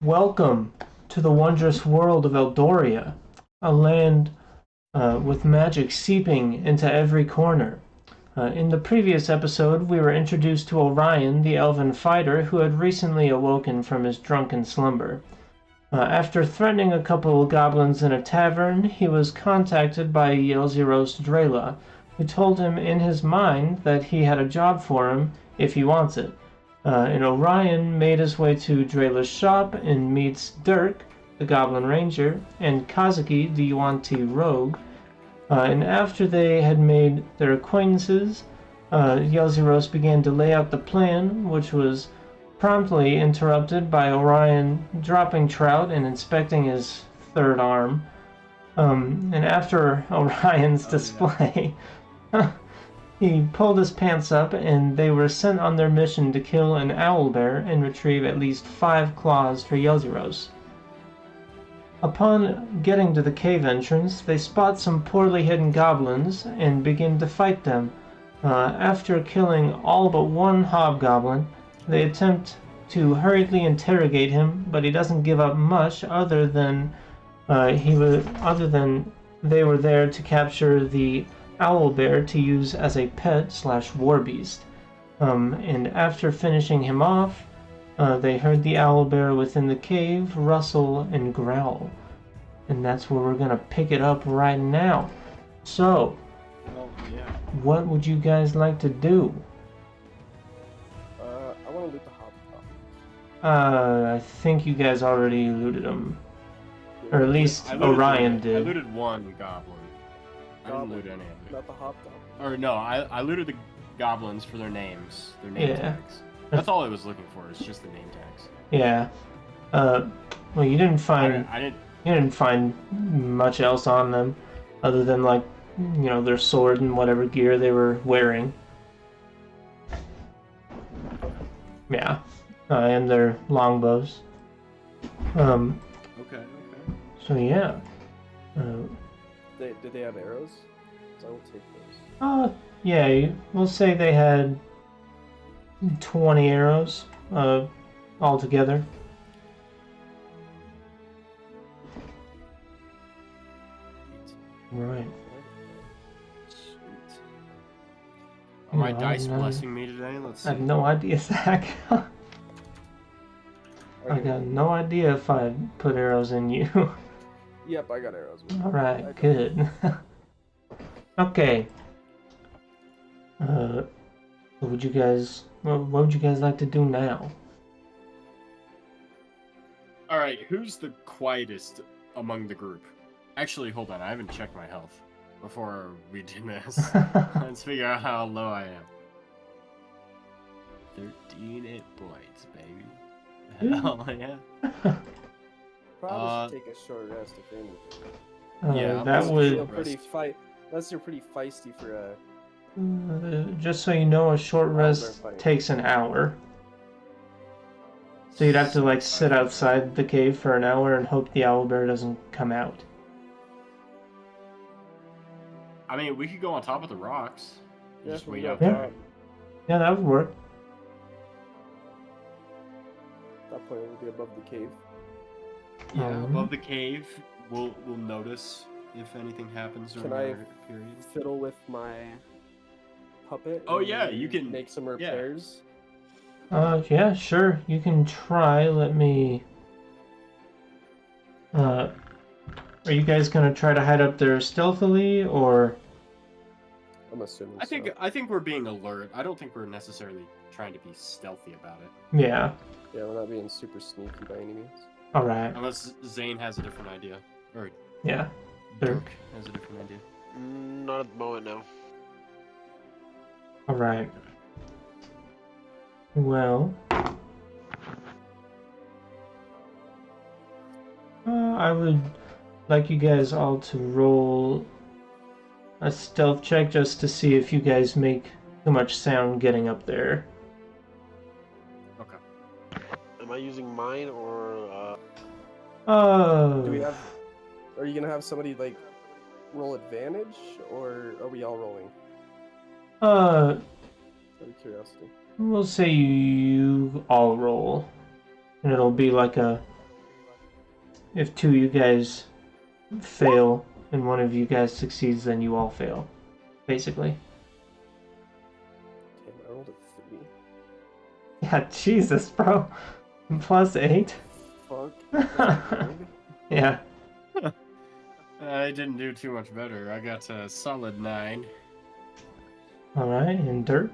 Welcome to the wondrous world of Eldoria, a land with magic seeping into every corner. In the previous episode, we were introduced to Orion, the elven fighter who had recently awoken from his drunken slumber. After threatening a couple of goblins in a tavern, he was contacted by Y.E.R.E, who told him in his mind that he had a job for him if he wants it. And Orion made his way to Drela's shop and meets Dirk, the Goblin Ranger, and Kazuki, the Yuan-Ti rogue. And after they had made their acquaintances, Y.E.R.E began to lay out the plan, which was promptly interrupted by Orion dropping Trout and inspecting his third arm. And after Orion's display, he pulled his pants up and they were sent on their mission to kill an owlbear and retrieve at least 5 claws for Y.E.R.E. Upon getting to the cave entrance, they spot some poorly hidden goblins and begin to fight them. After killing all but one hobgoblin, they attempt to hurriedly interrogate him, but he doesn't give up much other than they were there to capture the owlbear to use as a pet/war beast. And after finishing him off, they heard the owlbear within the cave rustle and growl. And that's where we're gonna pick it up right now. So, what would you guys like to do? I want to loot the hobgoblin. I think you guys already looted them. Or at least Orion did. I looted one goblin. I didn't loot any of it. Not the hobgoblin. Or no, I looted the goblins for their names, their name tags. That's all I was looking for. Is just the name tags. Yeah. Well, you didn't find. You didn't find much else on them, other than like, their sword and whatever gear they were wearing. Yeah. And their longbows. Okay. So yeah. Did they have arrows? So I will take those. Yeah. We'll say they had 20 arrows, altogether. Right. Sweet. Are my dice blessing me today? Let's see. I have no idea, Zach. I got no idea if I put arrows in you. Yep, I got arrows. Alright, good. Okay. What would you guys like to do now? Alright, who's the quietest among the group? Actually, hold on, I haven't checked my health before we do this. Let's figure out how low I am. 13 hit points, baby. Hell yeah. Probably should take a short rest if anything. Yeah, that would. Unless you're pretty feisty for Just so you know, a short rest takes an hour. So you'd have to like sit outside the cave for an hour and hope the owlbear doesn't come out. I mean, we could go on top of the rocks. Yeah, Just wait out Yeah. there. Yeah, that would work. that point. It would be above the cave. Yeah, above the cave, we'll notice if anything happens during our period. Fiddle with my puppet. Oh yeah, you can make some repairs. Yeah, sure. You can try. Let me. Are you guys gonna try to hide up there stealthily, or? I'm assuming. I think we're being alert. I don't think we're necessarily trying to be stealthy about it. Yeah. Yeah, we're not being super sneaky by any means. All right. Unless Zane has a different idea, or Yeah. Dirk has a different idea. Not at the moment, no. All right. Well, I would like you guys all to roll a stealth check just to see if you guys make too much sound getting up there. Okay. Am I using mine or Do we have? Are you gonna have somebody like roll advantage, or are we all rolling? Out of curiosity. We'll say you all roll, and it'll be like a if two of you guys fail and one of you guys succeeds, then you all fail, basically. Damn, I rolled a 3. Yeah, Jesus, bro. +8. Fuck. That's weird. Yeah. I didn't do too much better. I got a solid 9. All right, and Dirk.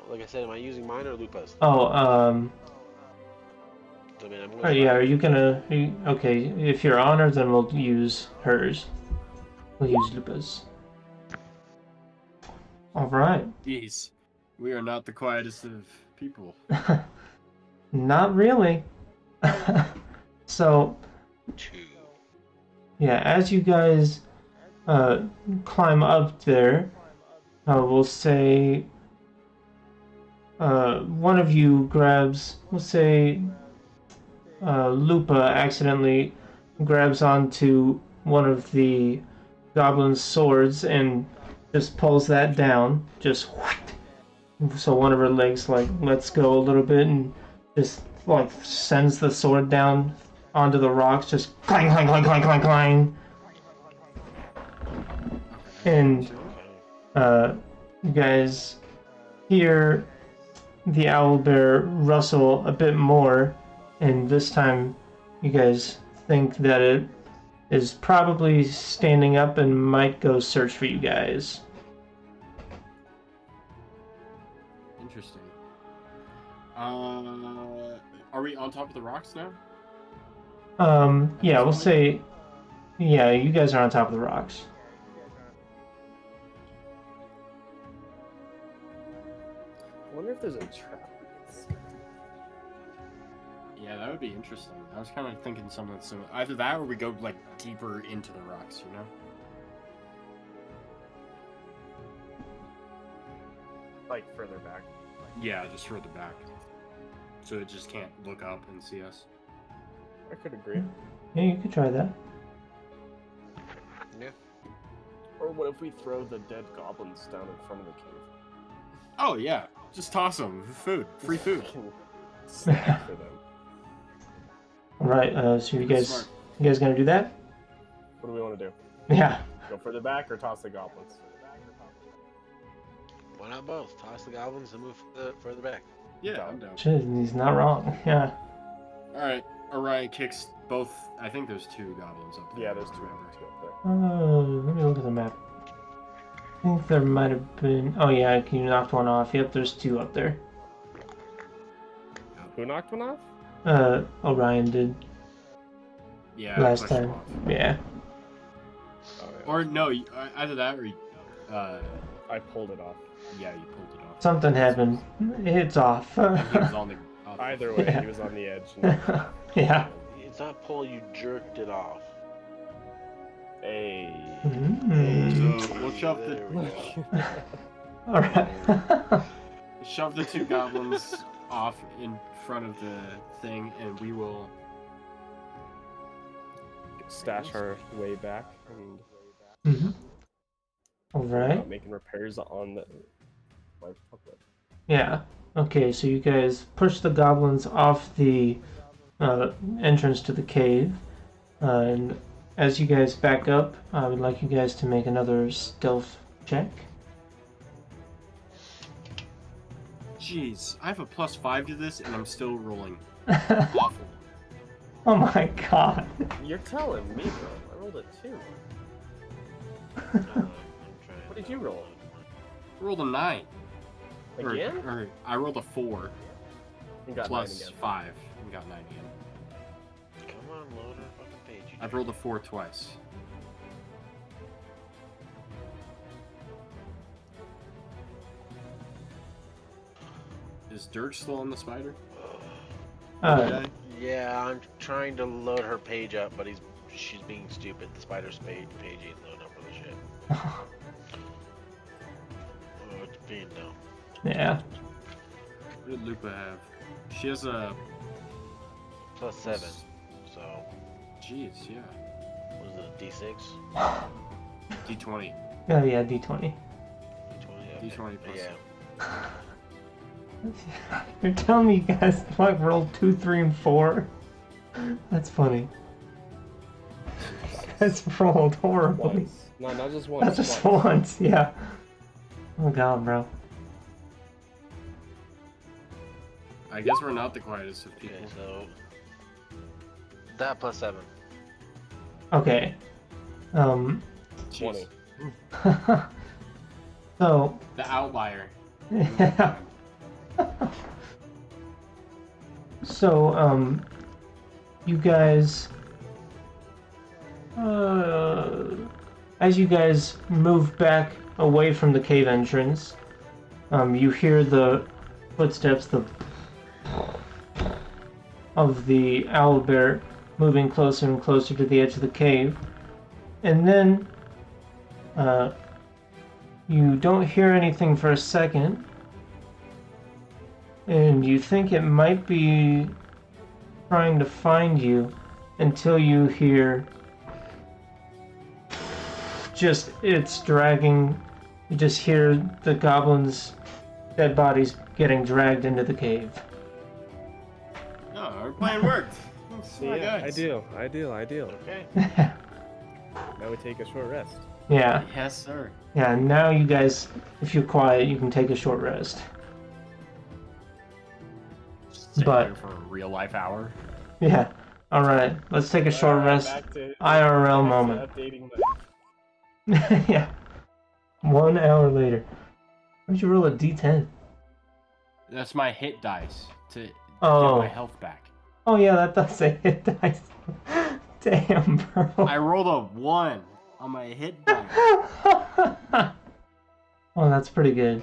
Like I said, am I using mine or Lupa's? Oh, I mean, I'm oh, gonna yeah. try. Are you gonna? Okay, if you're honored, then we'll use hers. We'll use Lupa's. All right. Jeez, we are not the quietest of people. Not really. So, 2. yeah, as you guys climb up there, we'll say one of you grabs, we'll say Lupa accidentally grabs onto one of the goblin's swords and just pulls that down, just so one of her legs like lets go a little bit and just like sends the sword down onto the rocks, just clang clang clang clang clang clang. And you guys hear the owlbear rustle a bit more, and this time you guys think that it is probably standing up and might go search for you guys. Interesting. Are we on top of the rocks now? Yeah, we'll say, yeah, you guys are on top of the rocks. I wonder if there's a trap. Yeah, that would be interesting. I was kind of thinking something similar. Either that or we go like deeper into the rocks, you know? Like further back. Yeah, just further back. So it just can't look up and see us. I could agree. Yeah, you could try that. Yeah. Or what if we throw the dead goblins down in front of the cave? Oh yeah, just toss them. Food, free food. Fucking snack for them. All right, so you guys Smart. gonna do that? What do we want to do? Yeah. Go further back or toss the goblins? Why not both? Toss the goblins and move further back. Yeah, I'm down. Shit, he's not wrong. Yeah. All right, Orion kicks both. I think there's 2 goblins up there. Yeah, there's if I 2 remember. up there. Let me look at the map. I think there might have been. Oh yeah, you knocked one off. Yep, there's 2 up there. Who knocked one off? Orion did Yeah. last push him time. off. Yeah. Oh, yeah. Or no, either that or I pulled it off. yeah, you pulled it off. Something happened. It's off. And he was on the. Either way, Yeah. he was on the edge. And Yeah. It's not pull, you jerked it off. Hey. Mm. So we'll shove There we the go. All right. shove the 2 goblins off in front of the thing, and we will. Stash our way back and Mm-hmm. All right. not making repairs on the. Like, fuck it. Yeah. Okay, so you guys push the goblins off the entrance to the cave, and as you guys back up, I would like you guys to make another stealth check. Jeez, I have a +5 to this, and I'm still rolling awful. Oh my god. You're telling me, bro. I rolled a 2. I'm trying. What did you roll? I rolled a 9. Again? Or I rolled a 4 You got 9 plus again. 5 and got 9 again. Come on, load our fucking page. I've rolled a 4 twice. Is Dirk still on the spider? Yeah, I'm trying to load her page up, but she's being stupid. The spider's page ain't loading up for the shit. Oh, it's being dumb. Yeah. What did Lupa have? She has a. +7. So, Jeez, yeah. what is it, a D6? D20. Yeah, D20. D20, okay. D20 plus. Yeah. You're telling me you guys like rolled 2, 3, and 4? That's funny. That's rolled horribly. Once. No, not just once. Not just twice. once, yeah. Oh god, bro. I guess we're not the quietest of people. Okay, so that plus 7. Okay. 20. So. The outlier. Yeah. So, you guys, as you guys move back away from the cave entrance, you hear the footsteps of the owlbear moving closer and closer to the edge of the cave, and then you don't hear anything for a second, and you think it might be trying to find you until you hear just it's dragging. You just hear the goblins' dead bodies getting dragged into the cave. No, our plan worked. Yeah, ideal. Okay. Now we take a short rest. Yeah. Yes, sir. Yeah, now you guys, if you're quiet, you can take a short rest. Stay But- here for a real life hour. Yeah. Alright, let's take a short rest. Back to, IRL back moment. to updating the... Yeah. 1 hour later. Why'd you roll a d10? That's my hit dice to get Oh. my health back. Oh yeah, that does say hit dice. Damn, bro. I rolled a 1 on my hit dice. Oh, that's pretty good.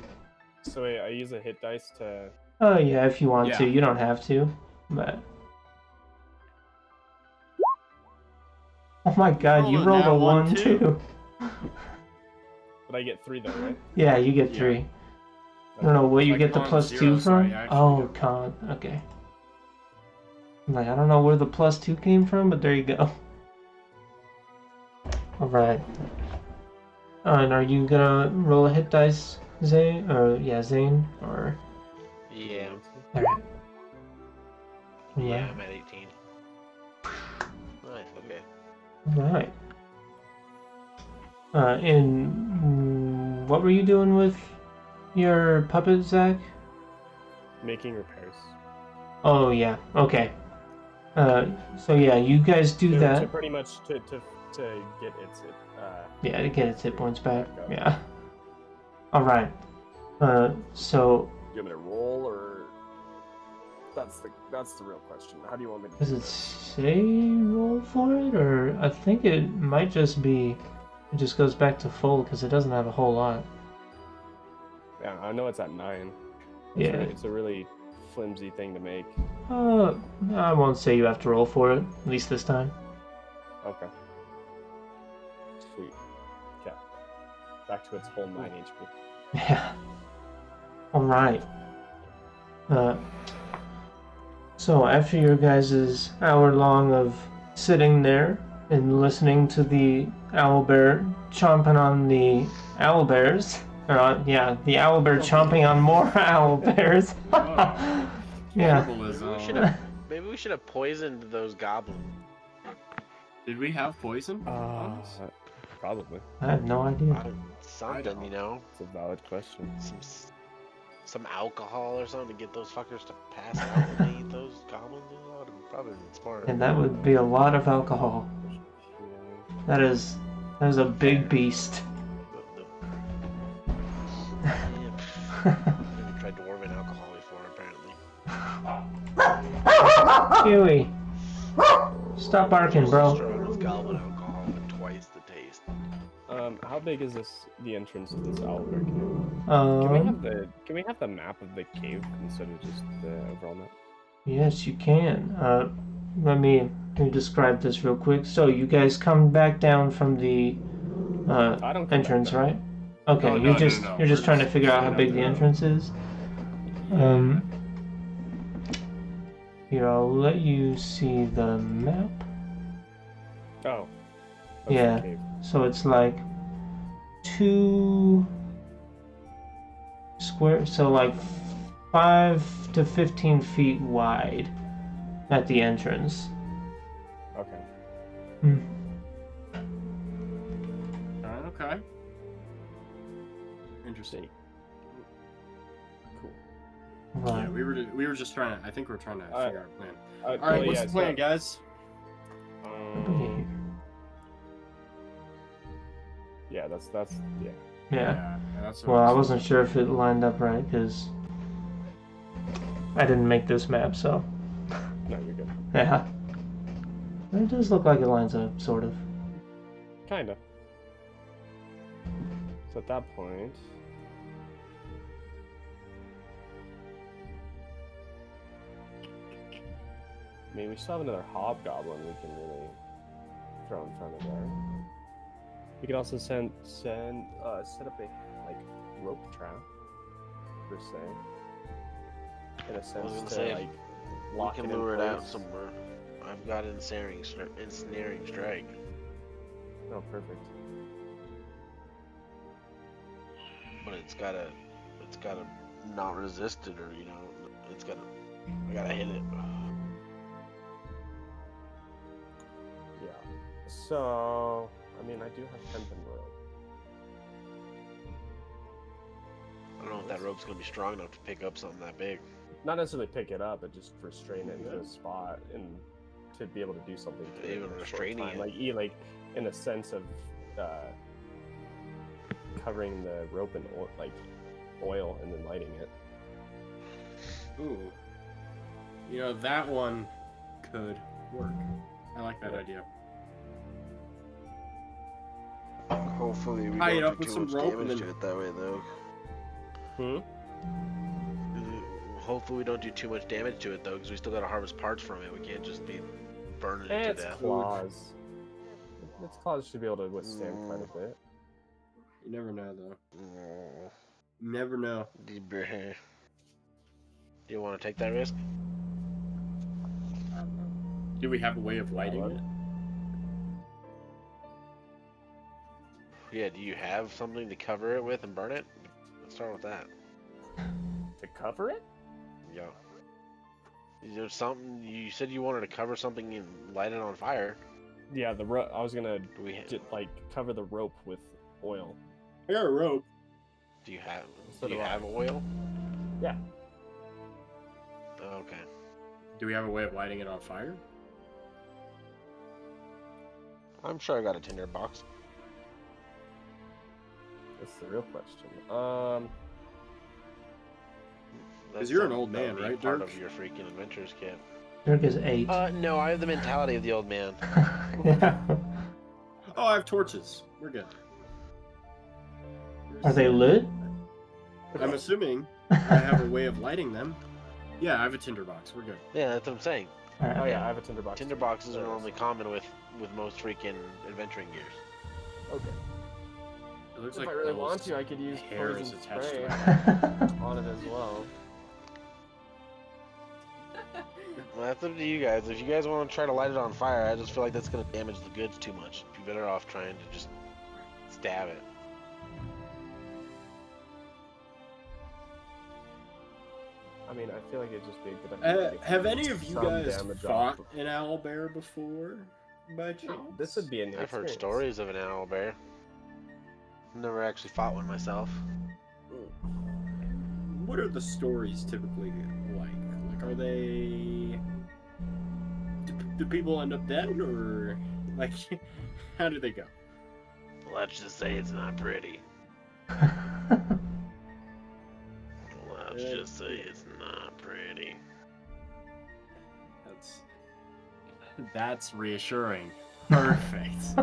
So wait, I use a hit dice to... Oh yeah, if you want Yeah. to. You don't have to, but... Oh my god, you rolled a 1 too. But I get 3 though, right? Yeah, you get Yeah. 3. I don't know what you Like get the con plus 0, 2 so from. I actually Oh, don't. con. Okay. I'm like, I don't know where the plus 2 came from, but there you go. Alright. And are you gonna roll a hit dice, Zane? Or, yeah, Zane? Or... Yeah. Alright. Yeah, Yeah. I'm at 18. Nice, okay. Alright. And what were you doing with your puppet, Zach? Making repairs. Oh, yeah. Okay. So yeah, you guys do To that. pretty much to get its Yeah, to get its hit points back. Back up. Yeah. Alright. So, you want me to roll or that's the real question. How do you want me to does do it this? say roll for it? Or I think it might just be... It just goes back to full because it doesn't have a whole lot. Yeah, I know it's at 9. Yeah. It's a really flimsy thing to make. I won't say you have to roll for it, at least this time. Okay. Sweet. Yeah. Back to its whole 9 HP. Yeah. Alright. So after your guys' hour long of sitting there and listening to the owlbear chomping on the owlbears, the owlbear chomping on more owlbears. Oh. Yeah. Cannibalism. Maybe we should have poisoned those goblins. Did we have poison? on us? Probably. I have no idea. Something, you know, It's a valid question. some alcohol or something to get those fuckers to pass out when they eat those goblins. You know, it'd probably been smart. And that would be a lot of alcohol. That is a big beast. Yeah. Never tried dwarven alcohol before, apparently. Huey. Stop barking, bro. Strong with goblin alcohol and twice the taste. How big is the entrance to this owlbear cave? Can we have the map of the cave instead of just the overall map? Yes, you can. Let me describe this real quick. So you guys come back down from the I don't come entrance, back down. right? Okay, No, you're no, just no. you're just We're trying to just figure out how standing big the up entrance is. Here, I'll let you see the map. Oh. That's the Yeah. cave. So it's like 2 square, so like 5 to 15 feet wide at the entrance. Okay. Okay. Interesting. Cool. Yeah, we were just trying to. I think we're trying to figure out a plan. All right, well, what's the plan, guys? Yeah, that's yeah. Yeah. That's Well, I wasn't sure if it lined up right because I didn't make this map, so. No, you're good. Yeah. It does look like it lines up, sort of. Kinda. So at that point, I mean, we still have another hobgoblin we can really throw in front of there. We can also set up a rope trap per se, in a sense to lock we can it in lure it place. out somewhere. I've got ensnaring strike. Oh, perfect. But it's gotta not resist it, or I gotta hit it. Yeah. So, I mean, I do have hemp and rope. I don't know if that rope's gonna be strong enough to pick up something that big. Not necessarily pick it up, but just restrain it into a spot and to be able to do something. To Even it in a short restraining time. it. Like in the sense of covering the rope in oil and then lighting it. Ooh. You know, that one could work. I like that idea. Hopefully we Tie it don't up do with too some much rope damage and to it that way, though. Hopefully we don't do too much damage to it, though, because we still gotta harvest parts from it. We can't just be burning it to Its death. claws. Its claws should be able to withstand quite a bit. You never know, though. Never know. Do you want to take that risk? Do we have a way of lighting it? Yeah, do you have something to cover it with and burn it? Let's start with that. To cover it? Yeah. Is there something you said you wanted to cover something and light it on fire? Yeah, the rope. I was gonna cover the rope with oil. I got a rope. Do you have So do I. have oil? Yeah. Okay. Do we have a way of lighting it on fire? I'm sure I got a tinder box. That's the real question. Because you're an old man, right, Part Dirk? of your freaking adventures kit. Dirk is 8. No, I have the mentality of the old man. Yeah. Oh, I have torches. We're good. Are they lit? I'm assuming I have a way of lighting them. Yeah, I have a tinderbox. We're good. Yeah, that's what I'm saying. Alright. Oh yeah, I have a tinderbox. Tinderboxes are normally common with most freaking adventuring gears. Okay. It looks If like I really Bell's want to, I could use hair is poison attached spray to it. on it as well. Well, that's up to you guys. If you guys want to try to light it on fire, I just feel like that's going to damage the goods too much. You're better off trying to just stab it. I mean, I feel like it'd just be a good idea. to get Have any of you some guys damage fought off. an owlbear before, by chance? This would be a new I've heard experience. stories of an owl bear. Never actually fought one myself. What are the stories typically like? Like, are they... Do people end up dead, or... Like, how do they go? Let's just say it's not pretty. Let's just say it's not pretty. That's reassuring. Perfect.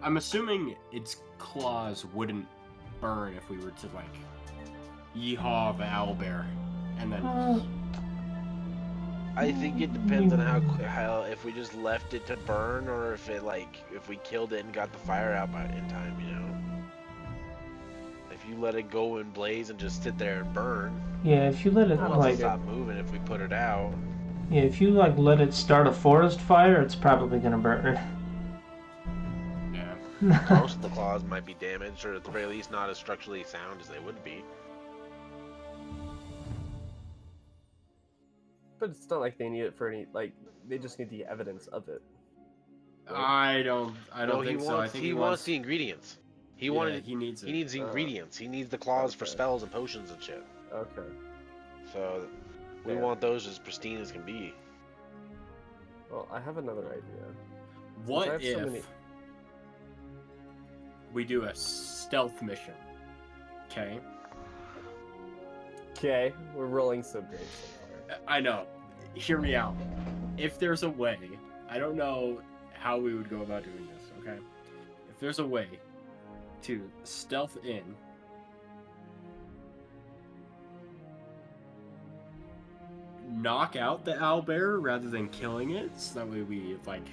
I'm assuming its claws wouldn't burn if we were to, like, yeehaw the owlbear and then... I think it depends on how if we just left it to burn, or if we killed it and got the fire out in time, you know. If you let it go and blaze and just sit there and burn, Yeah, if you let it it'll stop moving if we put it out. Yeah, if you let it start a forest fire, it's probably gonna burn. Yeah. Most of the claws might be damaged, or at the very least not as structurally sound as they would be. But it's not like they need it for any, like, they just need the evidence of it. I don't No, think so. I think he wants the ingredients. He needs it. He needs the ingredients. He needs the claws for Okay. spells and potions and shit. Okay. So we Yeah. want those as pristine as can be. Well, I have another idea. What I have if so many- we do a stealth mission? Okay. Okay, we're rolling so great so far. I know. Hear me out. If there's a way, I don't know how we would go about doing this, okay? If there's a way to stealth in, knock out the owlbear rather than killing it, so that way we, like,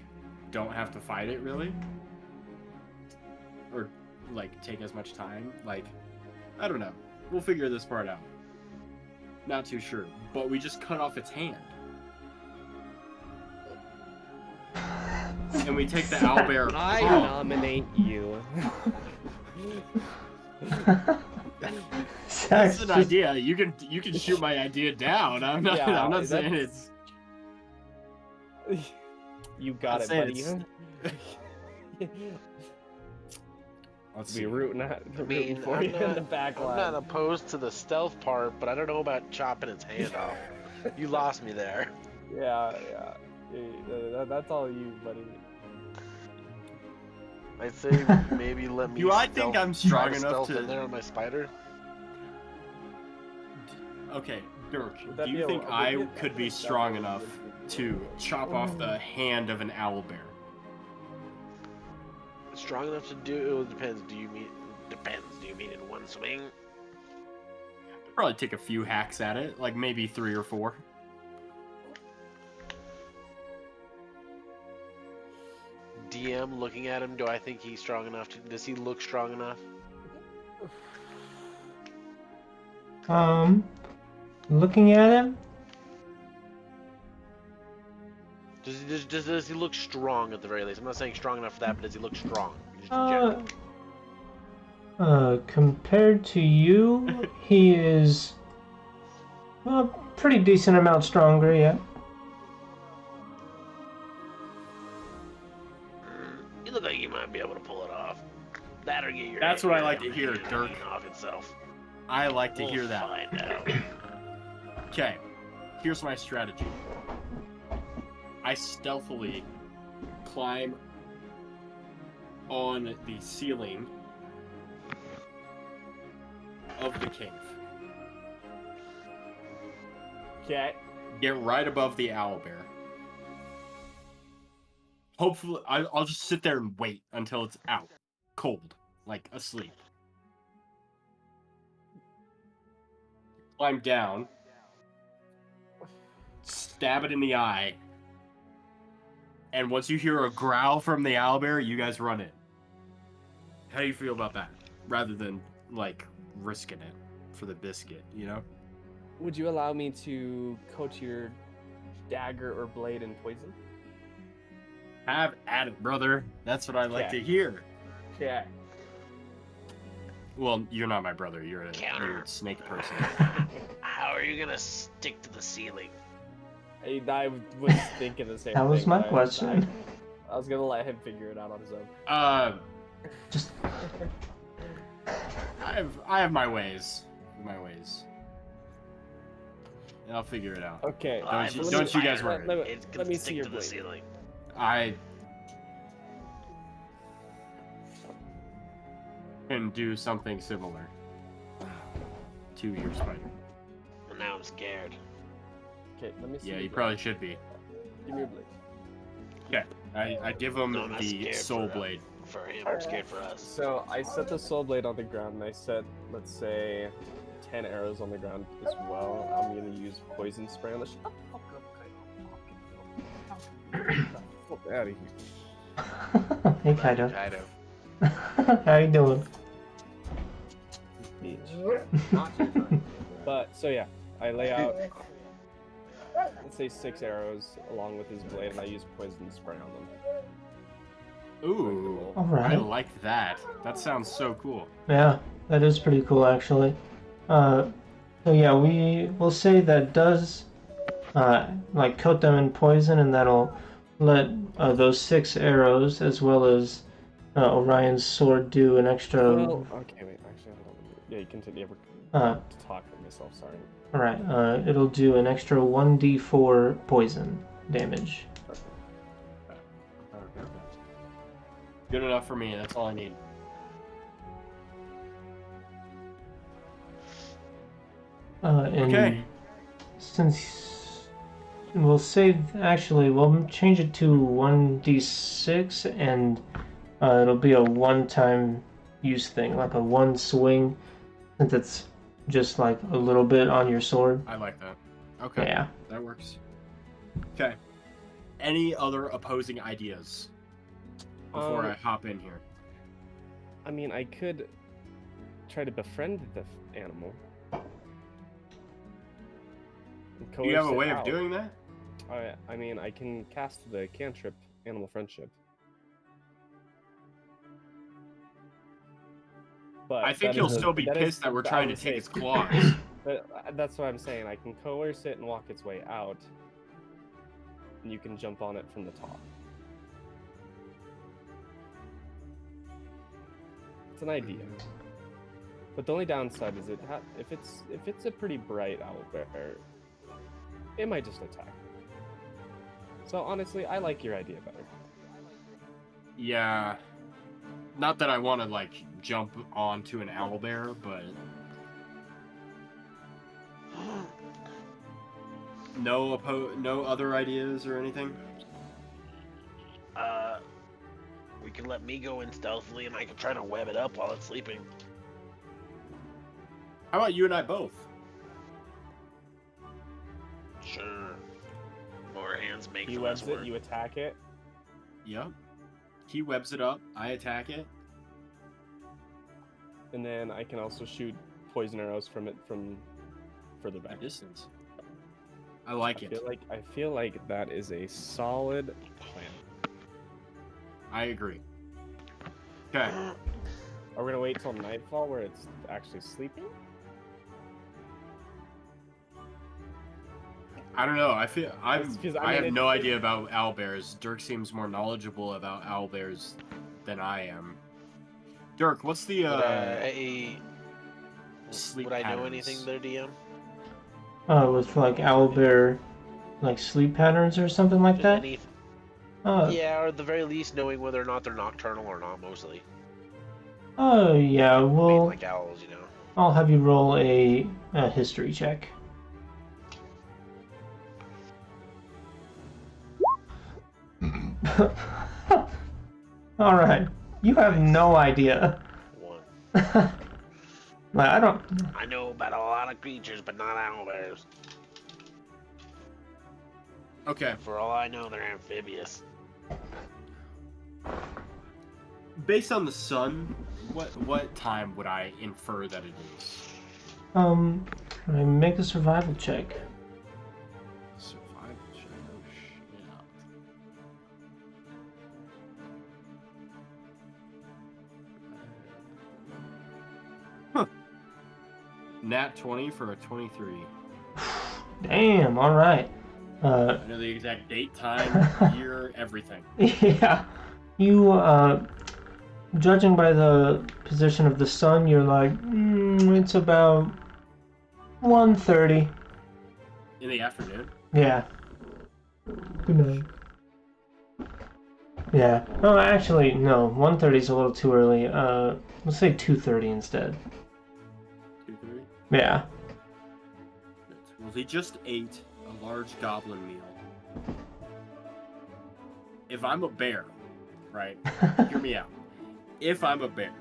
don't have to fight it, really? Or, like, take as much time? Like, I don't know. We'll figure this part out. Not too sure. But we just cut off its hand. And we take the owlbear. I paw. nominate you. That's an idea. You can shoot my idea down. I'm not. Yeah, I'm not saying that's- it's. You got I'd it, say buddy. Let's Be see. rooting for you in the back I'm line. not opposed to the stealth part, but I don't know about chopping its hand off. You lost me there. Yeah. That's all you, buddy. I'd say maybe let me. Do I think I'm strong try enough stealth to? in there on my spider? Okay, Dirk. Would that Do be you a- think would I it- could be that strong would be enough good. to chop off the hand of an owlbear? Strong enough to do? It depends. Do you mean? Depends. Do you mean in one swing? Probably take a few hacks at it, like maybe 3 or 4. DM looking at him, do I think he's strong enough to? Does he look strong enough? Looking at him, Does he look strong at the very least? I'm not saying strong enough for that, but does he look strong? Just in uh, general. compared to you, he is, well, pretty decent amount stronger, yeah. You look like you might be able to pull it off. That or get your. That's what I like to hear, hand Dirk. eaten off itself. I like to We'll hear that. Find out. Okay, here's my strategy. I stealthily climb on the ceiling of the cave. Okay. Get right above the owlbear. Hopefully, I'll just sit there and wait until it's out. Cold. Like, asleep. Climb down. Stab it in the eye. And once you hear a growl from the owlbear, you guys run in. How do you feel about that? Rather than, like, risking it for the biscuit, you know? Would you allow me to coat your dagger or blade in poison? Have at it, brother. That's what I like Okay. to hear. Okay. Well, you're not my brother. You're a Counter. weird snake person. How are you gonna stick to the ceiling? I was thinking the same thing. That was my but question. I was gonna let him figure it out on his own. Just I have my ways. My ways. And I'll figure it out. Okay. Don't you guys worry. It's gonna Let me see stick your to the blade. ceiling. I can do something similar to your spider. Well, now I'm scared. Okay, let me see. Yeah, your you blade. probably should be. Give me your blade. Okay, I give him No, I'm not the scared soul for blade. For him, I'm scared for us. So I set the soul blade on the ground, and I set, let's say, 10 arrows on the ground as well. I'm gonna use poison spray on the. Shut the fuck up, Kyle. Fuck out of here. hey, Kaido. Kaido. How you doing? Bitch. But so yeah, I lay out, let's say 6 arrows along with his blade, and I use poison spray on them. Ooh, All right. I like that. That sounds so cool. Yeah, that is pretty cool, actually. So yeah, we will say that does like coat them in poison, and that'll let those 6 arrows, as well as Orion's sword, do an extra. Well, okay, wait. Actually, hold on. Yeah, you continue. Uh, To talk to myself. Sorry. all right. It'll do an extra 1d4 poison damage. Okay. Good enough for me. That's all I need. And Okay. since we'll save, actually, we'll change it to 1d6, and it'll be a one-time use thing, like a one swing, since it's just like a little bit on your sword. I like that. Okay. Yeah. That works. Okay. Any other opposing ideas before I hop in here? I mean, I could try to befriend the animal. Do you have a way of doing that? I mean, I can cast the cantrip Animal Friendship. But I think that he'll is a- still be that is- pissed that we're I trying to would take say- his claws. But that's what I'm saying. I can coerce it and walk its way out, and you can jump on it from the top. It's an idea. But the only downside is if it's a pretty bright owlbear, it might just attack. So honestly, I like your idea better. Yeah. Not that I want to, like, jump onto an owlbear, but... No other ideas or anything? We can let me go in stealthily, and I can try to web it up while it's sleeping. How about you and I both? Sure. More hands make He less webs work. it, you attack it. Yep. He webs it up, I attack it. And then I can also shoot poison arrows from it from further By back. distance. I like it. I feel like that is a solid plan. I agree. Okay. Are we gonna wait till nightfall where it's actually sleeping? I don't know. I have mean, no idea about owlbears. Dirk seems more knowledgeable about owlbears than I am. Dirk, what's the sleep would I know patterns? anything there, DM? With like owlbear, like sleep patterns or something like Just that. any, Oh, yeah, or at the very least knowing whether or not they're nocturnal or not, mostly. oh yeah. I mean, Well, like owls, you know. I'll have you roll a history check. All right. You have no idea. 1. Like, I don't. I know about a lot of creatures, but not owlbears. Okay. For all I know, they're amphibious. Based on the sun, what time would I infer that it is? I make a survival check. Survival check. Oh shit. Huh. Nat 20 for a 23. Damn. All right. I know the exact date, time, year, everything. Yeah. You judging by the position of the sun, you're like, it's about 1:30. In the afternoon. Yeah. Good night. Yeah. Oh, actually, no. 1:30 is a little too early. Let's say 2:30 instead. 2:30. Yeah. Well, he just ate a large goblin meal. If I'm a bear, right? Hear me out. If I'm a bear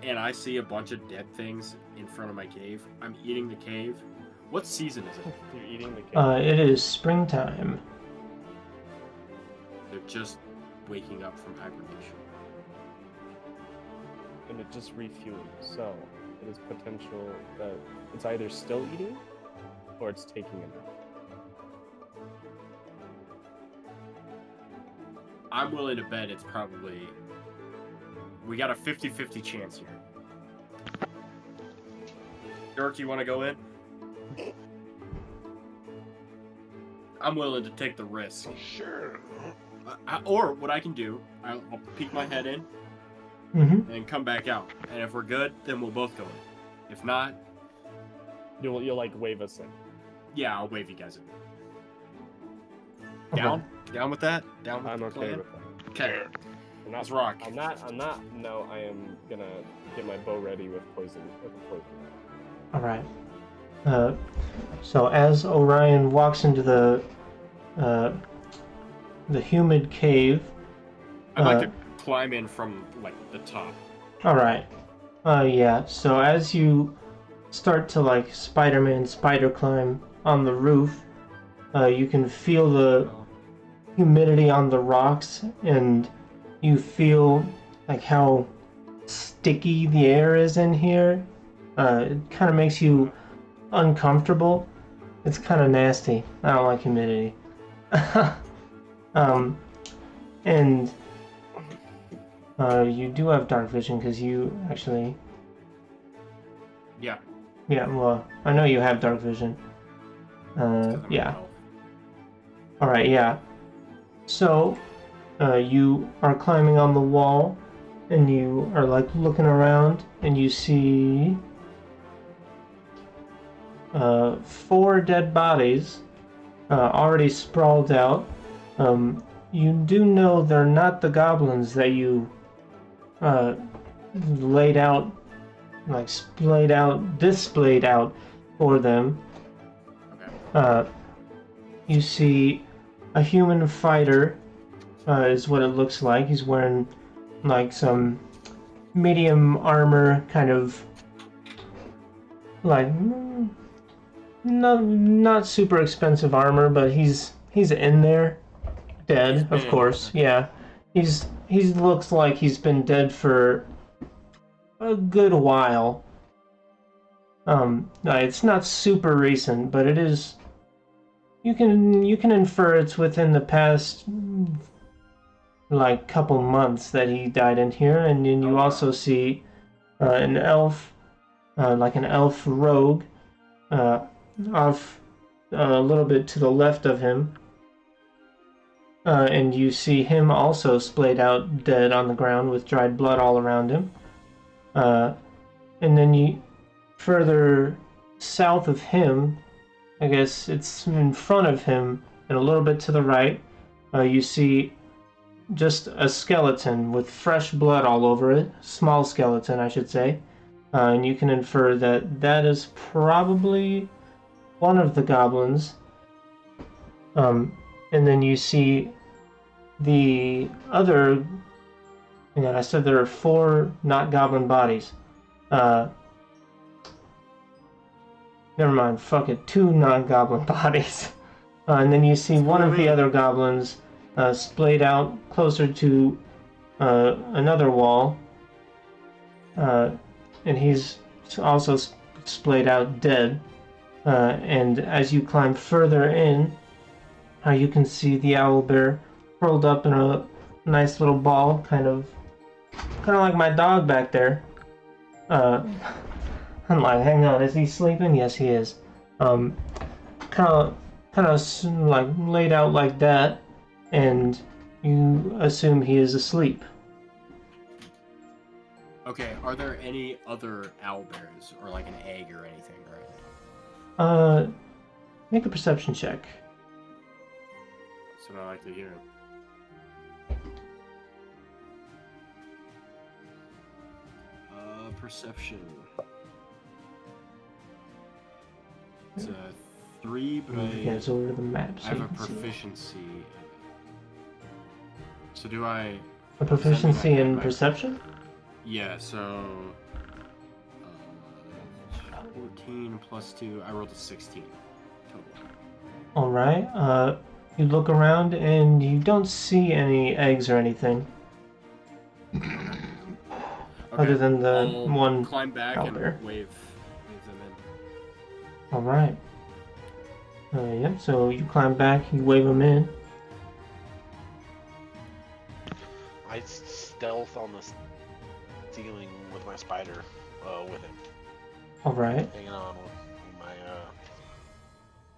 and I see a bunch of dead things in front of my cave, I'm eating the cave. What season is it? You're eating the cake. It is springtime. They're just waking up from hibernation. And it just refueled. So it is potential that it's either still eating or it's taking a nap. I'm willing to bet it's probably... We got a 50-50 chance here. Dirk, you want to go in? I'm willing to take the risk. Sure. Or what I can do, I'll peek my head in and come back out. And if we're good, then we'll both go in. If not... You'll like wave us in. Yeah, I'll wave you guys in. Okay. Down? Down with that? Down with I'm the okay plan? with that. Okay. Let's rock. I'm not. No, I am gonna get my bow ready with poison. All right. So as Orion walks into the humid cave, I'd like to climb in from like the top. all right. Yeah. So as you start to like Spider-Man spider climb on the roof, you can feel the humidity on the rocks, and you feel like how sticky the air is in here. It kind of makes you uncomfortable. It's kind of nasty. I don't like humidity. And you do have dark vision because you actually... Yeah. Yeah, well, I know you have dark vision. Yeah. Alright, yeah. So, you are climbing on the wall, and you are like looking around, and you see 4 dead bodies already sprawled out. You do know they're not the goblins that you laid out, like displayed out for them. Okay. You see a human fighter, is what it looks like. He's wearing like some medium armor, kind of like not super expensive armor, but he's in there, dead, of course. Yeah, he looks like he's been dead for a good while. It's not super recent, but it is. You can infer it's within the past like couple months that he died in here, and then you also see an elf, like an elf rogue, off a little bit to the left of him, and you see him also splayed out dead on the ground with dried blood all around him. And then you further south of him, I guess it's in front of him and a little bit to the right, you see just a skeleton with fresh blood all over it. Small skeleton, I should say. And you can infer that that is probably one of the goblins. And then you see the other... And I said there are 4 not goblin bodies. Never mind, fuck it. 2 non-goblin bodies. And then you see one of the other goblins splayed out closer to another wall. And he's also splayed out dead. And as you climb further in, you can see the owlbear curled up in a nice little ball, kind of like my dog back there. I'm like, hang on, is he sleeping? Yes, he is. Kind of like laid out like that, and you assume he is asleep. Okay, are there any other owlbears or like an egg or anything around? Make a perception check. That's what I like to hear. Perception. It's a 3, but Yeah, it's over to the map. So I have you a can see it. proficiency. So do I... A proficiency I have in my- perception? Yeah, so... 14 plus 2, I rolled a 16 total. Alright, you look around and you don't see any eggs or anything. Other than the I'll one climb back owlbear. and wave them in. Alright. Yep, so you climb back, you wave them in. stealth on the ceiling with my spider with him. Alright. Hanging on with my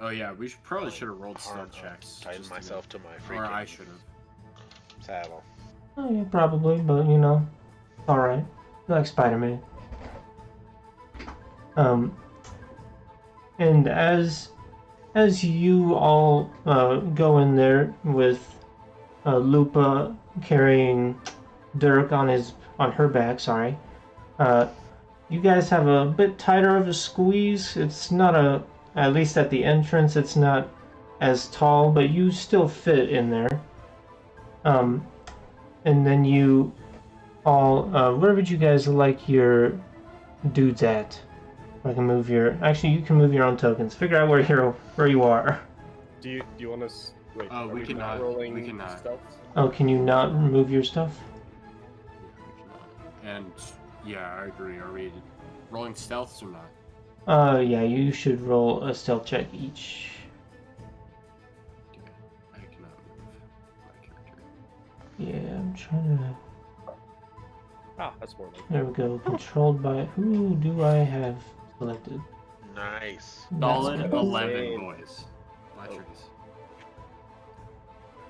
Oh yeah, we probably should have rolled arm, stealth checks. tied just myself to my Or I freaking should have. saddle. Oh, yeah, probably, but you know, alright. Like Spider-Man. And as you all go in there with Lupa carrying Dirk on her back, sorry. You guys have a bit tighter of a squeeze. It's not at least at the entrance, it's not as tall, but you still fit in there. And then you all, where would you guys like your dudes at? I can move actually you can move your own tokens. Figure out where you are. Do you want to wait? Oh, are we cannot. rolling We cannot. stealth? Oh, can you not remove your stuff? And yeah, I agree. Are we rolling stealths or not? Yeah, you should roll a stealth check each. Okay. I cannot move my character. Yeah, I'm trying to. Ah, that's more like. There we go. Controlled by who do I have selected? Nice. Solid That's- 11, Zane. boys. Blackberries.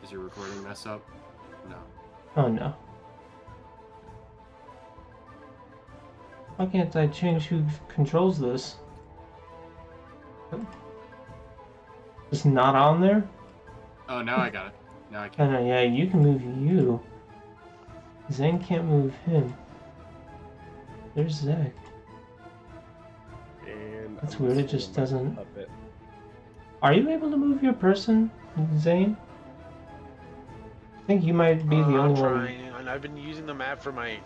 Is your recording mess up? No. Oh no. Why can't I change who controls this? It's not on there? Oh, now I got it. Now I Oh can. no, yeah, you can move you. Zane can't move him. There's Zach. And That's I'm weird, it assuming just my doesn't- puppet- Are you able to move your person, Zane? I think you might be the I'm only one. trying, and I've been using the map for my.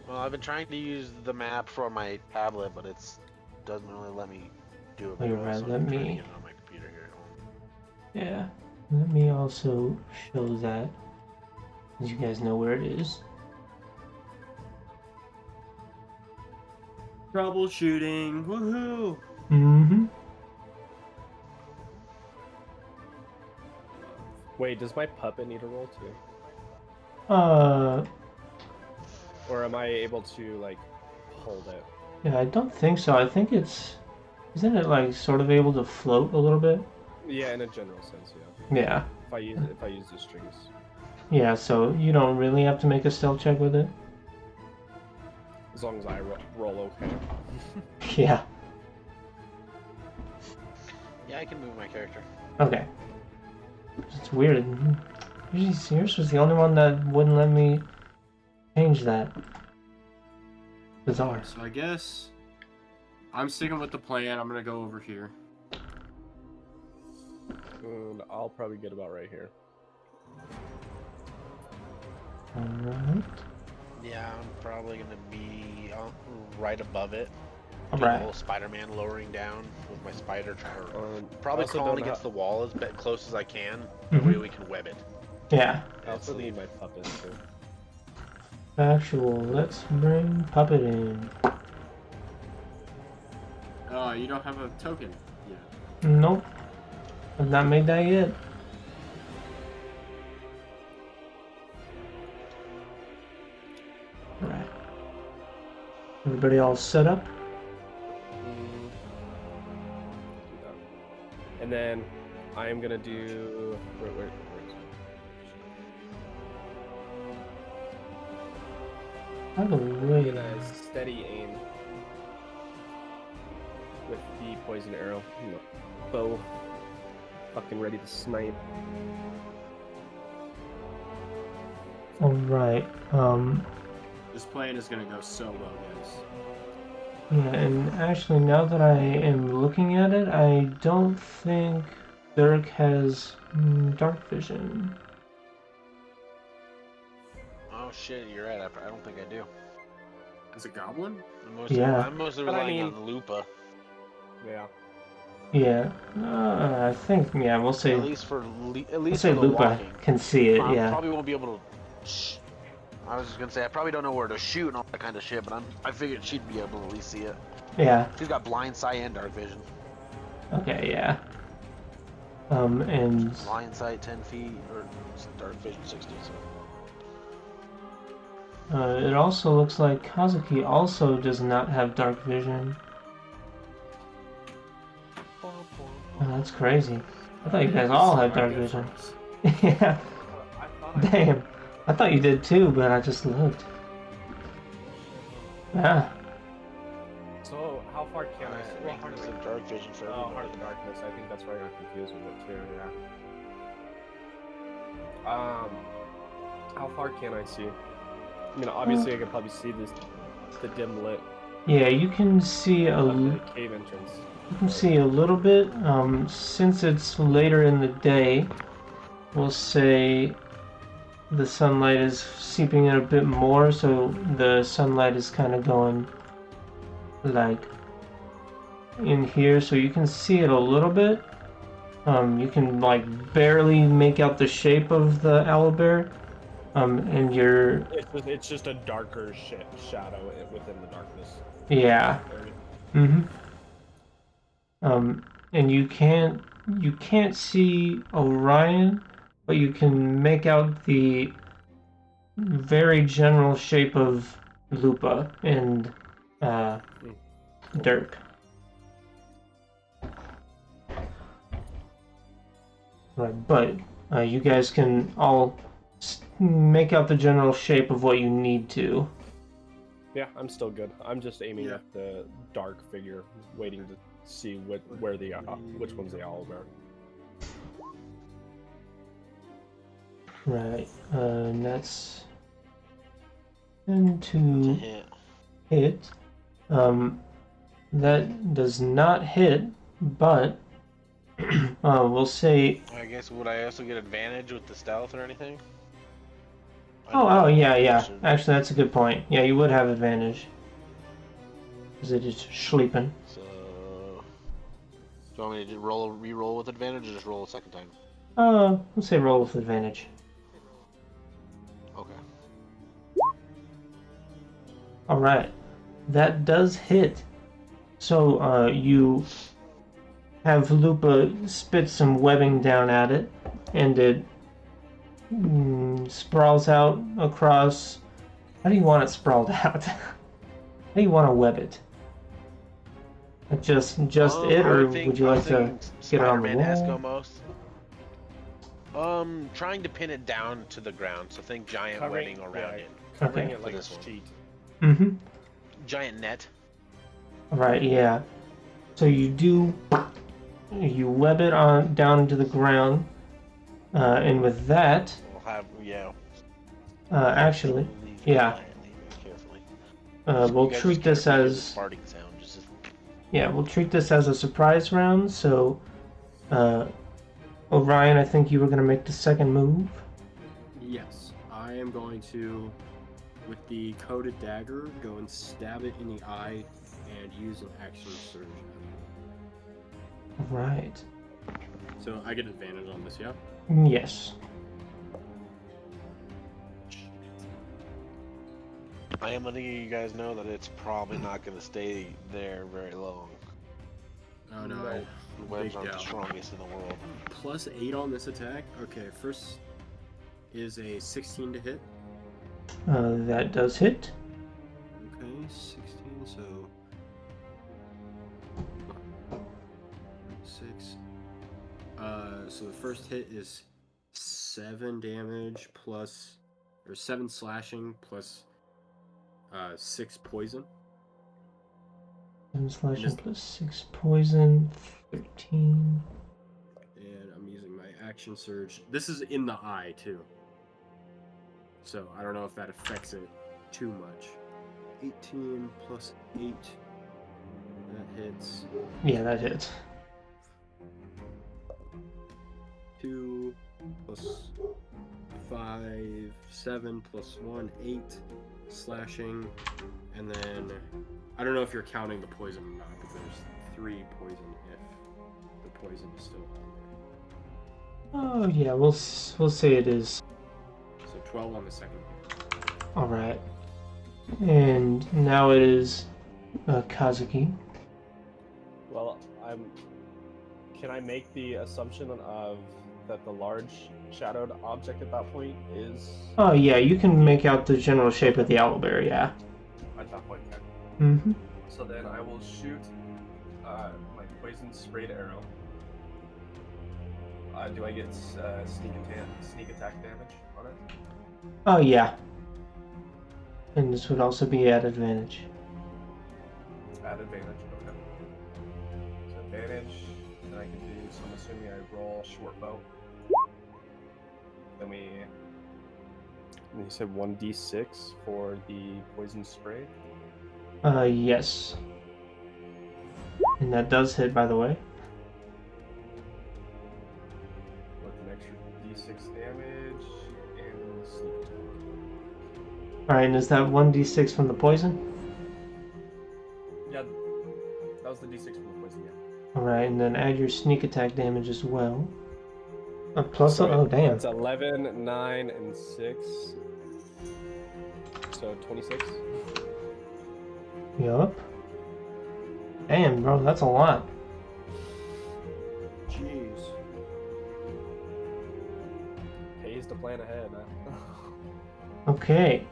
Well, I've been trying to use the map for my tablet, but it's doesn't really let me do it. Oh, you're so right, I'm let trying to me- get it on my computer here at home. Yeah. Let me also show that, as you guys know where it is. Troubleshooting. Woohoo! Mm-hmm. Wait, does my puppet need a roll too? Or am I able to like hold it? Yeah, I don't think so. I think isn't it like sort of able to float a little bit? Yeah, in a general sense, yeah. Yeah. If I use the strings. Yeah, so you don't really have to make a stealth check with it. As long as I roll okay. Yeah. Yeah, I can move my character. Okay. It's weird. Usually yours was the only one that wouldn't let me change that. Bizarre. So I guess I'm sticking with the plan. I'm gonna go over here. And I'll probably get about right here. Alright. Yeah, I'm probably gonna be right above it. Do a Alright. little Spider-Man lowering down with my spider trying. I Probably also crawling don't against have- the wall as close as I can. That way we can web it. Yeah. I also Absolutely. need my puppet too. Factual. Let's bring Puppet in. Oh, you don't have a token yet. Nope. I've not made that yet. Alright. Everybody all set up? Do that. And then I am gonna do. Where is it? By the I'm way, gonna steady aim with the poison arrow. Bow. Fucking ready to snipe. alright. This plan is gonna go so well, guys. Yeah, and actually, now that I am looking at it, I don't think Dirk has dark vision. Oh shit, you're right. I don't think I do. As a goblin? I'm mostly But I relying mean- on Lupa. Yeah. Yeah, I think, yeah, we'll say, At least for we'll say the Lupa walking. can see it, yeah. Probably won't be able to. I was just gonna say I probably don't know where to shoot and all that kind of shit, but I figured she'd be able to at least see it. Yeah, She's got blind sight and dark vision. okay, yeah. And Blind sight 10 feet or dark vision 60. So. It also looks like Kazuki also does not have dark vision. Oh, that's crazy. I thought you guys all had dark vision. Yeah. I thought Damn. I thought you did too, but I just looked. Yeah. So how far can I see? Well, Heart of Dark Vision for Oh, Heart everybody. of Darkness. I think that's where I got confused with it too. Yeah. How far can I see? I mean, obviously I can probably see the dim lit Yeah, you can see the cave entrance. you can see a little bit. Since it's later in the day, we'll say the sunlight is seeping in a bit more, so the sunlight is kind of going like in here, so you can see it a little bit. You can like barely make out the shape of the owlbear, and you're It's just a darker shadow within the darkness. yeah. And you can't see Orion, but you can make out the very general shape of Lupa and Dirk. Right, but you guys can all make out the general shape of what you need to. Yeah, I'm still good. I'm just aiming at the dark figure, waiting to see which one's the owlbear. Right, and that's 10 to hit. That does not hit, but we'll say. I guess would I also get advantage with the stealth or anything? Oh, yeah. Actually, that's a good point. Yeah, you would have advantage. Because it is sleeping. So, do you want me to re-roll with advantage or just roll a second time? Let's say roll with advantage. Okay. Alright. That does hit. So, you have Lupa spit some webbing down at it, and it sprawls out across. How do you want it sprawled out? How do you want to web it? Just it, or would you like to get it on the wall? Almost. Trying to pin it down to the ground. So think giant webbing around it. Covering Okay. it like a this one. sheet. Giant net. Right, yeah. So you web it on down into the ground, and with that, We'll have actually, yeah. We'll treat this as we'll treat this as a surprise round. So, Orion, I think you were gonna make the second move. Yes, I am going to, with the coated dagger, go and stab it in the eye and use an action surge. Right. So I get advantage on this, yeah? Yes. I am letting you guys know that it's probably not going to stay there very long. Oh no, The webs big aren't the doubt. strongest in the world. Plus 8 on this attack. Okay, first is a 16 to hit. That does hit. Okay, 16, so 6. So the first hit is 7 damage plus, or 7 slashing plus 6 poison. 7 slashing plus 6 poison, 13. And I'm using my action surge. This is in the eye too. So I don't know if that affects it too much. 18 plus 8. That hits. Yeah, that hits. 2 plus 5, 7 plus 1, 8 slashing. And then I don't know if you're counting the poison or not, but there's 3 poison if the poison is still on there. Oh yeah, we'll say it is. So 12 on the second hit. All right. And now it is Kazuki. Well, can I make the assumption of that the large shadowed object at that point is Oh yeah, you can make out the general shape of the owlbear. Yeah. at that point. Okay. Mm-hmm. So then I will shoot my poison sprayed arrow. Do I get sneak attack damage on it? Oh yeah. And this would also be at advantage. At advantage, okay. So advantage, then I can do, so I'm assuming I roll short bow. Then you said 1d6 for the poison spray. Yes. And that does hit, by the way. With an extra d6 damage and sneak attack. Alright, and is that 1d6 from the poison? Yeah, that was the d6 from the poison, yeah. Alright, and then add your sneak attack damage as well. Plus, So oh damn. It's 11, 9, and 6. So 26. Yup. Damn, bro, that's a lot. Jeez. Pays to plan ahead, huh? Okay.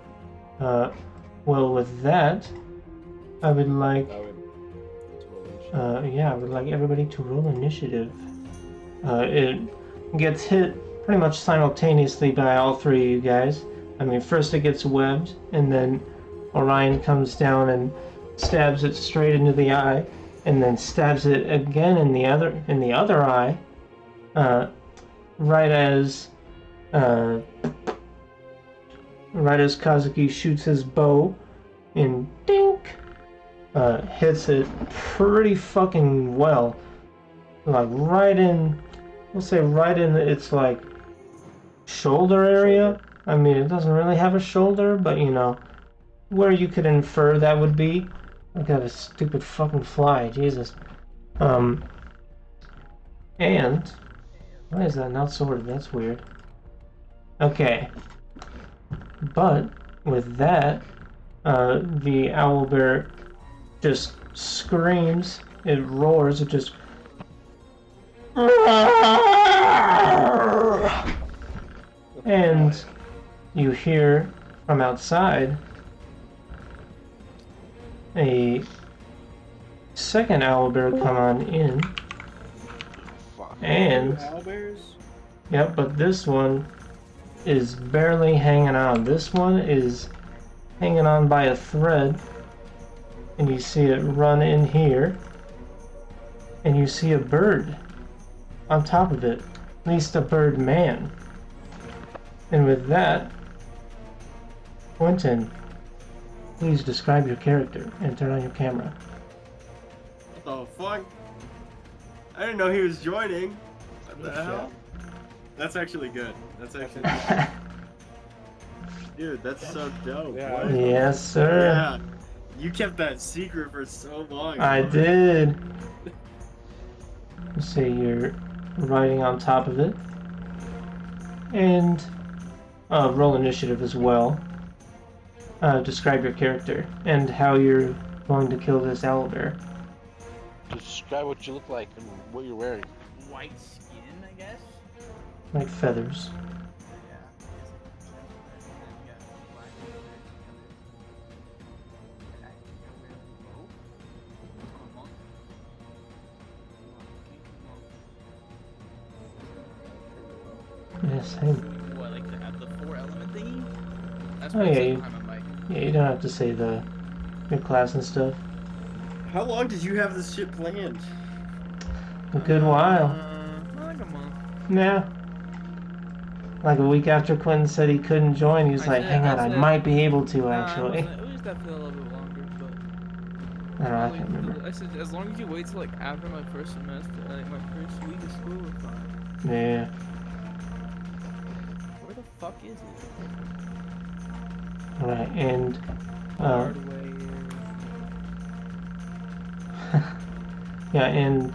Well, with that, I would like, yeah, I would like everybody to roll initiative. It gets hit pretty much simultaneously by all three of you guys. I mean, first it gets webbed, and then Orion comes down and stabs it straight into the eye, and then stabs it again in the other eye, right as Kazuki shoots his bow, and dink, hits it pretty fucking well, like right in, we'll say right in its like shoulder area. I mean, it doesn't really have a shoulder, but you know, where you could infer that would be. Look at a stupid fucking fly, Jesus. And why is that not sorted? That's weird. Okay. But with that, the owlbear just screams, it roars, it just and you hear from outside a second owlbear come on in, and yep, but this one is barely hanging on. This one is hanging on by a thread, and you see it run in here, and you see a bird on top of it, at least a bird man. And with that, Quentyn, please describe your character and turn on your camera. Oh fuck! I didn't know he was joining. What the hell? That's actually good. That's actually good. Dude, that's so dope. Yeah. What? Yes, sir. Yeah. You kept that secret for so long. I did. Let's see, you're riding on top of it. And roll initiative as well. Describe your character and how you're going to kill this owlbear. Describe what you look like and what you're wearing. White skin, I guess. Like feathers. Yes, same. What, like the 4-element thingy? That's Oh, what yeah, it says you- behind my mic. Yeah, you don't have to say your class and stuff. How long did you have this shit planned? A good while. Like a month. Yeah. Like a week after Quentin said he couldn't join, he was like, hang on, I might be able to actually. It was definitely a little bit longer, but... I don't know, I can't remember. I said, as long as you wait till like after my first semester, like my first week of school, we're fine. Yeah. Where the fuck is it? Alright, and Hardware. yeah, and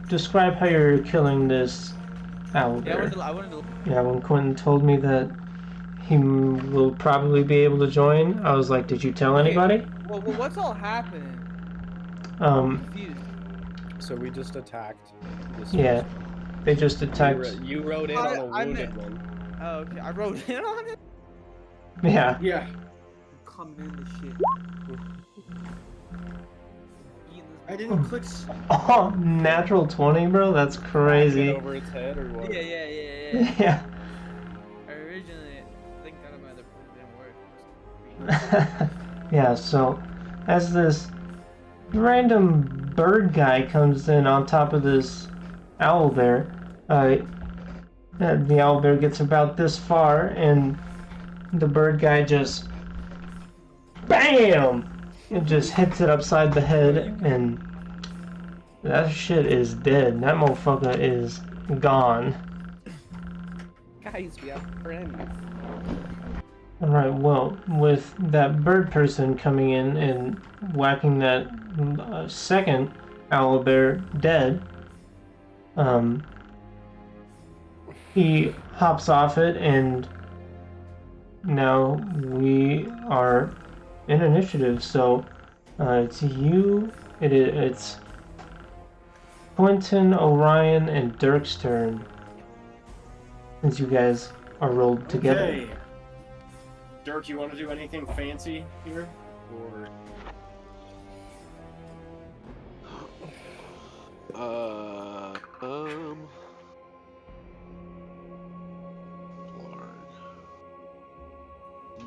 describe how you're killing this owlbear. I wanted to Yeah, when Quentin told me that he will probably be able to join, I was like, did you tell anybody? Well, what's all happening? Um, I'm confused. So we just attacked this yeah. They just attacked. You rode in on a I wounded meant- one. Oh, okay. I rode in on it. Yeah. Yeah. Coming in the shit. Eating this I didn't click. Oh, natural 20, bro. That's Whack it crazy. over its head or what? Yeah. Yeah. Originally, I think that might have didn't work. Yeah. So, as this random bird guy comes in on top of this owlbear, the owlbear gets about this far, and the bird guy just BAM! It just hits it upside the head, and that shit is dead. That motherfucker is gone. Guys, we have friends. Alright, well, with that bird person coming in and whacking that second owlbear dead, he hops off it, and now we are in initiative. So it's you. It's Quentyn, Orion, and Dirk's turn. Since you guys are rolled together. Okay. Dirk, you want to do anything fancy here, or?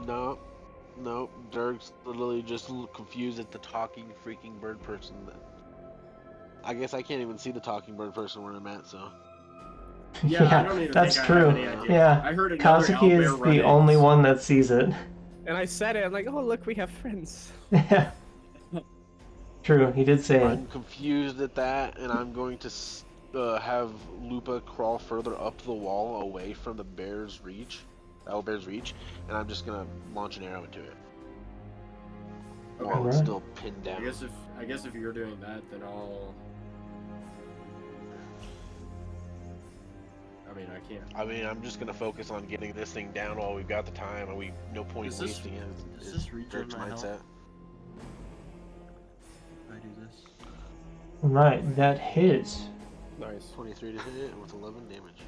No. Dirk's literally just confused at the talking freaking bird person. I guess I can't even see the talking bird person where I'm at, so. Yeah, I don't even that's think true. I have any idea. Yeah, I heard another Kazuki is owlbear run the in, only so- one that sees it. And I said it. I'm like, oh look, we have friends. Yeah. True, he did say it. I'm confused at that, and I'm going to have Lupa crawl further up the wall away from the bear's reach, owlbear's reach, and I'm just gonna launch an arrow into it. Okay. While it's Alright. still pinned down. I guess if you're doing that, then I'll. I mean, I can't. I'm just gonna focus on getting this thing down while we've got the time, and no point Is this- wasting it. is Is this regen Dirk's my health? mindset. If I do this. Right, that hits. Nice. 23 to hit it with 11 damage.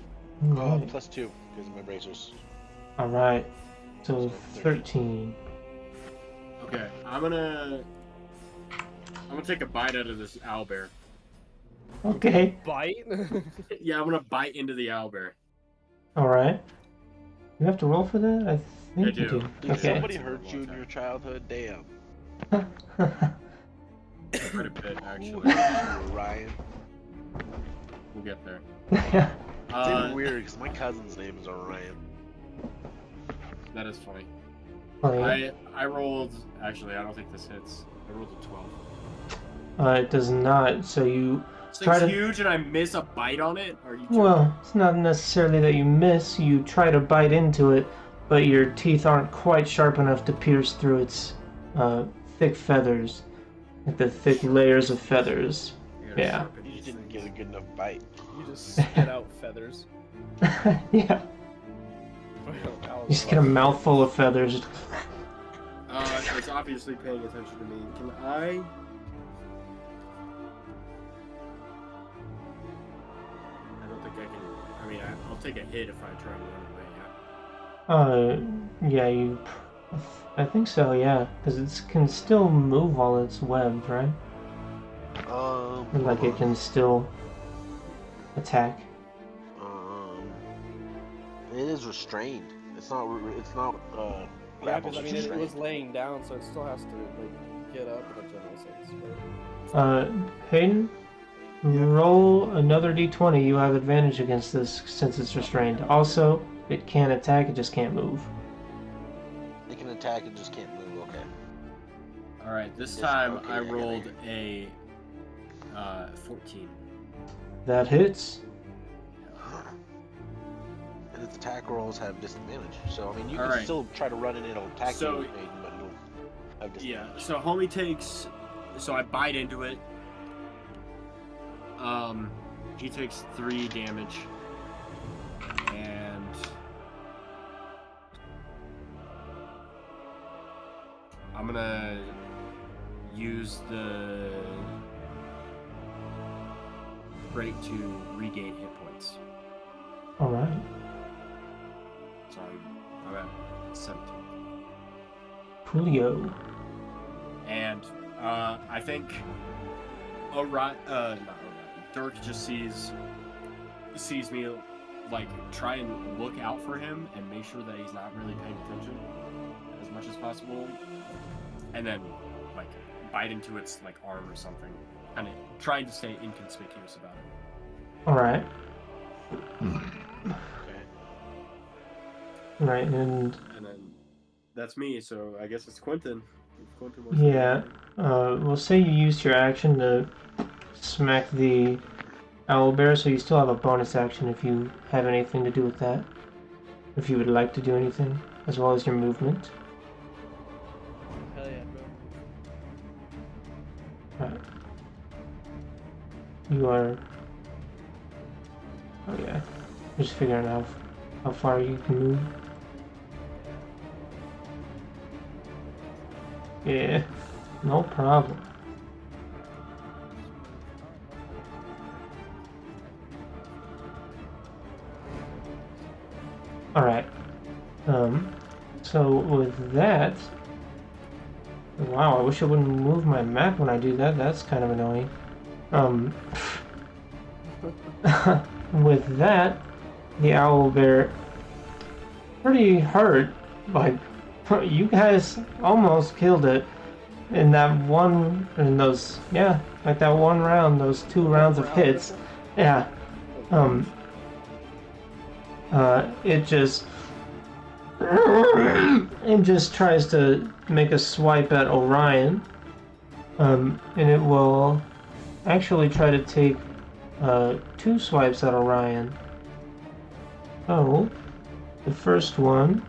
Alright. Plus 2 because of my bracers. Alright. So So 13. Okay, I'm gonna take a bite out of this owlbear. Okay. Bite? Yeah, I'm gonna bite into the owlbear. Alright. You have to roll for that? I think I you do. do. Did Okay. somebody hurt you in your childhood? Damn. Quite a bit, actually. Ryan. We'll get there. It's even weird because my cousin's name is Orion. That is funny. Funny. I rolled. Actually, I don't think this hits. I rolled a 12. It does not. So you This try thing's to. huge, and I miss a bite on it. Are you joking? Well, it's not necessarily that you miss. You try to bite into it, but your teeth aren't quite sharp enough to pierce through its thick feathers, like the thick layers of feathers. You gotta Yeah. sharpen You these just didn't things. get a good enough bite. You just spit out feathers. Yeah. You just get a mouthful of feathers. It's obviously paying attention to me. Can I? I don't think I can. I mean, I'll take a hit if I try to run away. Yeah. Yeah, you. I think so, yeah. Because it can still move while it's webbed, right? Like it can still attack. It is restrained. It's not. Yeah, grappled. because I It's mean, it was restrained. laying down, so it still has to like get up in a general sense. Right? Hayden, roll another d20. You have advantage against this since it's restrained. Also, it can attack, it just can't move. It can attack. It just can't move. Okay. All right. This Yes, time okay, I I got rolled it. a 14. That hits. And its attack rolls have disadvantage. So I mean, you can Alright. still try to run and it'll attack So- you, Hayden, but it'll have Yeah. disadvantage. So homie takes. So I bite into it. He takes 3 damage. And I'm gonna use the crate to regain hit points. All right. So I'm at 17. Coolio. And I think Orion, not Orion, Dirk just sees me like try and look out for him and make sure that he's not really paying attention as much as possible, and then like bite into its like arm or something, kind of trying to stay inconspicuous about it. All right. Okay. Right, and then that's me. So I guess it's Quentyn. If Quentyn wants to do yeah, anything. we'll say you used your action to smack the owlbear, so you still have a bonus action if you have anything to do with that. If you would like to do anything, as well as your movement. Hell yeah, bro. Right. You are. Oh yeah, just figuring out how far you can move. Yeah, no problem. Alright. So with that... Wow, I wish I wouldn't move my map when I do that. That's kind of annoying. With that, the owlbear pretty hurt. Like, you guys almost killed it in that one, in those, yeah, like that one round, those 2 rounds of hits. Yeah. It just tries to make a swipe at Orion, and it will actually try to take 2 swipes at Orion. Oh, the first one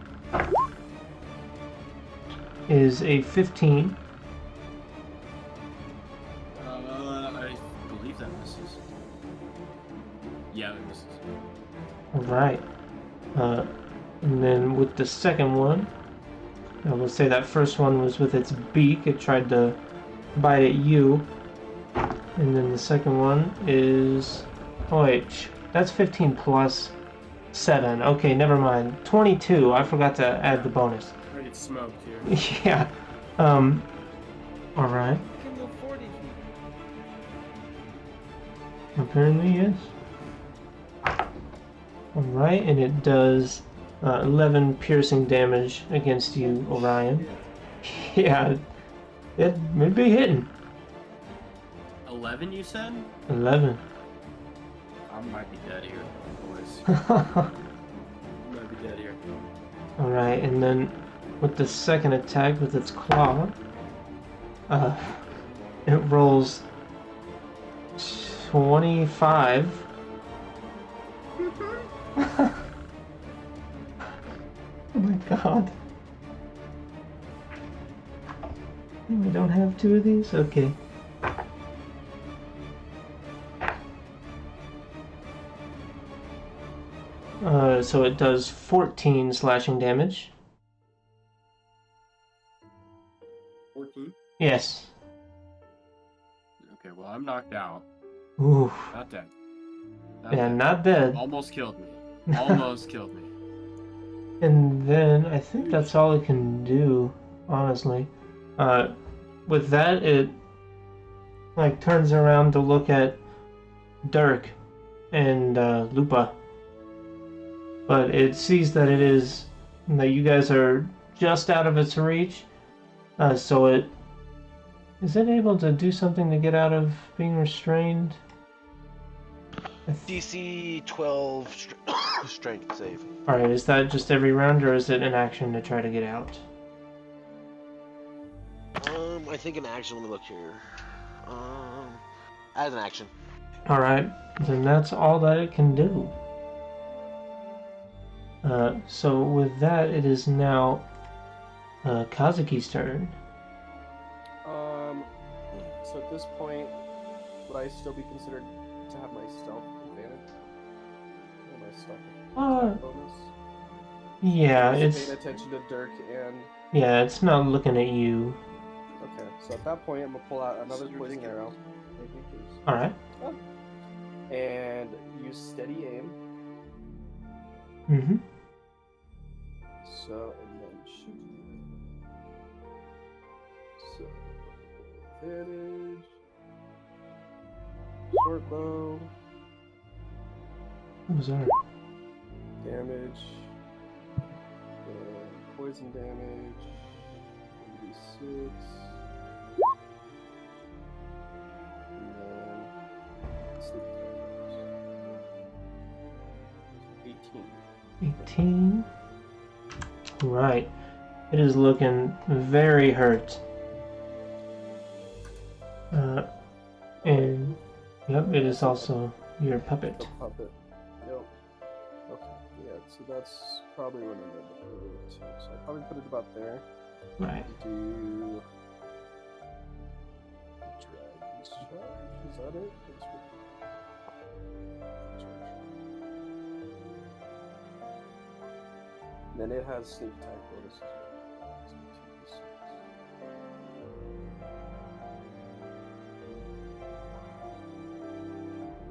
is a 15. I believe that misses. Yeah, it misses. Alright. And then with the second one, I will say that first one was with its beak. It tried to bite at you. And then the second one is... Oh wait, that's 15 plus 7. Okay, never mind. 22. I forgot to add the bonus. I get smoked here. Yeah. Alright. You can move 40 feet. Apparently, yes. Alright, and it does 11 piercing damage against you, Orion. Yeah, it may be hitting. 11, you said? 11. I might be dead here, boys. I might be dead here. Alright, and then with the second attack with its claw, it rolls 25. Oh my god. We don't have 2 of these? Okay. So it does 14 slashing damage. 14? Yes. Okay, well, I'm knocked out. Ooh. Not dead. Yeah, not dead. Almost killed me. Almost killed me. And then I think that's all it can do, honestly. With that, it like turns around to look at Dirk and Lupa. But it sees that that you guys are just out of its reach. So is it able to do something to get out of being restrained? DC 12 strength save. Alright, is that just every round, or is it an action to try to get out? I think an action. Let me look here. As an action. Alright, then that's all that it can do. So with that, it is now Kazuki's turn. So at this point, would I still be considered to have my stealth advantage? Or my stealth attack bonus? Yeah, Just it's paying attention to Dirk and... yeah, it's not looking at you. Okay, so at that point, I'm gonna pull out another poison arrow. Alright. and use steady aim. Mm-hmm. So, and then shoot. So, advantage. Short bow. What was that? Damage. Poison damage. 1d6. And then sneak attack. 18. 18. Right. It is looking very hurt. And yep, it is also your puppet. The puppet. Yep. Okay. Yeah. So that's probably what I'm gonna do too. So I'll probably put it about there. Right. Do Dragon's Charge. Is that it? That's what... Then it has sneak attack bonus as well.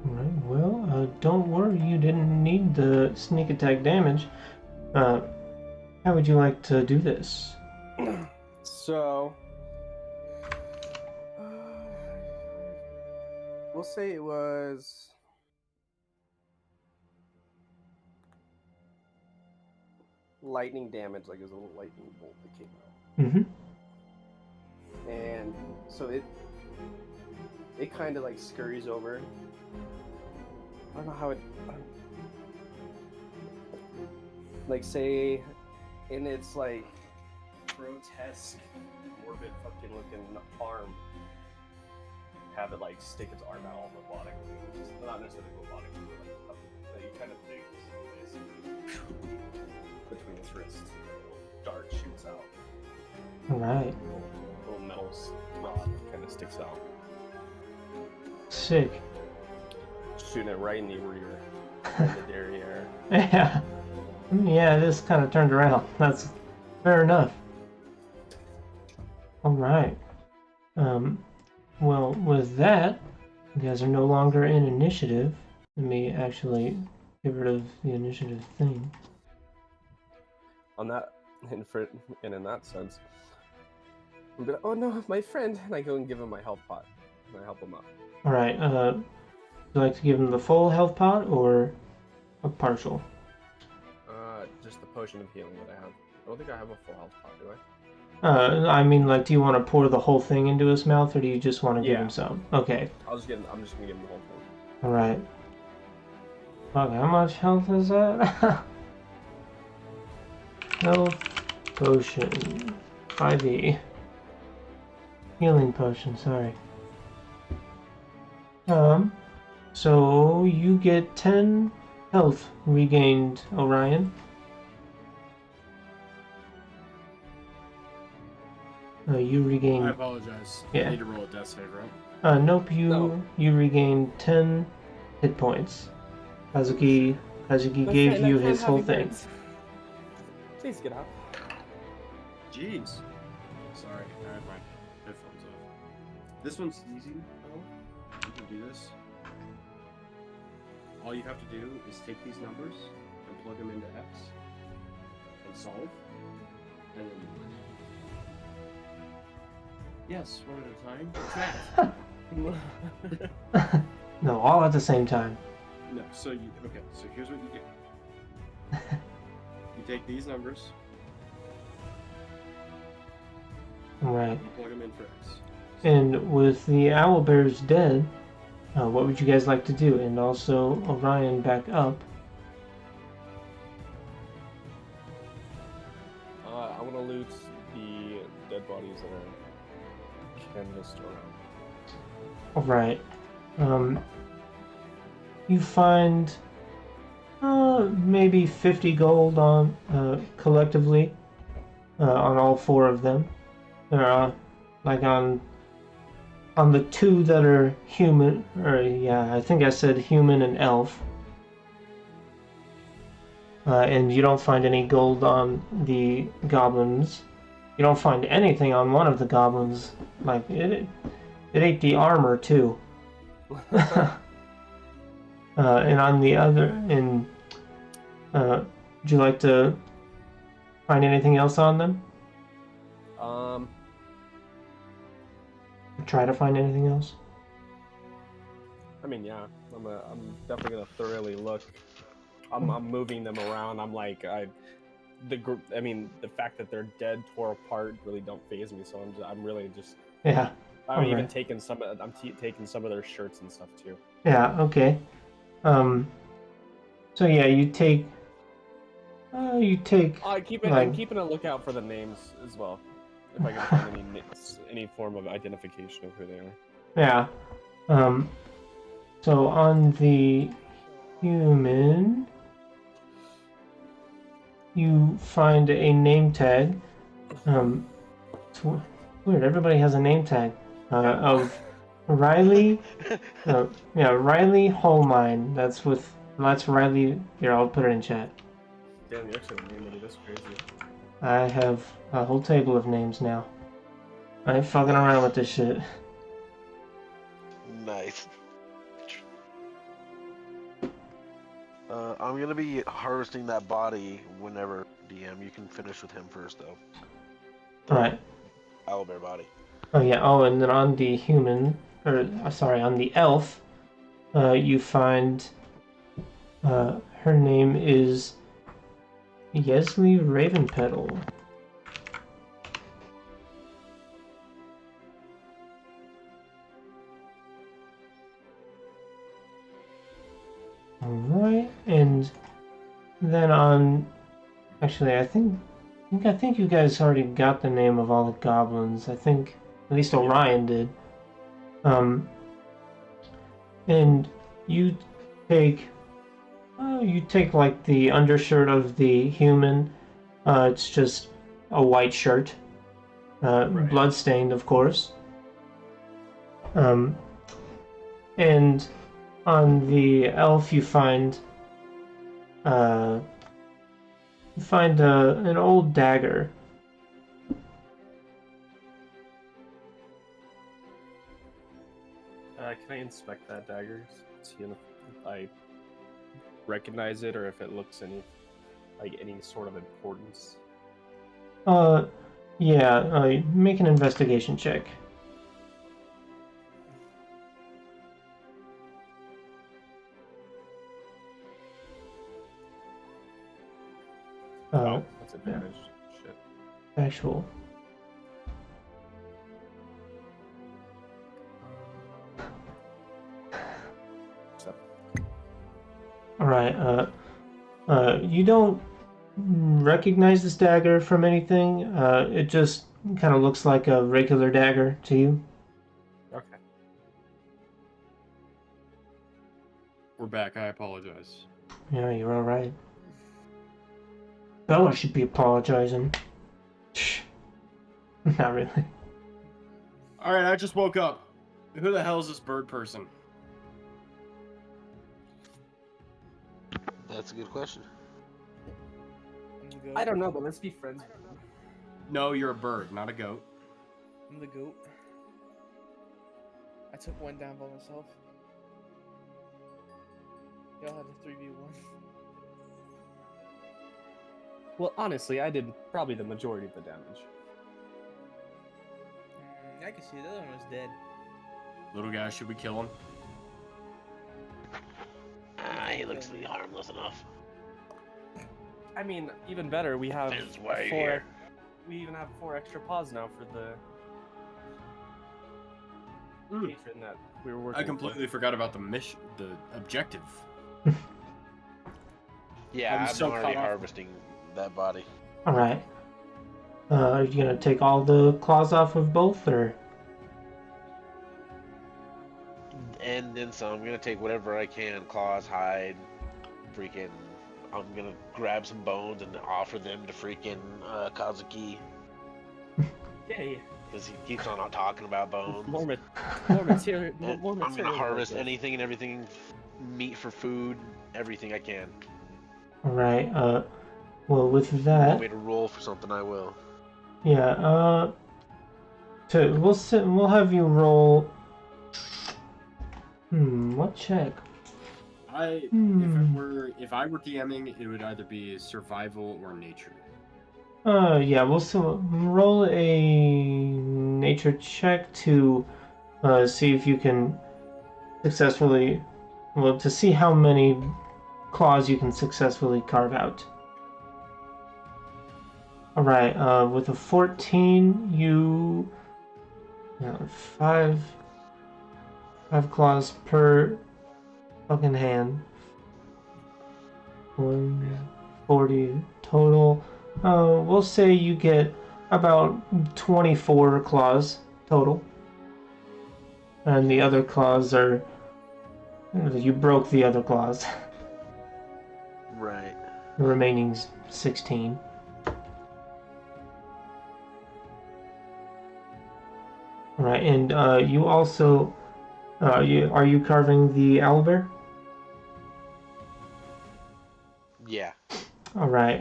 Alright, well, don't worry, you didn't need the sneak attack damage. How would you like to do this? So, we'll say it was lightning damage, like it was a little lightning bolt that came out. Mm-hmm. And so it kind of like scurries over. I don't know how it, like say, in its like grotesque, morbid fucking looking arm, have it like stick its arm out all robotically, just not necessarily robotically, but like you kind of think basically between its wrists, dart shoots out. Alright. Little metal rod kind of sticks out. Sick. Shooting it right in the rear, in the derriere. Yeah. Yeah, it is kind of turned around. That's fair enough. Alright. Well, with that, you guys are no longer in initiative. Let me actually get rid of the initiative thing. On that, and in that sense, I'm gonna, oh no, my friend, and I go and give him my health pot, and I help him up. Alright, would you like to give him the full health pot or a partial? Just the potion of healing that I have. I don't think I have a full health pot, do I? I mean, like, do you want to pour the whole thing into his mouth, or do you just want to give him Yeah. some? Okay. I'm just gonna give him the whole thing. Alright. Fuck, how much health is that? Health potion. 5e. Healing potion, sorry. So you get 10 health regained, Orion. You I regain. apologize. Yeah. I need to roll a death save, right? Nope. No. You regain 10 hit points. Kazuki gave you his whole thing. Please get out. Jeez. Sorry, I had my headphones off. This one's easy, though. You can do this. All you have to do is take these numbers and plug them into X and solve. And then yes, one at a time. It's math. No, all at the same time. No, so here's what you do. You take these numbers, Right. you plug them in for X. And with the owlbears dead, what would you guys like to do? And also Orion back up. I want to loot the dead bodies that are canvassed around. Alright. You find maybe 50 gold on collectively on all four of them. Like on the two that are human, or yeah, I think I said human and elf. And you don't find any gold on the goblins. You don't find anything on one of the goblins. Like it ate the armor too. And on the other, and would you like to find anything else on them? Try to find anything else? I mean, yeah, I'm definitely gonna thoroughly look. I'm moving them around. I'm like, I mean, the fact that they're dead, tore apart, really don't faze me. So I'm really just. Yeah. I'm even alright. taking some. Taking some of their shirts and stuff too. Yeah. Okay. So yeah, you take. I'm like, keeping a lookout for the names as well. If I can find any form of identification of who they are. yeah. So on the human, you find a name tag. It's weird. Everybody has a name tag of Riley. Riley Holmine. That's Riley. Here, I'll put it in chat. Damn, you actually named it. That's crazy. I have a whole table of names now. I ain't fucking around with this shit. Nice. I'm gonna be harvesting that body whenever DM. You can finish with him first, though. Right. Owlbear body. Oh yeah. Oh, and then on the human, on the elf, you find her name is Yesley Ravenpetal. Alright, and then actually, I think you guys already got the name of all the goblins. I think at least Orion did. And you take like the undershirt of the human. It's just a white shirt, Right. bloodstained, of course. And on the elf, you find an old dagger. Can I inspect that dagger? See if I recognize it or if it looks any sort of importance. Yeah. Make an investigation check. Oh, that's advantage. Shit. Actual. All right. You don't recognize this dagger from anything. It just kind of looks like a regular dagger to you. Okay. We're back. I apologize. Yeah, you're all right. Bella should be apologizing. Shh. Not really. All right, I just woke up. Who the hell is this bird person? That's a good question. I'm the goat. I don't know, but let's be friends with them. No, you're a bird, not a goat. I'm the goat. I took one down by myself. Y'all had a 3v1. Well, honestly, I did probably the majority of the damage. I can see the other one was dead. Little guy, should we kill him? He looks to be harmless enough. I mean, even better, we have That's why you're 4. here. We even have 4 extra paws now for the patron that we were working. I completely forgot about the mission, the objective. Yeah, I'm I'm so already caught off. harvesting that body. All right. Are you gonna take all the claws off of both, or? And then some. I'm gonna take whatever I can. Claws, hide, freaking. I'm gonna grab some bones and offer them to freaking Kazuki. Yay! Because he keeps on talking about bones. More material. And More I'm material. gonna harvest anything and everything, meat for food, everything I can. All right. Well, with If you that, want me to roll for something, I will. yeah. We'll have you roll. What check? if I were DMing, it would either be survival or nature. Yeah, we'll still roll a nature check to see if you can successfully, well, to see how many claws you can successfully carve out. Alright, with a 14, you five claws per fucking hand. 140 total. We'll say you get about 24 claws total. And the other claws are... You broke the other claws. Right. The remaining 16. Alright, and you also... are you carving the owlbear? Yeah. Alright,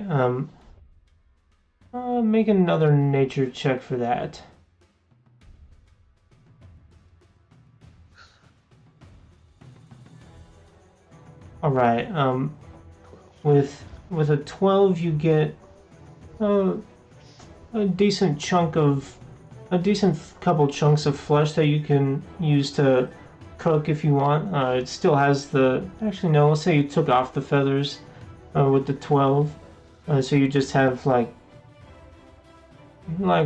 make another nature check for that. Alright, with a 12 you get a decent couple chunks of flesh that you can use to cook if you want. It still has the... Actually, no, let's say you took off the feathers with the 12. So you just have like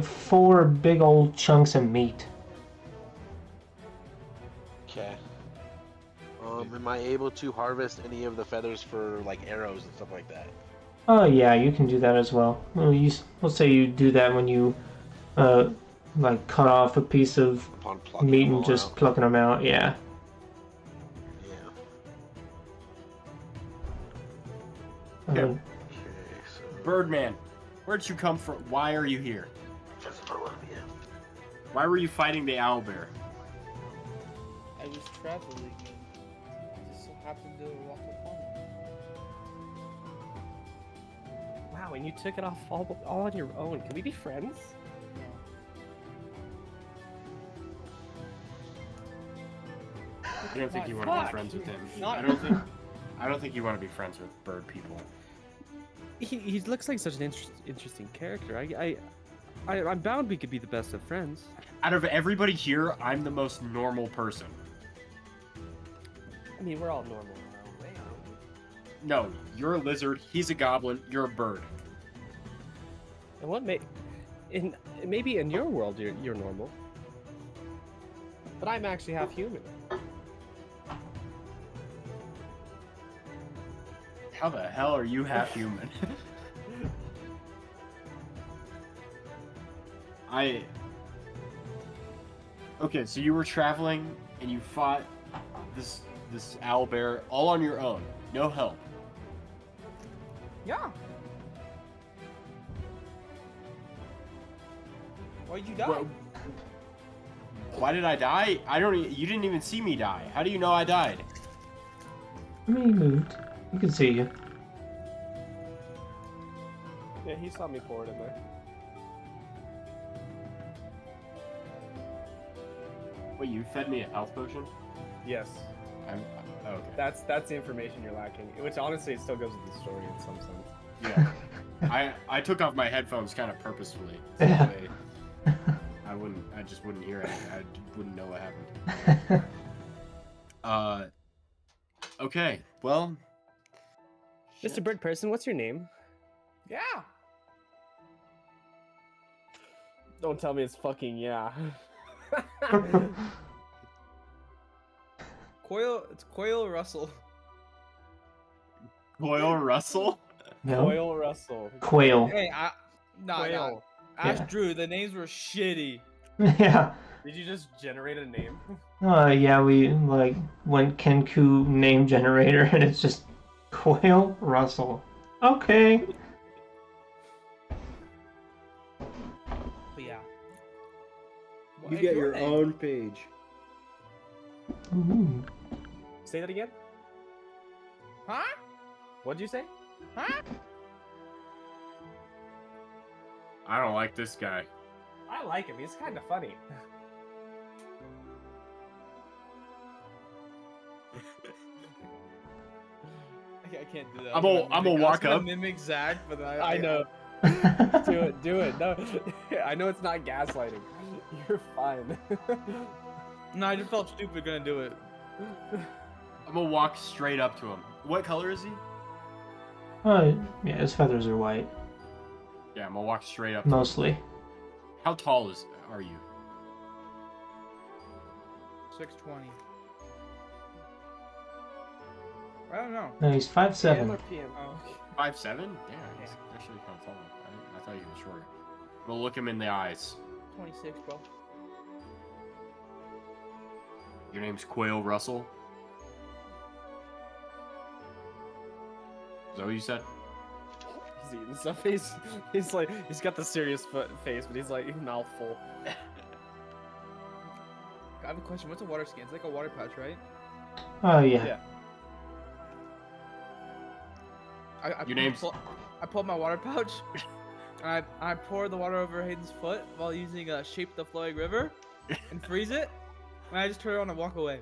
4 big old chunks of meat. Okay. Am I able to harvest any of the feathers for like arrows and stuff like that? Oh yeah, you can do that as well. We'll say you do that when you like cut off a piece of Upon plucking meat them and all just out? plucking them out. Yeah. Yeah. Okay. Okay, so... Birdman, where'd you come from? Why are you here? Phasmophobia. Why were you fighting the owlbear? I was traveling and just so happened to walk upon it. Wow, and you took it off all on your own. Can we be friends? I don't think you want to be friends with him. Not- I don't think you want to be friends with bird people. He looks like such an interesting character. I'm bound we could be the best of friends. Out of everybody here, I'm the most normal person. I mean, we're all normal in our own way, aren't we? No, you're a lizard. He's a goblin. You're a bird. And maybe in your world you're normal, but I'm actually half human. How the hell are you half human? Okay, so you were traveling and you fought this owlbear all on your own, no help. Yeah. Why'd you die? Why did I die? You didn't even see me die. How do you know I died? I mean, he moved. You can see you. Yeah, he saw me pour it in there. Wait, you fed me a health potion? Yes, Okay. that's the information you're lacking. Which honestly, it still goes with the story in some sense. Yeah. I took off my headphones kind of purposefully. So Yeah. I just wouldn't hear it. I wouldn't know what happened. Okay. Well, Mr. Bird Person, what's your name? Yeah. Don't tell me it's fucking yeah. Quail. It's Quail Russell. Quail Russell? No? Quail Russell. Quail. Hey, nah. Quail. Ask Yeah. Drew. The names were shitty. Yeah. Did you just generate a name? Yeah, we went Kenku name generator and it's just Quail Russell. Okay. But yeah. You Hey, get your name. own page. Ooh. Say that again? Huh? What'd you say? Huh? I don't like this guy. I like him. He's kind of funny. I can't do that. I'm gonna walk up. Mimic Zach, but I know. Do it. No, I know it's not gaslighting. You're fine. No, I just felt stupid gonna do it. I'm gonna walk straight up to him. What color is he? Yeah, his feathers are white, Yeah, I'm gonna walk straight up to him. mostly. How tall are you? 620. I don't know. No, he's PM 5'7". or PM? Oh. 5'7"? Damn, he's actually kind of tall. I thought he was shorter. We'll look him in the eyes. 26, bro. Your name's Quail Russell? Is that what you said? He's eating stuff. He's like, he's got the serious face, but he's like mouthful. I have a question. What's a water skin? It's like a water pouch, right? Oh yeah. Yeah. I pulled my water pouch, and I poured the water over Hayden's foot while using Shape the Flowing River, and freeze it, and I just turn around and walk away.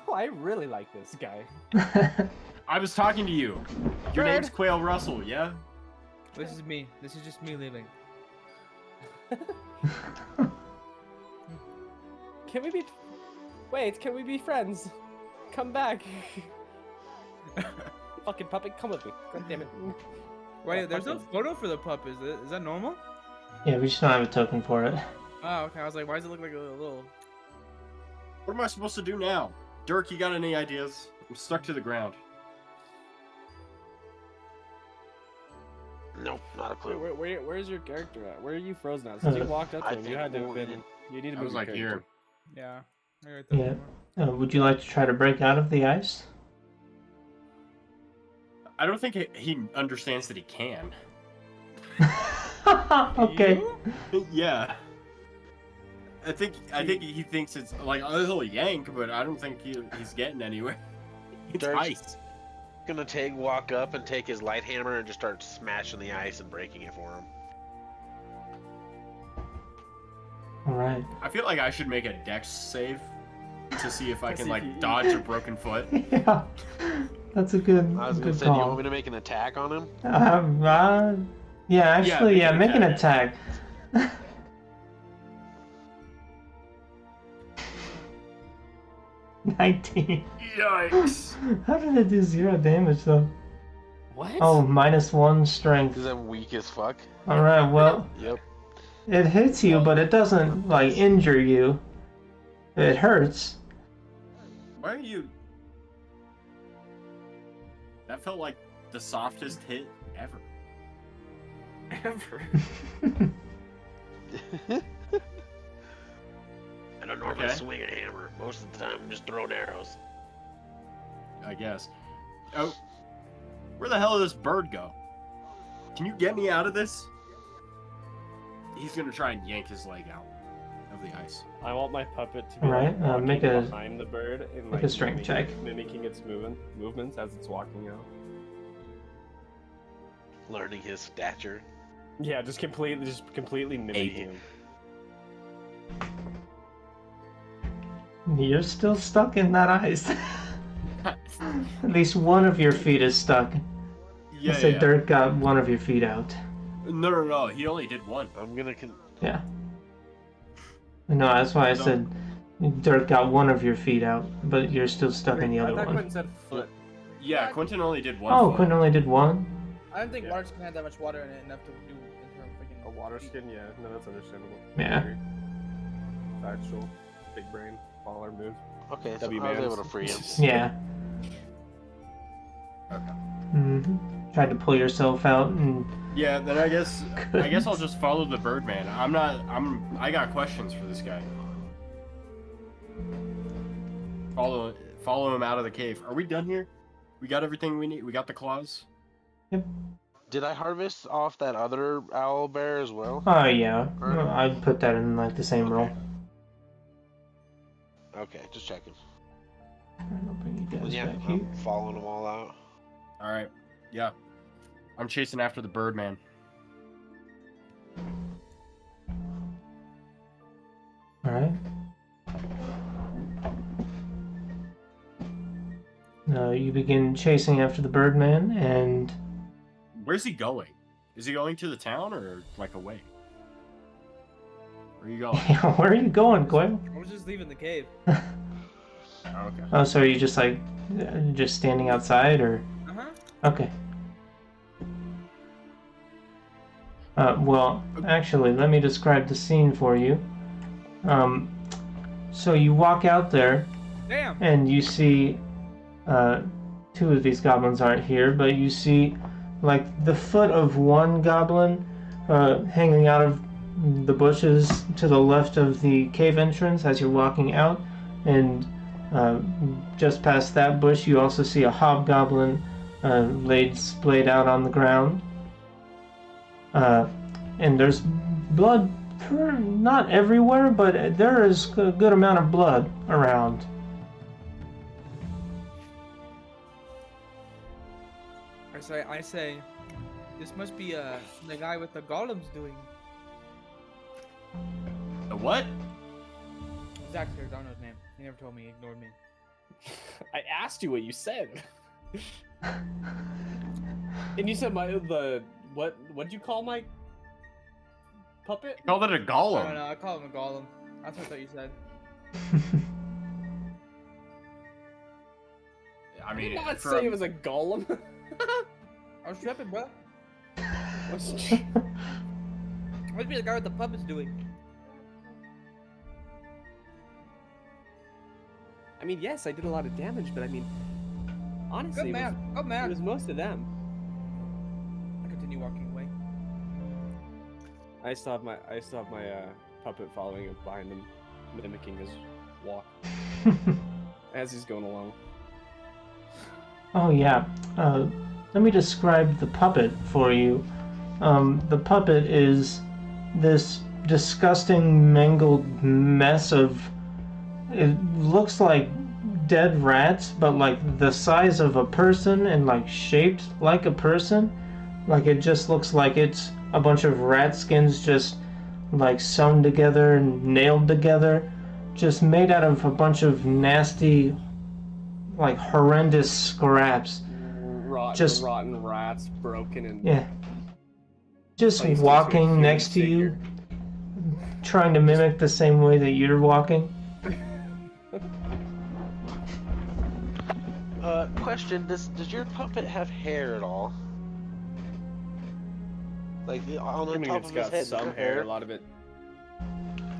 Oh, I really like this guy. I was talking to you. Your Bird. name's Quail Russell, yeah? This is me. This is just me leaving. Can we be? Wait, can we be friends? Come back. Fucking puppet, come with me. God damn it. Wait, Yeah, there's no fucking- photo for the pup. Is that normal? Yeah, we just don't have a token for it. Oh, okay. I was like, why does it look like a little? What am I supposed to do now? Dirk, you got any ideas? I'm stuck to the ground. Nope, not a clue. Where's your character at? Where are you frozen at? Since you walked up to I him, you think had to have we're- been. You need to I move was your like character. here. Yeah. I got that Yeah. somewhere. Would you like to try to break out of the ice? I don't think he understands that he can. Okay. You? Yeah. I think he thinks it's like a little yank, but I don't think he's getting anywhere. It's Dirk's ice. gonna walk up and take his light hammer and just start smashing the ice and breaking it for him. All right. I feel like I should make a dex save to see if I can See if like you- dodge a broken foot. Yeah. That's a good. I was gonna good say, do you call. want me to make an attack on him? Yeah, actually, Yeah, make an attack. 19. Yikes! How did it do 0 damage though? What? Oh, -1 strength. Because I'm weak as fuck. All right, well, Yep. it hits you, but it doesn't like injure you. It hurts. Why are you? That felt like the softest hit ever. Ever. I don't normally Okay. swing a hammer. Most of the time, I'm just throwing arrows. I guess. Oh, where the hell did this bird go? Can you get me out of this? He's gonna try and yank his leg out of the ice. I want my puppet to be Alright, like, walking make a- behind the bird and make like a strength check. mimicking its movements as it's walking out. Learning his stature. Yeah, just completely mimicking him. You're still stuck in that ice. At least one of your feet is stuck. Yeah, So yeah. Dirk got one of your feet out. No. He only did one. I'm gonna. Yeah. No, that's why I So- said Dirk got one of your feet out, but you're still stuck in the I other thought one. Quentyn said foot. Yeah, Quentyn only did one. Oh, foot. Quentin only did one? I don't think Yeah. water skin had that much water in it enough to do in terms of freaking. A water skin, yeah, no, that's understandable. Yeah. Very factual, big brain, baller move. Okay, so W I was bands. able to free him. Yeah. Okay. Tried to pull yourself out and Yeah, then I guess I'll just follow the Birdman. I got questions for this guy. Follow him out of the cave. Are we done here? We got everything we need. We got the claws. Did I harvest off that other owl bear as well? Oh yeah. I'd put that in like the same roll. Okay, just checking. I'll bring you Well, guys yeah, back here. I'm following them all out. All right. Yeah. I'm chasing after the Birdman. Alright. You begin chasing after the Birdman, and Where's he going? Is he going to the town or like away? Where are you going? where are you going, Quail? I was just leaving the cave. Oh, okay. Oh, so are you just like just standing outside, or Uh-huh. okay? Well, actually, let me describe the scene for you. So you walk out there, Damn. and you see two of these goblins aren't here, but you see like the foot of one goblin hanging out of the bushes to the left of the cave entrance as you're walking out, and just past that bush you also see a hobgoblin laid splayed out on the ground, and there's blood not everywhere, but there is a good amount of blood around. I say, this must be the guy with the golems doing. The what? Zach here, I don't know his name. He never told me. He ignored me. I asked you what you said. And you said what'd you call my puppet? Called it a I don't golem. know. I call him a golem. That's what I thought you said. I I mean, did not for say a- it was a golem. I was tripping, bro. What's Must be the guy with the puppets doing. I mean, yes, I did a lot of damage, but I mean, honestly, Good man. Good it man. was most of them. I continue walking away. I still have my puppet following behind him, mimicking his walk as he's going along. Oh yeah. Let me describe the puppet for you. The puppet is this disgusting mangled mess of. It looks like dead rats, but like the size of a person and like shaped like a person. Like it just looks like it's a bunch of rat skins just like sewn together and nailed together, just made out of a bunch of nasty, like horrendous scraps. Rotten rats, broken and Yeah. Just placed into a walking human next to you, figure. trying to mimic the same way that you're walking. Question: Does your puppet have hair at all? Like on I the mean, top it's of his got head, some no hair. A lot of it.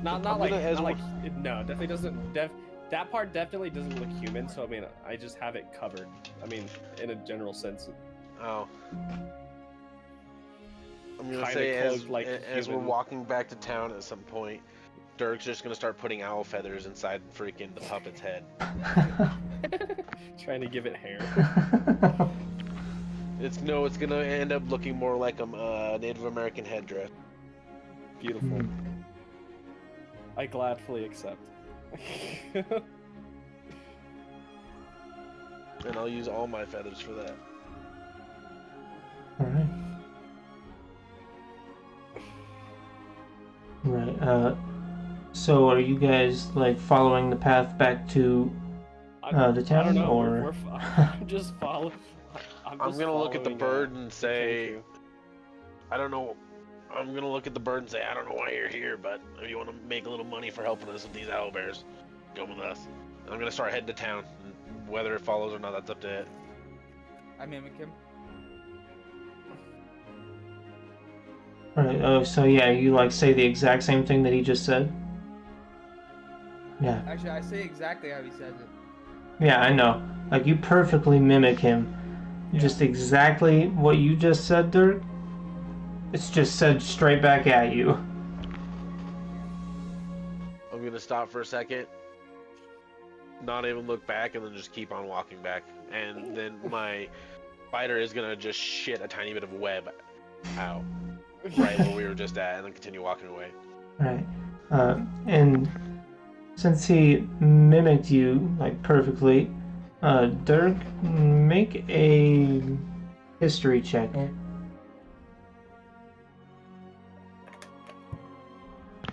Not I'm like gonna- as not we're- like it, no, definitely doesn't. That part definitely doesn't look human. So I mean, I just have it covered. I mean, in a general sense. Oh. I'm gonna Kinda say cloaked like as we're human. walking back to town at some point, Dirk's just gonna start putting owl feathers inside freaking the puppet's head. Trying to give it hair. It's gonna end up looking more like a Native American headdress. Beautiful. I gladly accept. And I'll use all my feathers for that. Alright. Right. So are you guys like following the path back to the town, I don't know. or I'm just following. I'm gonna look at the bird and the say, Kenku. I don't know. I'm gonna look at the bird and say, I don't know why you're here, but if you want to make a little money for helping us with these owlbears, come with us. I'm gonna start heading to town. Whether it follows or not, that's up to it. I mimic him. Right. Oh, so yeah, you like say the exact same thing that he just said. Yeah. Actually, I say exactly how he says it. Yeah, I know. Like you perfectly mimic him. Yeah. Just exactly what you just said, Dirk. It's just said straight back at you. I'm gonna stop for a second, not even look back, and then just keep on walking back. And then my spider is gonna just shit a tiny bit of web out right where we were just at, and then continue walking away. Right. And since he mimicked you like perfectly, Dirk, make a history check.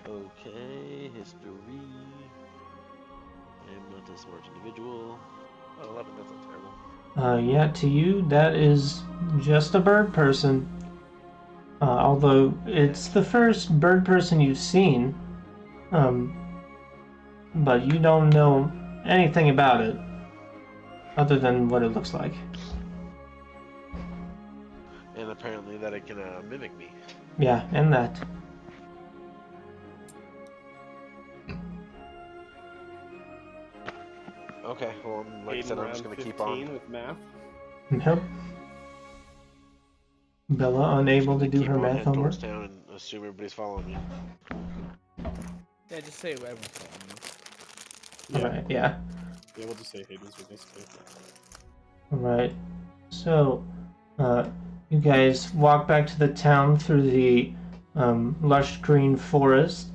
Okay, history. I am not a smart individual. Oh, 11, that's not terrible. Yeah, to you, that is just a bird person. Although it's the first bird person you've seen, but you don't know anything about it other than what it looks like. And apparently that it can mimic me. Yeah, and that. Okay, well, like I said, I'm just gonna keep 15 on. with math. Nope. Bella unable to do Keep her on math heading homework. towards town and assume everybody's following me. Yeah, just say whatever. Alright, yeah. Yeah, we'll just say Hayden's with us too. Alright. So, you guys walk back to the town through the lush green forest,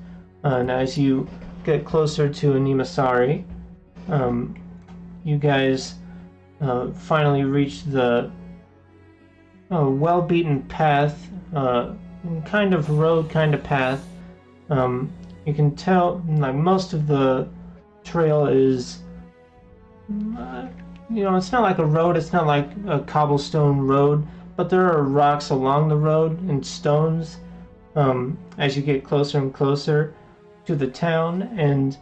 and as you get closer to Enyme'sari, you guys finally reach the well-beaten path, kind of road, kind of path. You can tell, like, most of the trail is, it's not like a road, it's not like a cobblestone road, but there are rocks along the road and stones as you get closer and closer to the town, and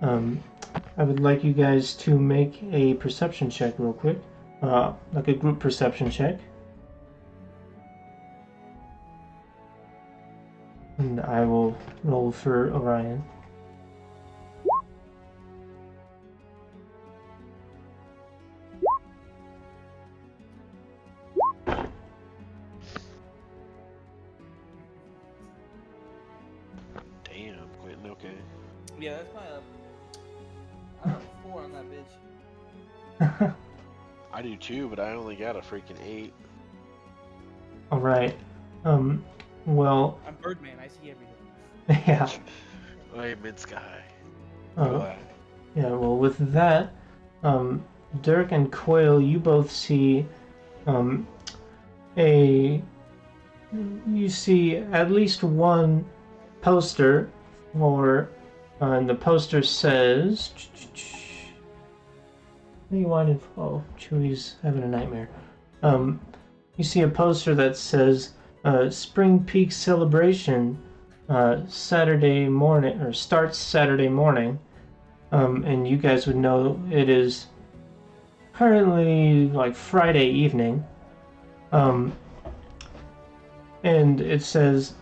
I would like you guys to make a perception check real quick, like a group perception check. And I will roll for Orion. Damn, Quentin, okay. Yeah, that's probably I got a 4 on that bitch. I do too, but I only got a freaking 8. Alright. Well, I'm Birdman, I see everything. yeah. Hey, mid-sky. Yeah, well, with that, Dirk and Quail, you both see you see at least one poster for, and the poster says, what do you wanted? Oh, Chewie's having a nightmare. You see a poster that says Spring Peak Celebration Saturday morning, or starts Saturday morning, and you guys would know it is currently like Friday evening, and it says,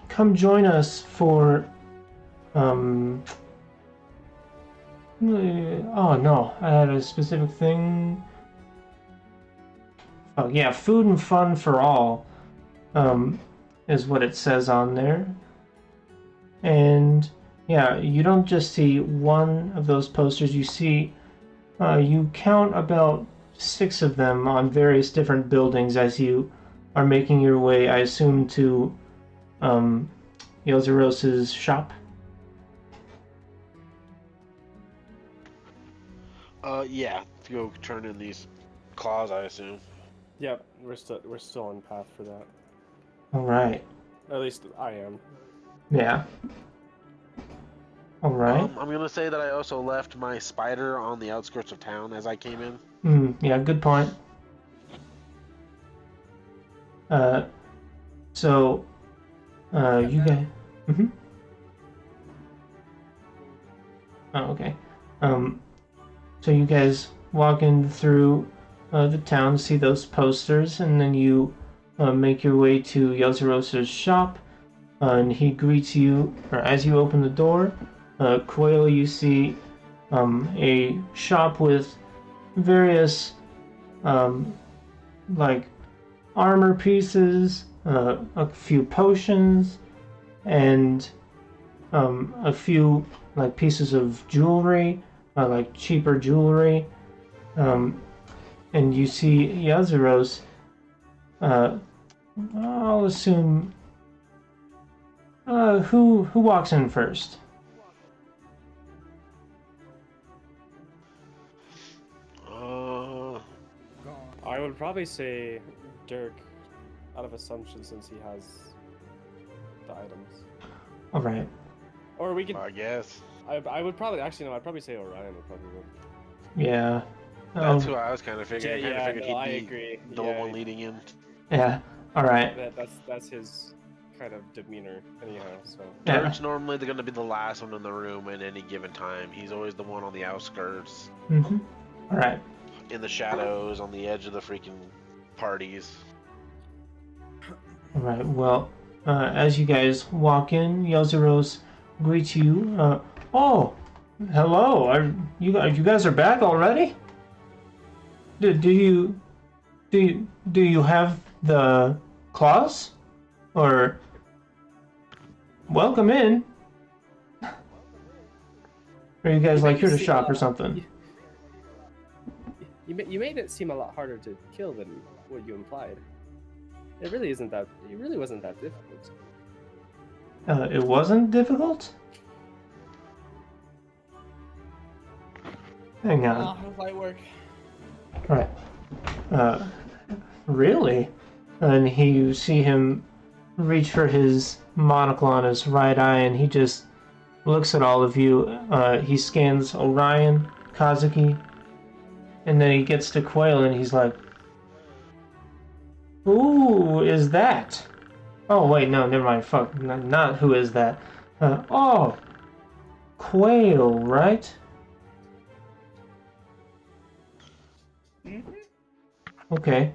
come join us for, oh no, I had a specific thing. Oh yeah, food and fun for all, is what it says on there. And yeah, you don't just see one of those posters, you see, you count about 6 of them on various different buildings as you are making your way, I assume, to Y.E.R.E's shop. Yeah, to go turn in these claws, I assume. Yep, we're still on path for that. Alright. At least I am. Yeah. Alright. I'm gonna say that I also left my spider on the outskirts of town as I came in. Yeah, good point. So, you guys... Mm-hmm. Oh, okay. So you guys walking through the town, see those posters, and then you make your way to Y.E.R.E's shop, and he greets you, or as you open the door, Quail, you see a shop with various like armor pieces, a few potions, and a few like pieces of jewelry, like cheaper jewelry, and you see Y.E.R.E's. I'll assume. Who walks in first? I would probably say Dirk, out of assumption, since he has the items. All right. Or we could. I guess. I would probably actually no. I'd probably say Orion would probably win. Yeah. That's Um, who I was kind of figuring. I kind of figured I he'd be agree. the one leading him. yeah. All right. That's his kind of demeanor anyhow. So Yeah. Dirk's normally going to be the last one in the room at any given time. He's always the one on the outskirts, Mm-hmm. All right. in the shadows, on the edge of the freaking parties. All right. Well, as you guys walk in, Yozuros greets you. Oh, hello. You guys are back already? Do you have the claws? Or welcome in? Are you guys like here to shop or something? you made it seem a lot harder to kill than what you implied. It really isn't that. It really wasn't that difficult. It wasn't difficult? Hang on. Ah, light work. Alright. Really? And you see him reach for his monocle on his right eye, and he just looks at all of you. He scans Orion, Kazuki, and then he gets to Quail, and he's like, "Who is that?" Oh, wait, no, never mind. Fuck, not who is that. Oh, Quail, right? Okay.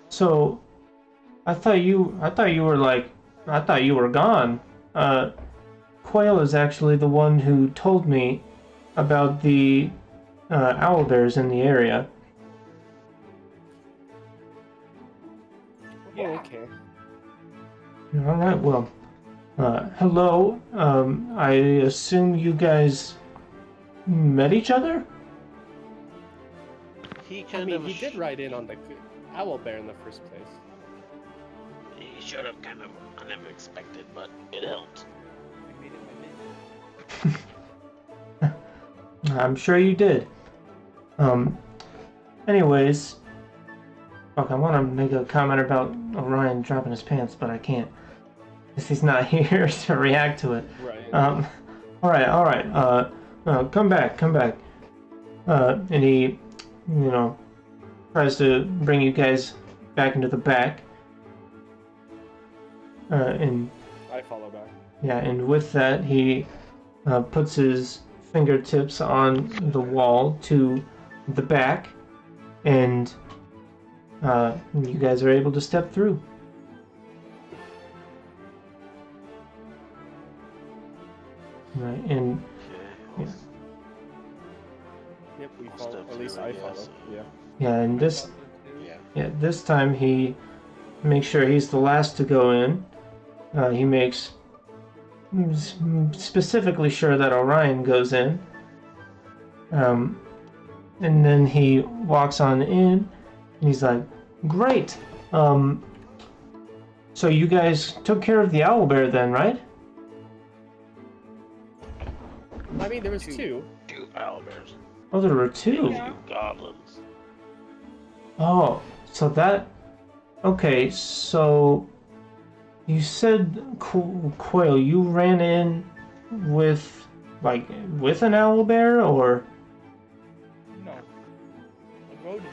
So I thought you were gone. Quail is actually the one who told me about the owlbears in the area. Oh, okay. All right. Well, hello. I assume you guys met each other? He I kind mean, of he did ride in on the owl bear in the first place. He showed up kind of unexpected, but it helped. I made it my name. I'm sure you did. Anyways, fuck, I want to make a comment about Orion dropping his pants, but I can't, because he's not here to react to it. Right. All right. Come back. And he, tries to bring you guys back into the back. And I follow back. yeah, and with that, he puts his fingertips on the wall to the back, and you guys are able to step through. Right, and Okay. Yep, we I'll follow. step At least through, I I guess. follow. Yeah. yeah, and this Yeah. this time he makes sure he's the last to go in. He makes specifically sure that Orion goes in. And then he walks on in, and he's like, "Great. So you guys took care of the owlbear then, right?" I mean, there was two. 2 owlbears. Oh, there were two. 2 goblins. Oh, so that... Okay, so... You said, Quail, you ran in with an owlbear, or... No. I rode it.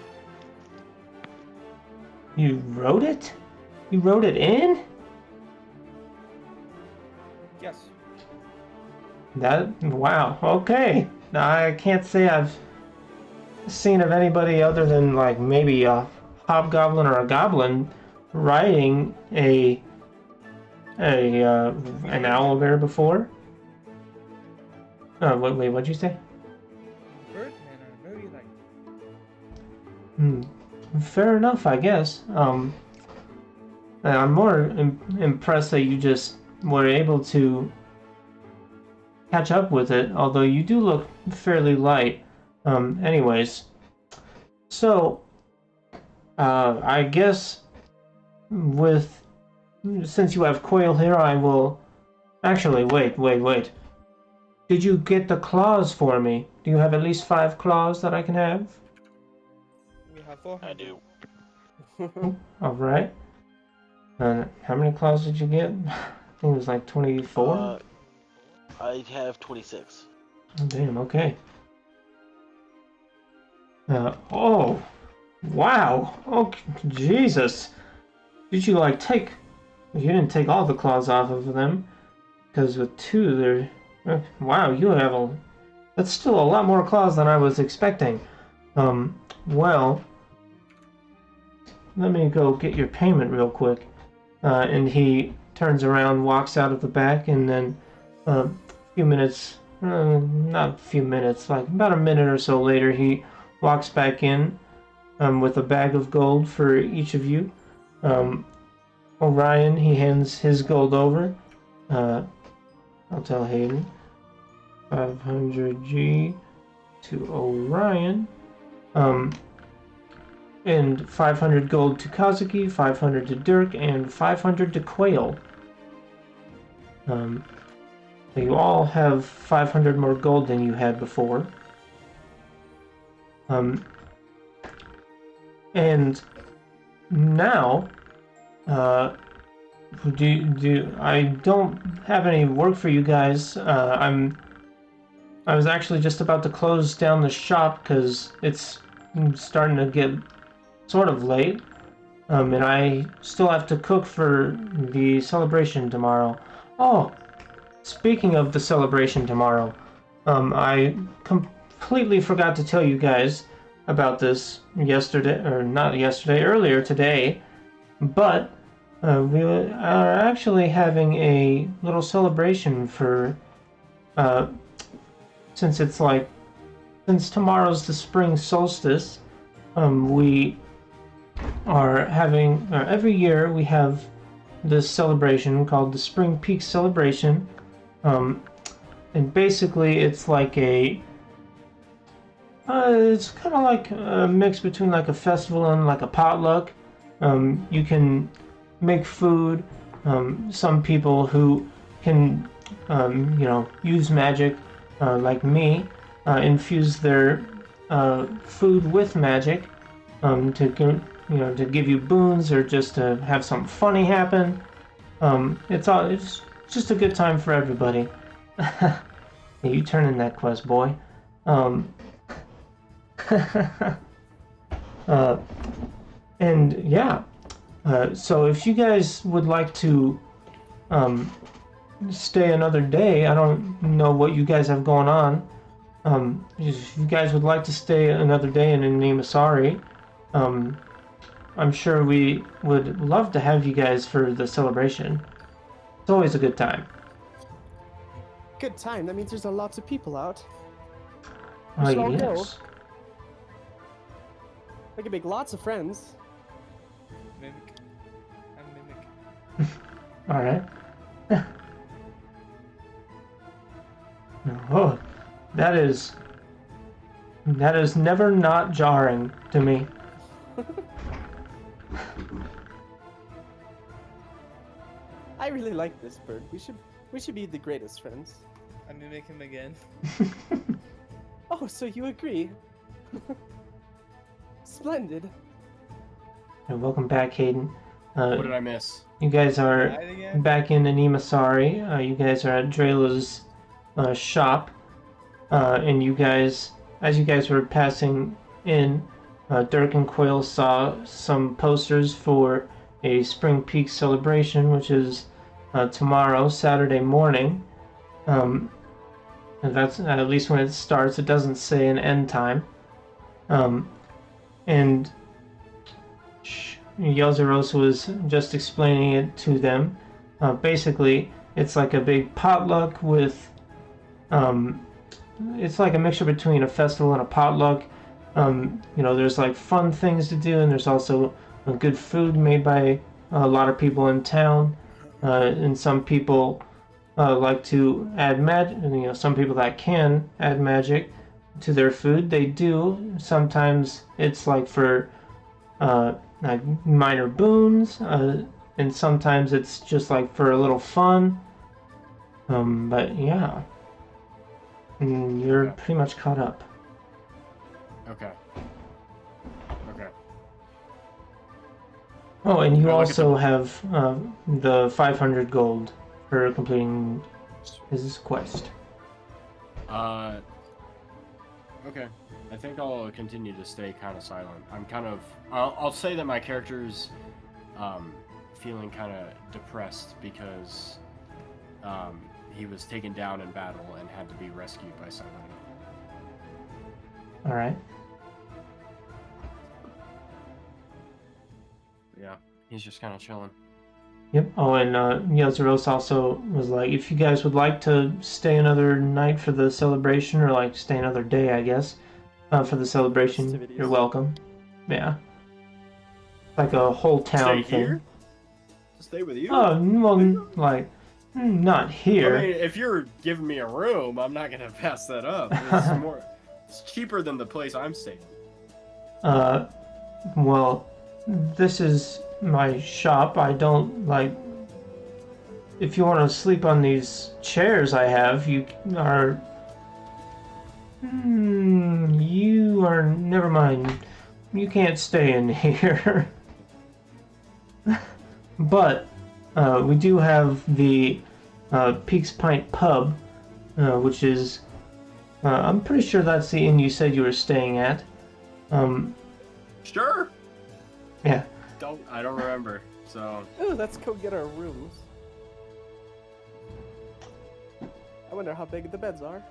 You rode it? You rode it in? Yes. Wow, okay. I can't say I've seen of anybody other than, like, maybe a hobgoblin or a goblin riding an owlbear before. Wait, what'd you say? Birdman are very like. Fair enough, I guess. I'm more impressed that you just were able to catch up with it, although you do look fairly light. Anyways, so I guess since you have Quail here, I will actually wait. Did you get the claws for me? Do you have at least 5 claws that I can have? We have 4. I do. All right. And how many claws did you get? I think it was like 24. I have 26. Damn, okay. Oh, wow. Oh, Jesus. Did you, like, take... You didn't take all the claws off of them, because with 2, they're... Wow, you have a... That's still a lot more claws than I was expecting. Well... Let me go get your payment real quick. And he turns around, walks out of the back, and then a few minutes... not a few minutes, like about a minute or so later, he walks back in with a bag of gold for each of you. Orion, he hands his gold over. I'll tell Hayden. 500G to Orion. And 500 gold to Kazuki, 500 to Dirk, and 500 to Quail. You all have 500 more gold than you had before. And now, I don't have any work for you guys. I was actually just about to close down the shop because it's starting to get sort of late. And I still have to cook for the celebration tomorrow. Oh, speaking of the celebration tomorrow, I completely forgot to tell you guys about this yesterday, or not yesterday, earlier today, but we are actually having a little celebration for, since tomorrow's the spring solstice, we are having, every year we have this celebration called the Spring Peak Celebration, and basically it's like it's kind of like a mix between like a festival and like a potluck. You can make food. Some people who can, use magic, like me, infuse their food with magic to give you boons or just to have something funny happen. It's just a good time for everybody. You turn in that quest, boy. And yeah, so if you guys would like to stay another day, I don't know what you guys have going on. If you guys would like to stay another day in Enyme'sari, I'm sure we would love to have you guys for the celebration. It's always a good time. Good time. That means there's a lots of people out. We should all go. Yes. I can make lots of friends. Mimic. I'm mimic. All right. Oh, that is never not jarring to me. I really like this bird. We should be the greatest friends. I mimic him again. Oh, so you agree? Splendid. And welcome back, Hayden. What did I miss? You guys are Right again? back in Enyme'sari. You guys are at Drela's shop, and you guys, as you guys were passing in, Dirk and Quail saw some posters for a Spring Peak celebration, which is tomorrow, Saturday morning. And that's at least when it starts. It doesn't say an end time. And Yelzeros was just explaining it to them. Basically, it's like a big potluck with... it's like a mixture between a festival and a potluck. There's like fun things to do, and there's also good food made by a lot of people in town. And some people like to add magic. Some people that can add magic to their food, they do. Sometimes it's like for like minor boons, and sometimes it's just like for a little fun. But yeah, you're pretty much caught up. Okay. Okay. Oh, and you Look at also have the 500 gold for completing his quest. Okay. I think I'll continue to stay kind of silent. I'll say that my character's feeling kind of depressed because he was taken down in battle and had to be rescued by somebody. All right. Yeah, he's just kind of chilling. Yep. Oh, and Yazaros also was like, if you guys would like to stay another night for the celebration, or like stay another day, I guess, for the celebration, Festivities. you're welcome. Yeah. Like a whole town Stay thing. here? Stay with you? Oh, well, like, not here. I mean, if you're giving me a room, I'm not gonna pass that up. It's more. It's cheaper than the place I'm staying. Well, this is my shop. I don't like. If you want to sleep on these chairs I have, you are. You are. Never mind. You can't stay in here. But we do have the Peaks Pint Pub, which is. I'm pretty sure that's the inn you said you were staying at. Sure. Yeah. I don't remember. So. Ooh, let's go get our rooms. I wonder how big the beds are.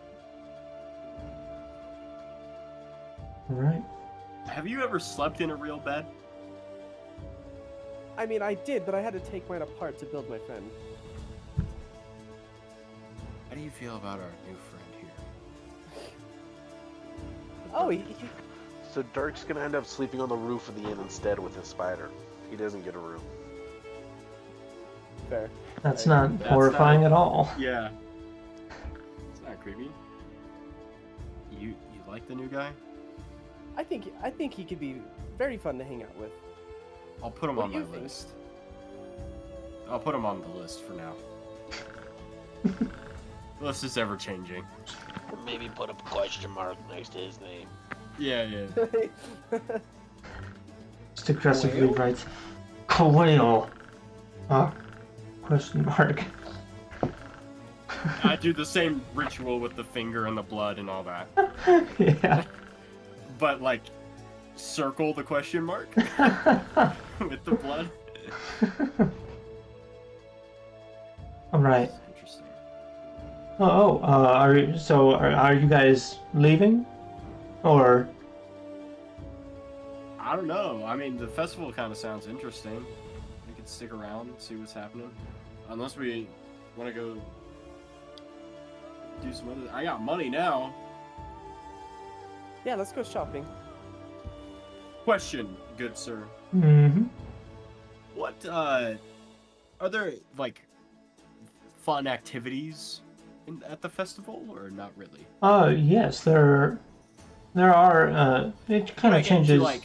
All right. Have you ever slept in a real bed? I mean, I did, but I had to take mine apart to build my friend. How do you feel about our new friend here? Oh, So Dirk's gonna end up sleeping on the roof of the inn instead with his spider. He doesn't get a room. fair. That's not That's horrifying not- at all. Yeah. It's not creepy. You like the new guy? I think he could be very fun to hang out with. I'll put him What on do my you think? list. I'll put him on the list for now. The list is ever changing. Or maybe put a question mark next to his name. Yeah. Just aggressively writes, Quail. Question mark. I do the same ritual with the finger and the blood and all that. Yeah. But like circle the question mark with the blood. All right. Interesting. Are you guys leaving, or? I don't know. I mean, the festival kind of sounds interesting. We could stick around, see what's happening. Unless we want to go do some other. I got money now. Yeah, let's go shopping. Question, good sir. Mm-hmm. What are there like fun activities at the festival, or not really? Yes, there are. It kind of Like, changes like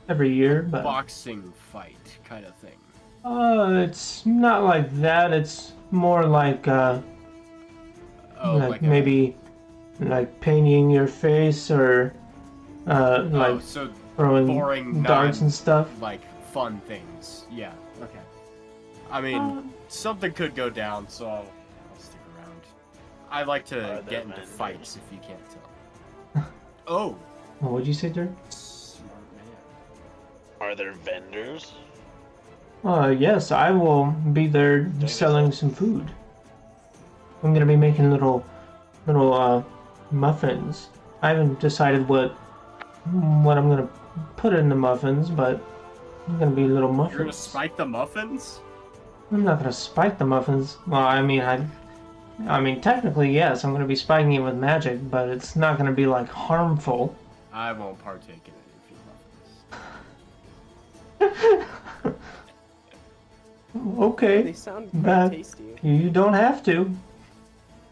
every year, but boxing fight kind of thing. it's not like that. It's more like like maybe like painting your face, or like so throwing boring darts and stuff. like fun things. Yeah. Okay. I mean, something could go down, so I'll stick around. I like to Are there get into vendors? fights if you can't tell. Oh, What'd you say, Dirk? smart man. Are there vendors? Yes, I will be there selling some food. I'm gonna be making little muffins. I haven't decided what I'm gonna put in the muffins, but I'm gonna be little muffins. You're gonna spike the muffins? I'm not gonna spike the muffins. Well, I mean, technically, yes, I'm gonna be spiking it with magic, but it's not gonna be like harmful. I won't partake in any of your muffins. Okay, They sound Bad. quite tasty. you don't have to.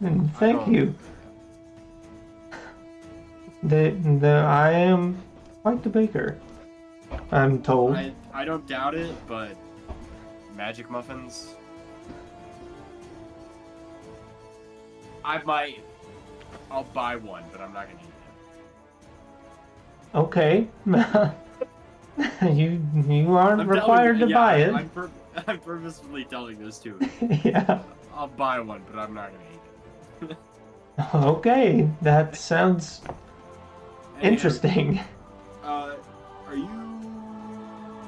And thank don't. you. I am quite the baker, I'm told. I don't doubt it, but magic muffins. I'll buy one, but I'm not gonna eat Okay. you aren't it. required to buy it. I'm purposefully telling this to you. Yeah. I'll buy one, but I'm not gonna eat it. Okay, that sounds Hey, interesting. Are you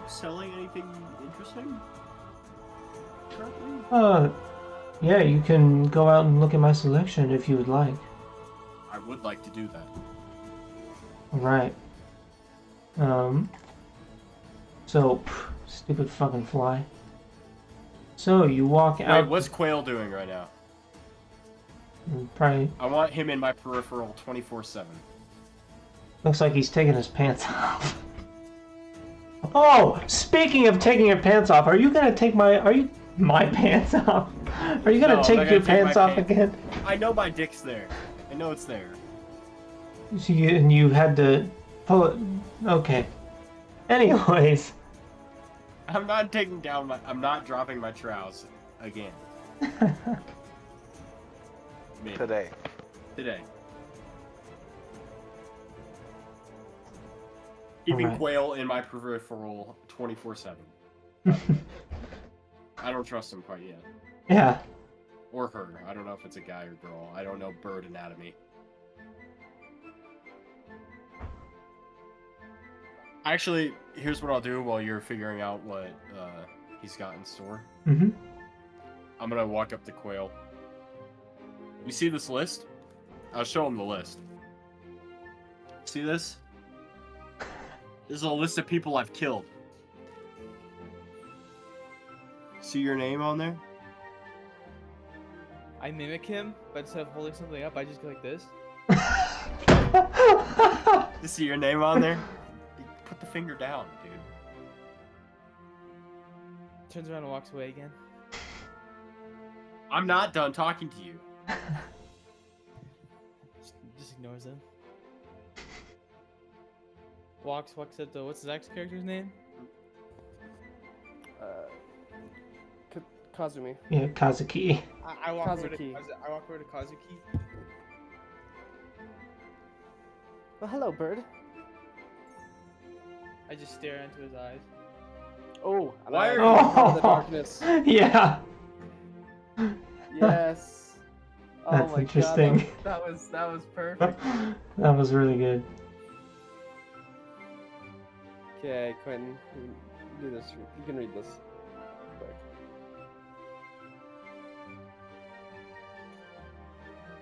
selling anything interesting currently? Yeah, you can go out and look at my selection if you would like. I would like to do that. Alright. So, stupid fucking fly. So, you walk Wait, out... what's Quail doing right now? Probably... I want him in my peripheral 24/7. Looks like he's taking his pants off. Oh! Speaking of taking your pants off, are you gonna take my... Are you... My pants off? Are you gonna No, I'm take not your gonna take pants my off pants- again? I know my dick's there. I know it's there. And you had to pull it... Okay. Anyways... I'm not taking down my... I'm not dropping my trousers again. Maybe. Today. Today. Keeping Alright. Quail in my peripheral 24/7. I don't trust him quite yet. Yeah. Or her. I don't know if it's a guy or girl. I don't know bird anatomy. Actually, here's what I'll do while you're figuring out what he's got in store. Mm-hmm. I'm gonna walk up to Quail. You see this list? I'll show him the list. See this? This is a list of people I've killed. See your name on there? I mimic him, but instead of holding something up, I just go like this. You see your name on there? Put the finger down, dude. Turns around and walks away again. I'm not done talking to you. Just ignores him. Walks up to what's Zach's character's name? Kazumi. Yeah, Kazuki. I walk over to Kazuki. I walk over to Kazuki. Well, hello, bird. I just stare into his eyes. Oh, Why are you you- out of the darkness? Yeah. Yes. Oh That's my interesting. God, that was perfect. That was really good. Okay, Quentin, you do this. You can read this. Quick.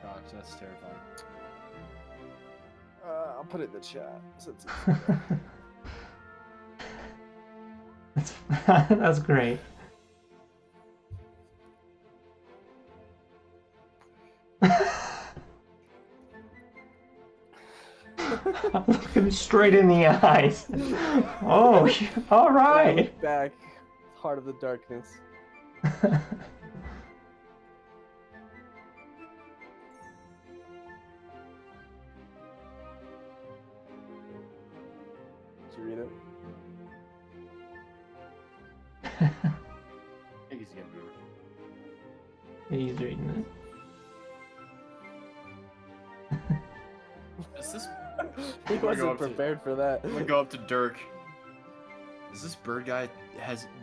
Gosh, that's terrifying. I'll put it in the chat. Since That's great. I'm looking straight in the eyes. Oh, all right. Look back, heart of the darkness. Did you read it? I think he's gonna be. He's reading Is this? He I'm gonna go wasn't up to- prepared for that. I'm gonna go up to Dirk. Is this bird guy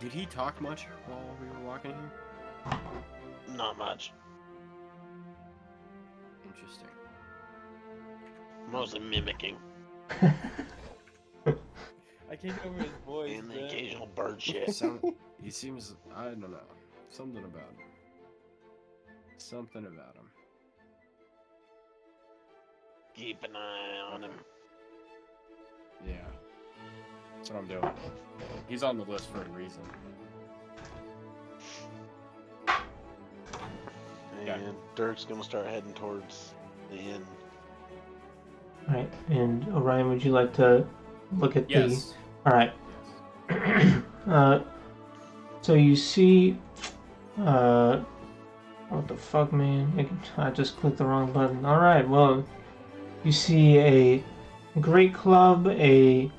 did he talk much while we were walking here? Not much. Interesting. Mostly mimicking. it. I can't get over his voice. And the man. occasional bird shit. He seems, I don't know, something about him. Something about him. Keep an eye on him. Yeah. That's what I'm doing. He's on the list for a reason. And Yeah. Dirk's gonna start heading towards the inn. All right, and Orion, would you like to look at Yes. the? All right. So you see, what the fuck, man? I just clicked the wrong button. All right, well, you see a great club, a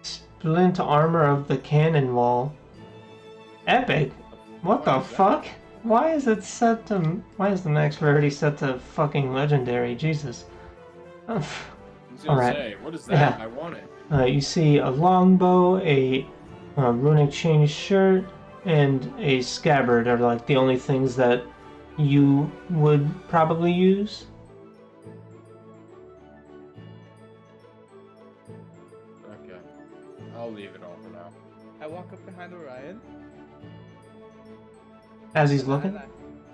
splint armor of the cannon wall. Epic. What the fuck? Why is it set to? Why is the max rarity set to fucking legendary? Jesus. I was gonna Alright. say, what is that? Yeah. I want it. You see a longbow, a runic chain shirt, and a scabbard are like the only things that you would probably use. Okay. I'll leave it all for now. I walk up behind Orion. As he's and I- looking? and I-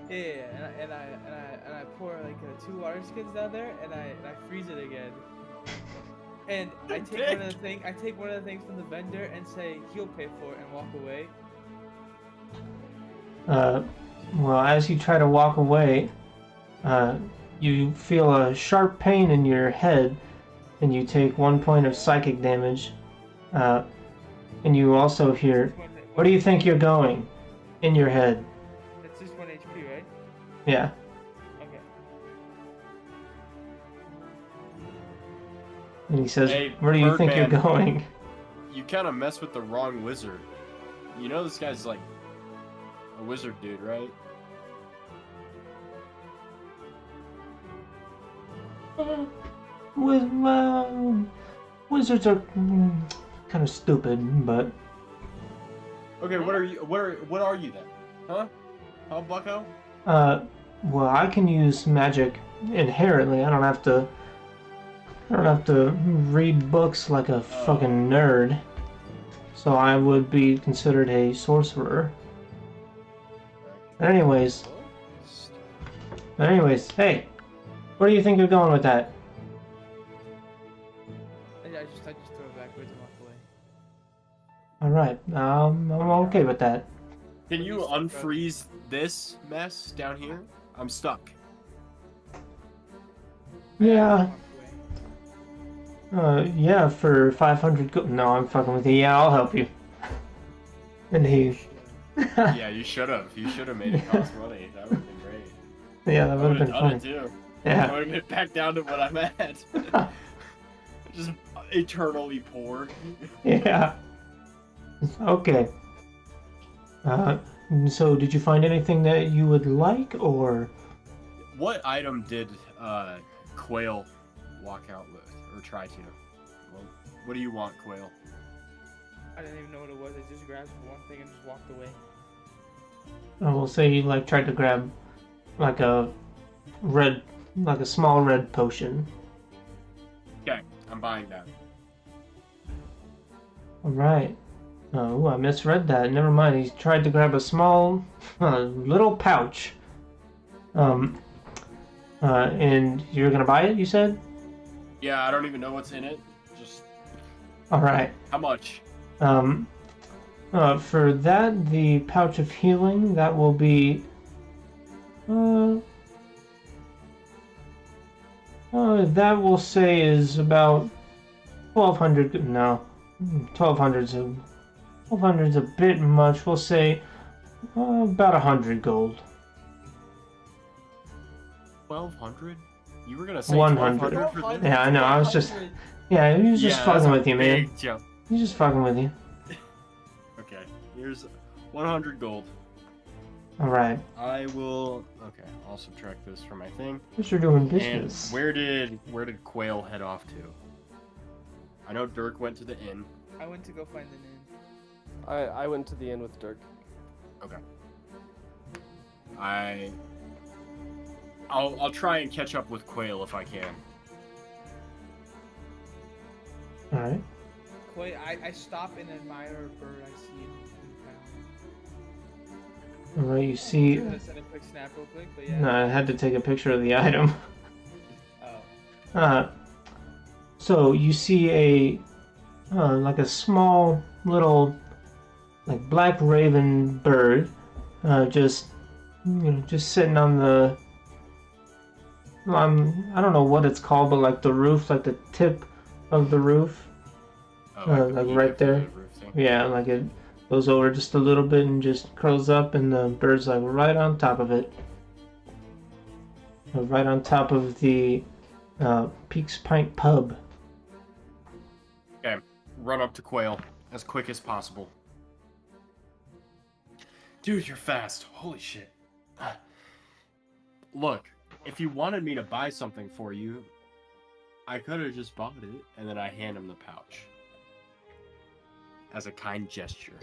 Yeah, and I pour like 2 water skins down there, and I freeze it again. And I take one of the things from the vendor and say he'll pay for it and walk away. Well, as you try to walk away, you feel a sharp pain in your head, and you take 1 point of psychic damage. And you also hear, "Where do you think you're going?" in your head. That's just 1 HP, right? Yeah. Okay. And he says, Hey, "Where do you think you're Birdman. going?" You kind of mess with the wrong wizard. You know this guy's like a wizard dude, right? Wizards are kind of stupid, but Okay, what are you? What are you then? Huh? Huh, Bucko? well, I can use magic inherently. I don't have to read books like a fucking nerd. So I would be considered a sorcerer. Anyways, hey, where do you think you're going with that? I just throw it backwards and walk away. All right, I'm okay with that. Can you unfreeze this mess down here? I'm stuck. Yeah, Walk away. yeah, for 500 gold. No, I'm fucking with you. Yeah, I'll help you. And he, Yeah, you should have. You should have made it cost money. That would have been great. yeah, that I would would have have been done funny. it too. Yeah. I would have been back down to what I'm at. Just eternally poor. Yeah. Okay. So did you find anything that you would like, or? What item did Quail walk out with, or try to? Well, what do you want, Quail? I didn't even know what it was. I just grabbed one thing and just walked away. We'll say you like tried to grab like a small red potion. Okay, I'm buying that. All right. Oh, I misread that. Never mind. He tried to grab a small, little pouch. And you're gonna buy it, you said? Yeah, I don't even know what's in it. Just All right. how much? For that, the pouch of healing, that will be, that we'll say is about 1,200. No, 1,200's a bit much. We'll say about 100 gold. 1,200? You were gonna say 100. 1,200 for this? Yeah, I know. I was just, yeah, he was just Yeah, fucking that's a with you, man. big jump. He's just fucking with you. Okay, here's 100 gold. All right. I will. Okay, I'll subtract this from my thing. Guess you're doing And business. where did Quail head off to? I know Dirk went to the inn. I went to go find an inn. I went to the inn with Dirk. Okay. I'll try and catch up with Quail if I can. All right. Quail, I stop and admire a bird I see in All right. You see. town. I'm gonna send a quick snap real quick, but yeah. No, I had to take a picture of the item. Oh. So you see like a small little like black raven bird, just sitting on the I don't know what it's called, but like the roof, like the tip of the roof. Oh, Like peek right up to there. the roof thing. Yeah, like it goes over just a little bit and just curls up, and the bird's like right on top of it. Right on top of the Peaks Pint pub. Okay, run up to Quail as quick as possible. Dude, you're fast. Holy shit. Look, if you wanted me to buy something for you, I could have just bought it, and then I hand him the pouch. As a kind gesture.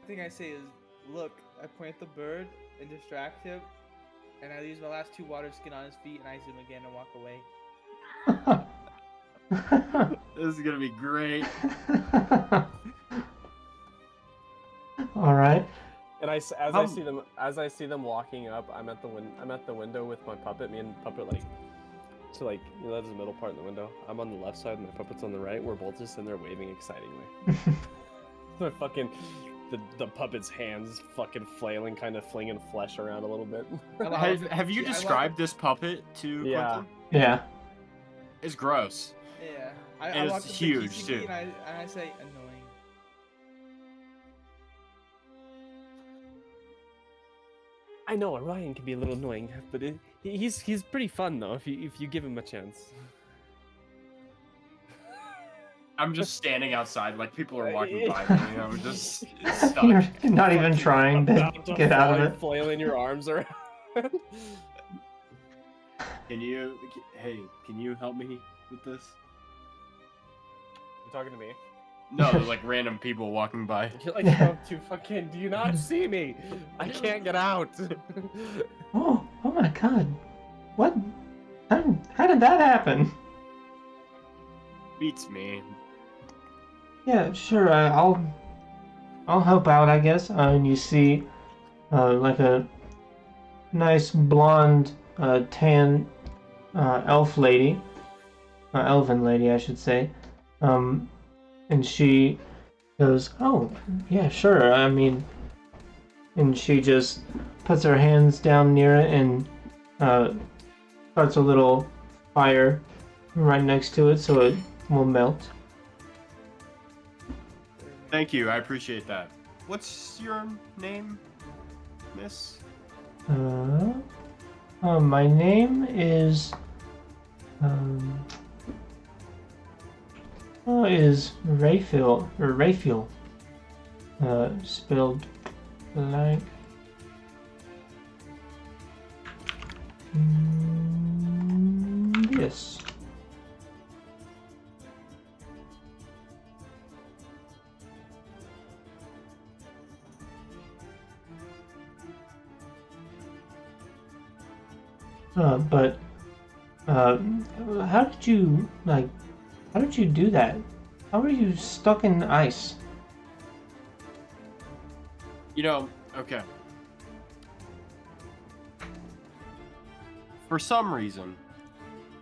The thing I say is, look, point at the bird and distract him, and I use my last 2 water skin on his feet and ice him again and walk away. This is gonna be great. All right. And I see them walking up, I'm at the window with my puppet. Me and puppet so that's the middle part in the window. I'm on the left side and my puppet's on the right. We're both just sitting there waving excitingly. The puppet's hands fucking flailing, kind of flinging flesh around a little bit. Have you described this puppet to Yeah. Quentyn? Yeah. It's gross. Yeah. And I it's walk up to huge, Kazuki too. And I say, annoying. I know Orion can be a little annoying, but he's pretty fun though if you give him a chance. I'm just standing outside, like people are walking by me. You know, just stuck. You're not even trying to About to get out of fall, it. flailing your arms around. Can you help me with this? You talking to me? No, like random people walking by. You're like, oh, do you not see me? I can't get out. Oh my God! What? How did that happen? Beats me. Yeah, sure. I'll help out, I guess. And you see, like a nice blonde, tan, elf lady, elven lady, I should say. And she goes, "Oh, yeah, sure. I mean," and she just puts her hands down near it and starts a little fire right next to it, so it will melt. Thank you, I appreciate that. What's your name, miss? My name is Raphael, or Raphael, spelled like this. But how did you do that? How are you stuck in ice? You know, okay. For some reason,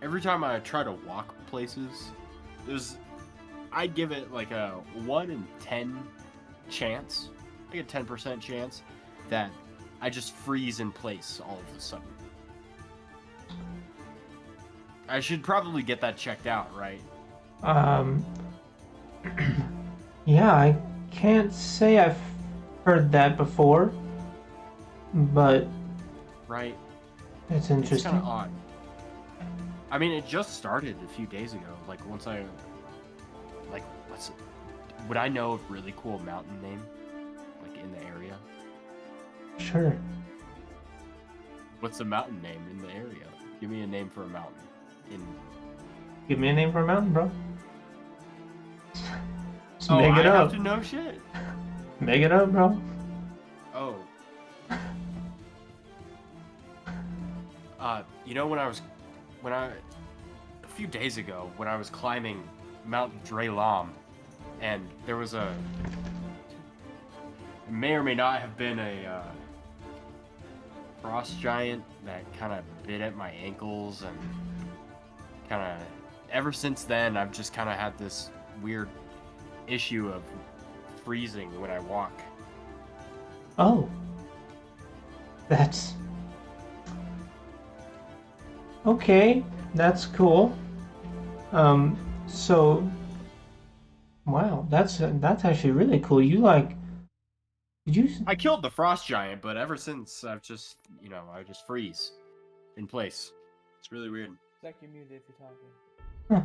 every time I try to walk places, I give it like a 1 in 10 chance, like a 10% chance, that I just freeze in place all of a sudden. I should probably get that checked out, right? Yeah, I can't say I've heard that before, but Right. it's It's interesting. kind of odd. I mean, it just started a few days ago. Like, what's it? Would I know a really cool mountain name? Like, in the area? Sure. What's a mountain name in the area? Give me a name for a mountain. Give me a name for a mountain, bro. Just Oh, make I it up. have to know shit. Make it up, bro. Oh. You know, a few days ago, when I was climbing Mount Drelam, and there was it may or may not have been a frost giant that kind of bit at my ankles, and kind of ever since then I've just kind of had this weird issue of freezing when I walk. Oh. That's... Okay, that's cool. So... Wow, that's actually really cool. Did you... I killed the frost giant, but ever since I've just, I just freeze in place. It's really weird. Zach, you're muted if you're talking. Huh.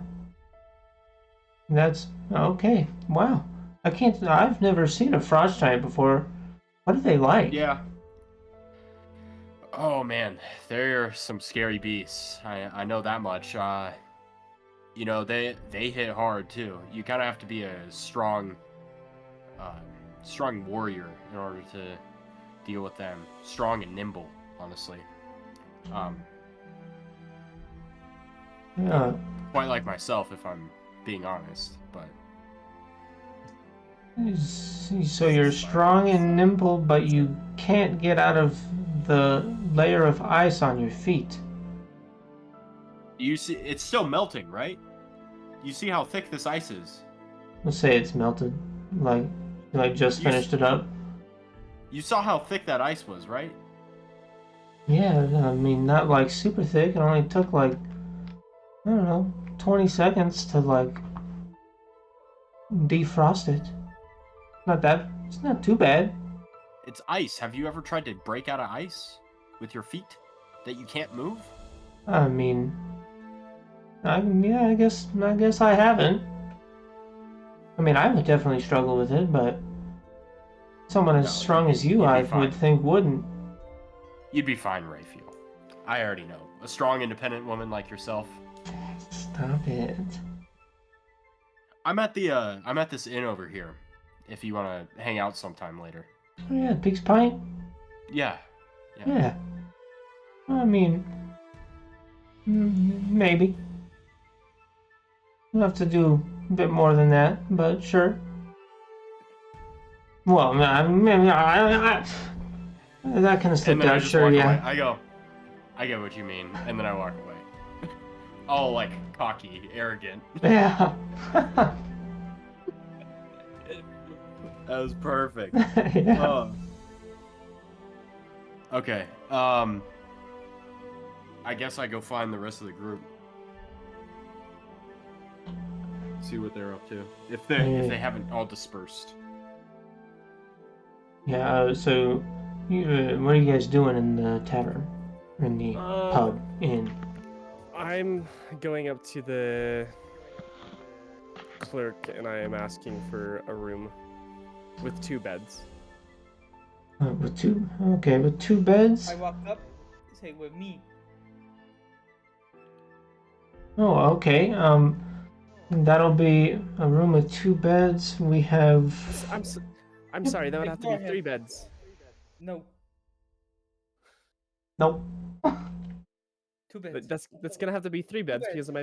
That's... Okay, wow. I've never seen a frost giant before. What are they like? Yeah. Oh man, they're some scary beasts. I know that much. They hit hard too. You kind of have to be a strong warrior in order to deal with them. Strong and nimble, honestly. Yeah. Quite like myself, if I'm being honest. But So you're strong and nimble, but you can't get out of the layer of ice on your feet. you see, it's still melting, right? You see how thick this ice is. Let's say it's melted. Like just You finished it up. You saw how thick that ice was, right? Yeah, I mean, not like super thick. It only took like, I don't know, 20 seconds to like defrost it. It's not too bad. It's ice. Have you ever tried to break out of ice with your feet that you can't move? I mean, yeah, I guess I haven't. I mean, I would definitely struggle with it, but someone as No, strong as you, you'd be I fine. would think wouldn't. You'd be fine, Raphael. I already know. A strong, independent woman like yourself. Stop it. I'm at this inn over here. If you want to hang out sometime later. Oh yeah, Pig's Pint? Yeah. Yeah. I mean, maybe. We'll have to do a bit more than that, but sure. Well, that kind of stuff, And then I out, just sure, walk yeah. away. I get what you mean, and then I walk away. All like cocky, arrogant. Yeah. That was perfect. Yeah. Oh. Okay. I guess I go find the rest of the group. See what they're up to. If they haven't all dispersed. Yeah, so, what are you guys doing in the tavern? In the pub? Inn? I'm going up to the clerk and I am asking for a room with 2 beds. With two beds? I walk up, say with me. Oh, okay. That'll be a room with 2 beds. We have... I'm sorry, that would have to be Ignore 3 him. beds. No, Nope. 2 But beds. that's gonna have to be 3 beds beds. because of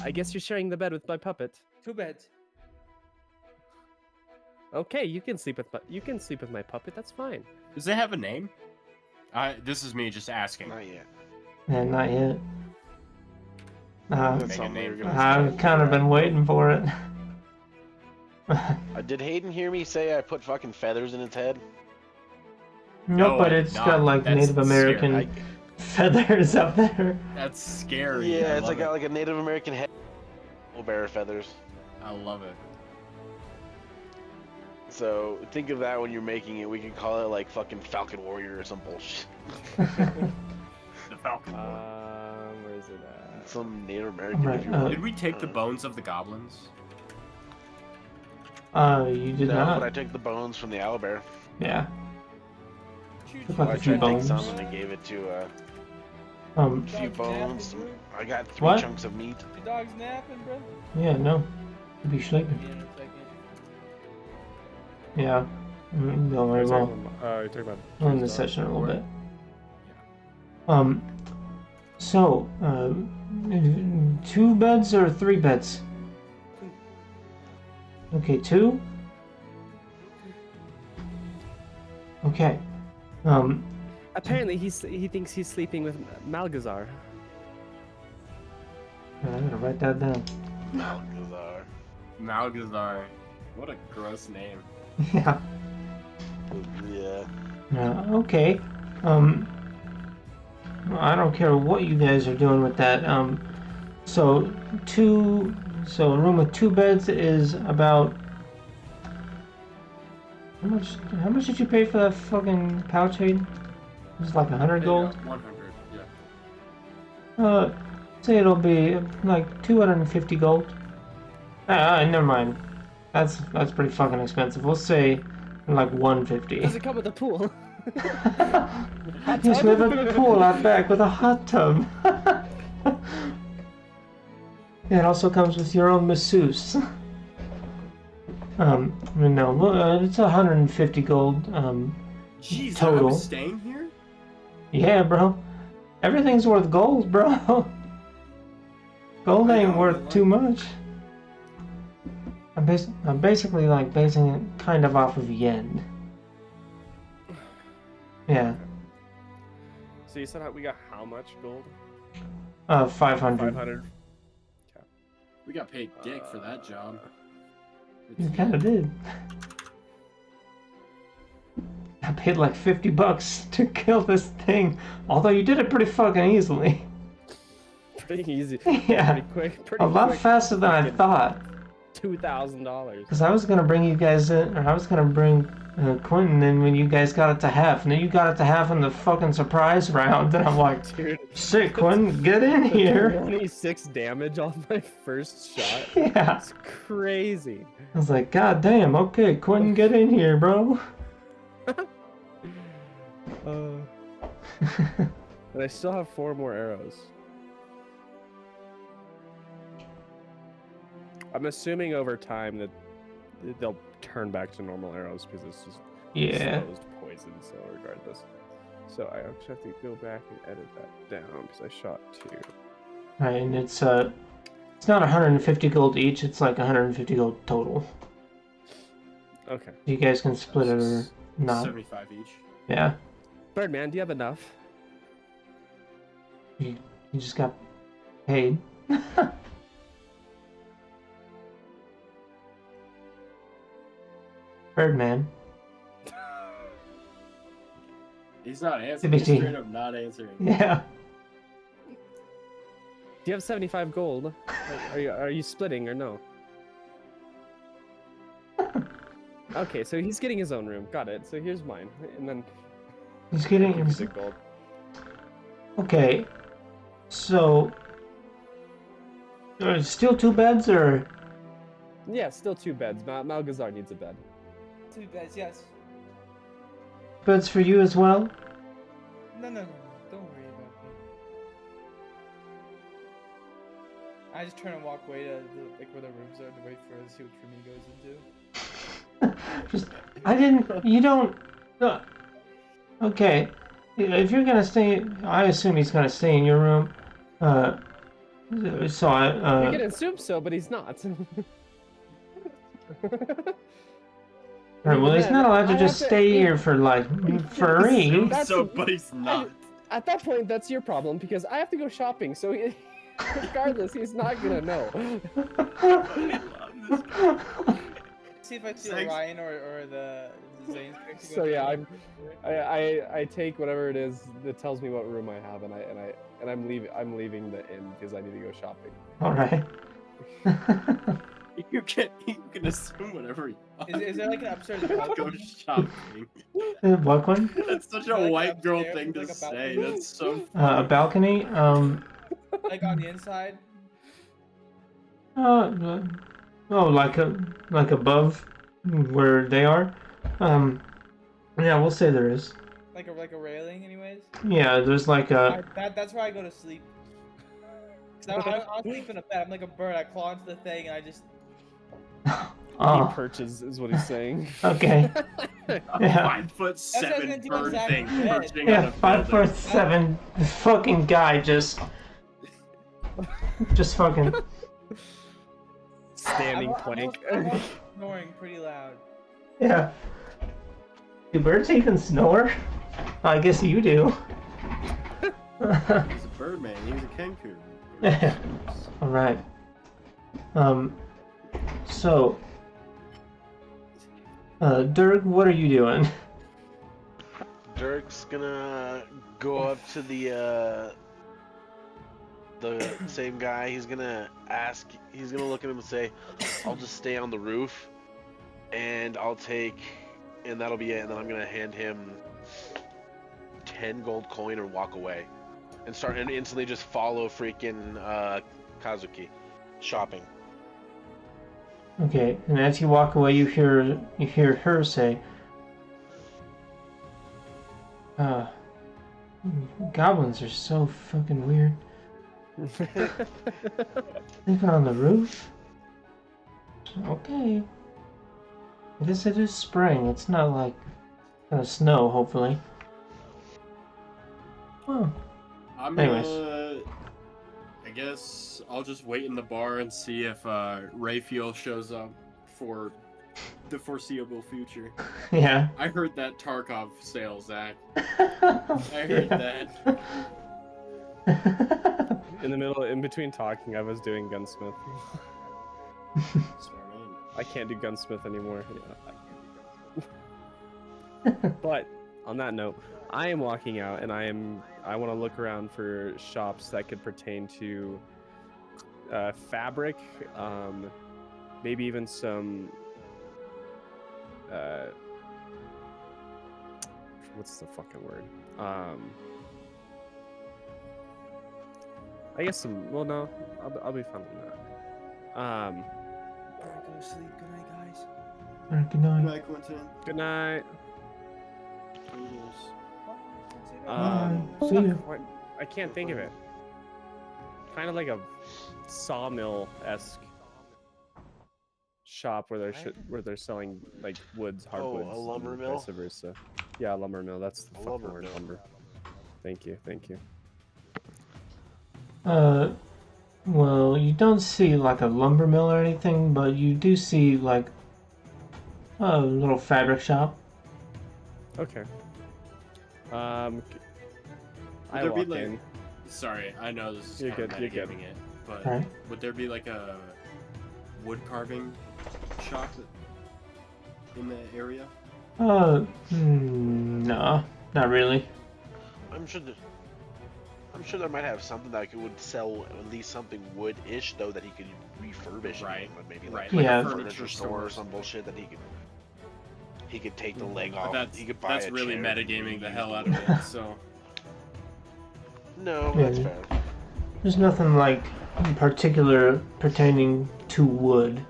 I guess you're sharing the bed with my puppet. 2 beds. Okay, you can sleep with my puppet. That's fine. Does it have a name? This is me just asking. Not yet. Yeah, not yet. That's Make a something name we're for gonna it. I've kind of been waiting for it. Did Hayden hear me say I put fucking feathers in its head? No, but I it's did got not. like That's Native American I, feathers up there. That's scary. yeah, I it's love got it. like a Native American head. Bear feathers. I love it. So think of that when you're making it. We could call it like fucking Falcon Warrior or some bullshit. The Falcon. Where is it at? Some Native American. Right, if you want. Did we take the bones of the goblins? You did No, not. but I took the bones from the owlbear. Yeah. Choo-choo. Took like I a few tried to take bones. some and I gave it to Um, a few Dog's bones. napping, I got 3 What? chunks of meat. Your dog's napping, bro. yeah, no. You'd be sleeping. Be in a second. Yeah. Don't worry, well. You're talking about We'll end the session a little bit. So, 2 beds or 3 beds? Okay, 2? Okay. Apparently, he thinks he's sleeping with Malgazar. I'm gonna write that down. Malgazar. Malgazar. What a gross name. Yeah. Yeah. Okay. I don't care what you guys are doing with that. So a room with 2 beds is about how much did you pay for that fucking pouch, Hayden? It was like 100 gold? 100, yeah. Say it'll be like 250 gold. Never mind. That's pretty fucking expensive. We'll say like 150. Does it come with a pool? Yes, we have a pool out back with a hot tub. Yeah, it also comes with your own masseuse. No, well, it's 150 gold. Jeez, Total. I'm staying here? Yeah, bro. Everything's worth gold, bro. Gold I ain't know, worth but, too like- much. I'm basically like basing it kind of off of yen. Yeah. So you said we got how much gold? 500. 500. We got paid dick for that job. You kind of did. I paid like $50 to kill this thing, although you did it pretty fucking easily. Pretty easy. Yeah. Pretty quick. Pretty A lot quick. faster than I Fucking thought. $2,000. Because I was gonna bring you guys in, or I was gonna bring Quentyn in when you guys got it to half, and then you got it to half in the fucking surprise round, and I'm like, Dude, shit, Quentyn, get in here. 26 damage off my first shot. Yeah. It's crazy. I was like, god damn, okay, Quentyn, get in here, bro. And I still have 4 more arrows. I'm assuming over time that they'll turn back to normal arrows because it's just Yeah. exposed poison, so regardless. So I actually have to go back and edit that down because I shot 2. Right, and it's not 150 gold each, it's like 150 gold total. Okay. You guys can split it or not. 75 each. Yeah. Birdman, do you have enough? You just got paid. Birdman. He's not answering. He's CBT. straight up not answering. Yeah. Do you have 75 gold? Are you splitting or no? Okay, so he's getting his own room. Got it. So here's mine, and then He's I'll getting give you the gold. Okay. So still 2 beds or Yeah, still 2 beds. Malgazar needs a bed. 2 beds, yes. beds for you as well? No, don't worry about me. I just turn and walk away to like where the rooms are to wait for to see which room he goes into. You don't okay. If you're gonna stay, I assume he's gonna stay in your room. So I You can assume so, but he's not. Right, well, he's not allowed to just stay here for like free. That's- So, but he's not. At that point, that's your problem because I have to go shopping. So, regardless, he's not gonna know. I love this guy. See if I see Thanks. Orion or the Zane's character. So yeah, I take whatever it is that tells me what room I have, and I'm leaving the inn because I need to go shopping. All right. You can assume whatever you want. Is there like an upstairs Go balcony? shopping. What one? That's such Is there, a like, white girl upstairs, thing to like, a say. balcony? That's so. A balcony. Like on the inside? Oh, like above where they are. Yeah, we'll say there is. Like a railing, anyways. Yeah, there's like a. That's where I go to sleep. Cause I don't sleep in a bed. I'm like a bird. I claw into the thing and I just. He Oh, perches, is what he's saying. okay. Yeah. 5'7" That's what I was gonna do bird exactly. thing Yeah. perching on Yeah, a 5'7" fucking guy just fucking. Standing plank. I'm also snoring pretty loud. Yeah. Do birds even snore? I guess you do. building. He's a birdman. He's a kangaroo. All right. So, Dirk, what are you doing? Dirk's gonna go up to the same guy. He's gonna look at him and say, I'll just stay on the roof and and that'll be it. And then I'm gonna hand him 10 gold coin or walk away and instantly just follow freaking Kazuki shopping. Okay, and as you walk away, you hear her say, goblins are so fucking weird. Living on the roof? Okay. I guess it is spring. It's not like snow, hopefully. Oh, I'm Anyways. gonna. I guess I'll just wait in the bar and see if Raphael shows up for the foreseeable future. yeah. I heard that Tarkov sale, Zach. I heard that. In between talking, I was doing gunsmith. Smart man. I can't do gunsmith anymore. Yeah, I can't do gunsmith. But on that note, I am walking out, and I want to look around for shops that could pertain to fabric, maybe even some. What's the fucking word? I guess some. Well, no, I'll be fine with that. Alright, go to sleep. Good night, guys. Alright, good night. Night, Quentyn. Good night. See ya. What? I can't think of it. Kind of like a sawmill-esque shop where they're selling like woods, hardwoods, a lumber and mill? vice versa. Yeah, lumber mill. That's the fucking lumber word. mill. Lumber. Thank you. Well, you don't see like a lumber mill or anything, but you do see like a little fabric shop. Okay. I there be, walk like- in. Sorry, I know this is You're kind of good, you're good. metagaming it, but Alright. would there be like a wood carving shop in the area? No, not really. I'm sure there might have something that would sell at least something wood-ish though that he could refurbish. Right. But maybe Right, like Yeah. a furniture store or some bullshit that he could take the leg off. But He could buy that's a really chair. metagaming the hell out of it. So No, Yeah. that's fair. There's nothing like in particular pertaining to wood.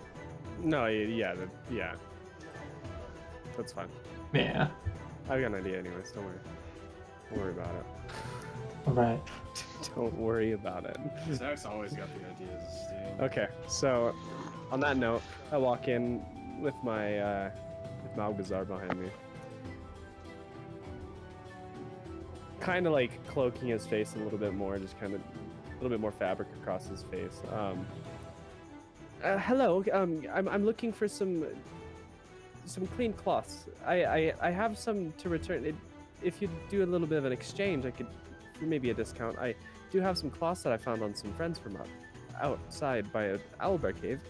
No, yeah. That's fine. Yeah. I've got an idea anyways. Don't worry. Don't worry about it. Alright. Don't worry about it. Zach's always got the ideas, dude. Okay, so on that note, I walk in with my Malgazar behind me, kind of like cloaking his face a little bit more, just kind of a little bit more fabric across his face. Hello, I'm looking for some clean cloths. I have some to return. If you do a little bit of an exchange, I could maybe a discount. I do have some cloths that I found on some friends from outside by an owlbear cave.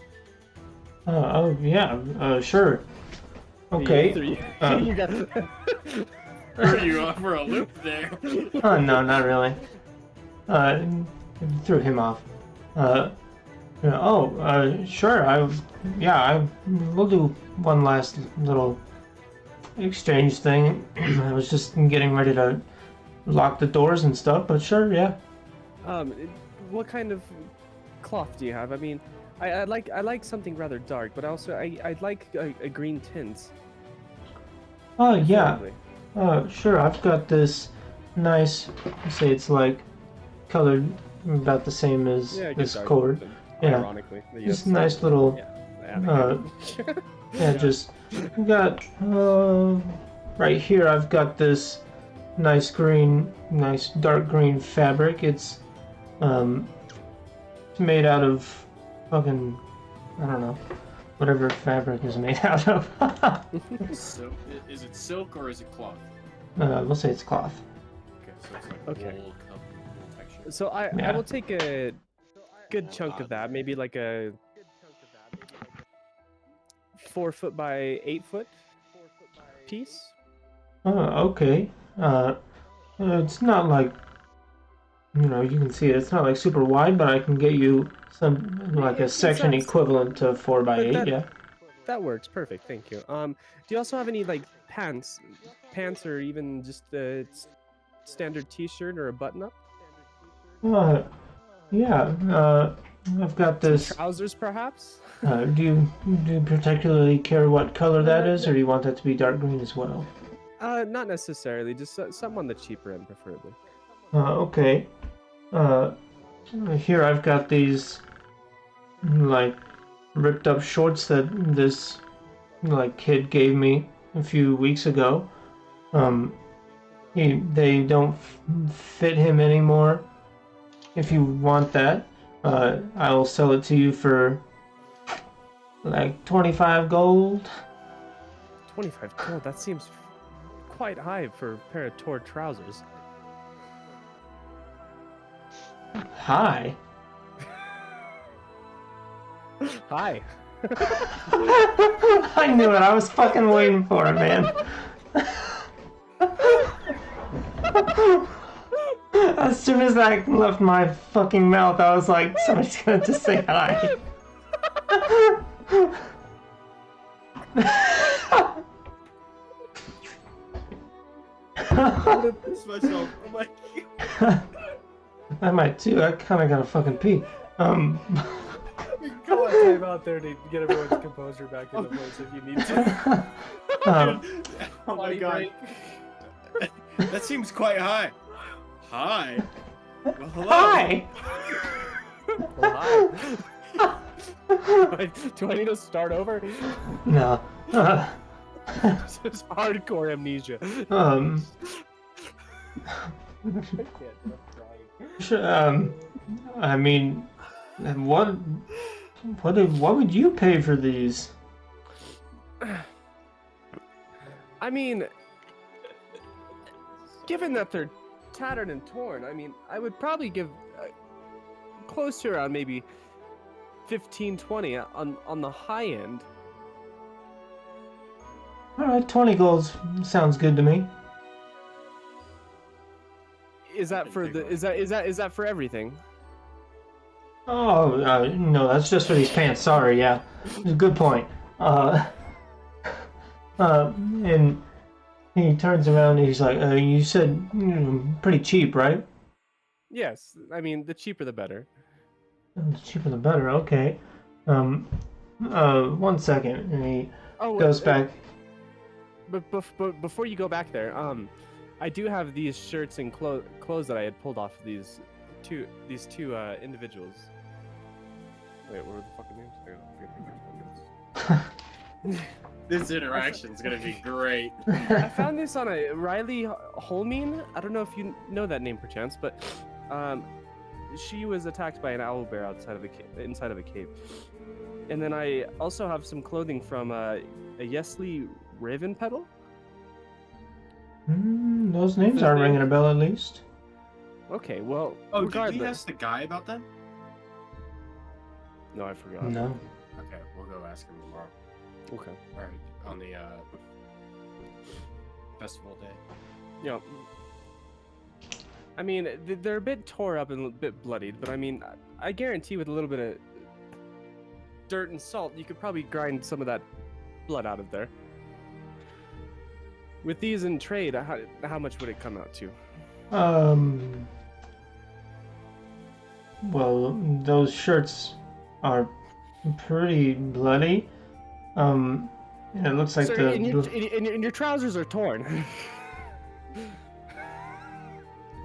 Oh yeah. Sure. Okay. You got. Threw you off for a loop there. Oh no, not really. Threw him off. Sure. We'll do one last little exchange thing. I was just getting ready to lock the doors and stuff, but sure, yeah. What kind of cloth do you have? I mean, I like something rather dark, but also I'd like a green tint. Oh yeah. preferably. Sure. I've got this nice. Say it's like colored about the same as Yeah, it this gets dark, cord. then, Yeah. Ironically, Just nice little. Yeah. Yeah, just got right here. I've got this nice dark green fabric. It's made out of fucking I don't know, whatever fabric is made out of. So, is it silk or is it cloth? We'll say it's cloth. Okay, so it's like Okay. wool texture. So I Yeah. will take a good chunk of that, maybe like a 4 foot by 8 foot piece. Okay. It's not like you can see it. It's not like super wide, but I can get you some like a It's section not- equivalent to 4x8. that- Yeah. That works perfect, thank you. Do you also have any like pants, or even just a standard T-shirt or a button-up? Yeah. I've got this. Trousers, perhaps? Do you particularly care what color that is, or do you want that to be dark green as well? Not necessarily. Just something on the cheaper end, preferably. Okay. Here I've got these like ripped up shorts that this like kid gave me a few weeks ago. They don't fit him anymore. If you want that, I'll sell it to you for like 25 gold. 25 gold. That seems quite high for a pair of torn trousers. Hi. Hi. I knew it. I was fucking waiting for it, man. As soon as I left my fucking mouth, I was like, somebody's going to say hi. I'm gonna piss myself. Oh my god. I might too. I kind of gotta fucking pee. Come on, time out there to get everyone's composure back into place if you need to. Oh my god. That seems quite high. Hi. Well, hello. Hi. Well, hi. Do I need to start over? No. This is hardcore amnesia. I can't stop crying. I mean, what would you pay for these? I mean, given that they're tattered and torn, I mean, I would probably give close to around maybe 15, 20 on the high end. All right, 20 golds sounds good to me. Is that for the? Is that for everything? Oh, no, that's just for these pants. Sorry, yeah. Good point. And he turns around and he's like, you said pretty cheap, right? Yes. I mean, the cheaper the better. The cheaper the better, okay. 1 second. And he goes back. But before you go back there, I do have these shirts and clothes that I had pulled off of these two individuals. Wait, what were the fucking names? This interaction's gonna be great. I found this on a Riley Holmean. I don't know if you know that name perchance, but she was attacked by an owl bear inside of a cave. And then I also have some clothing from a Y.E.R.E Raven Petal. Those names aren't ringing a bell, at least. Okay, well, Oh, regardless. did we ask the guy about that? No, I forgot. No. Okay, we'll go ask him tomorrow. Okay. All right, on the festival day. Yeah. I mean, they're a bit tore up and a bit bloodied, but I mean, I guarantee with a little bit of dirt and salt, you could probably grind some of that blood out of there. With these in trade, how much would it come out to? Well, those shirts are pretty bloody. And it looks like Sir, and your trousers are torn.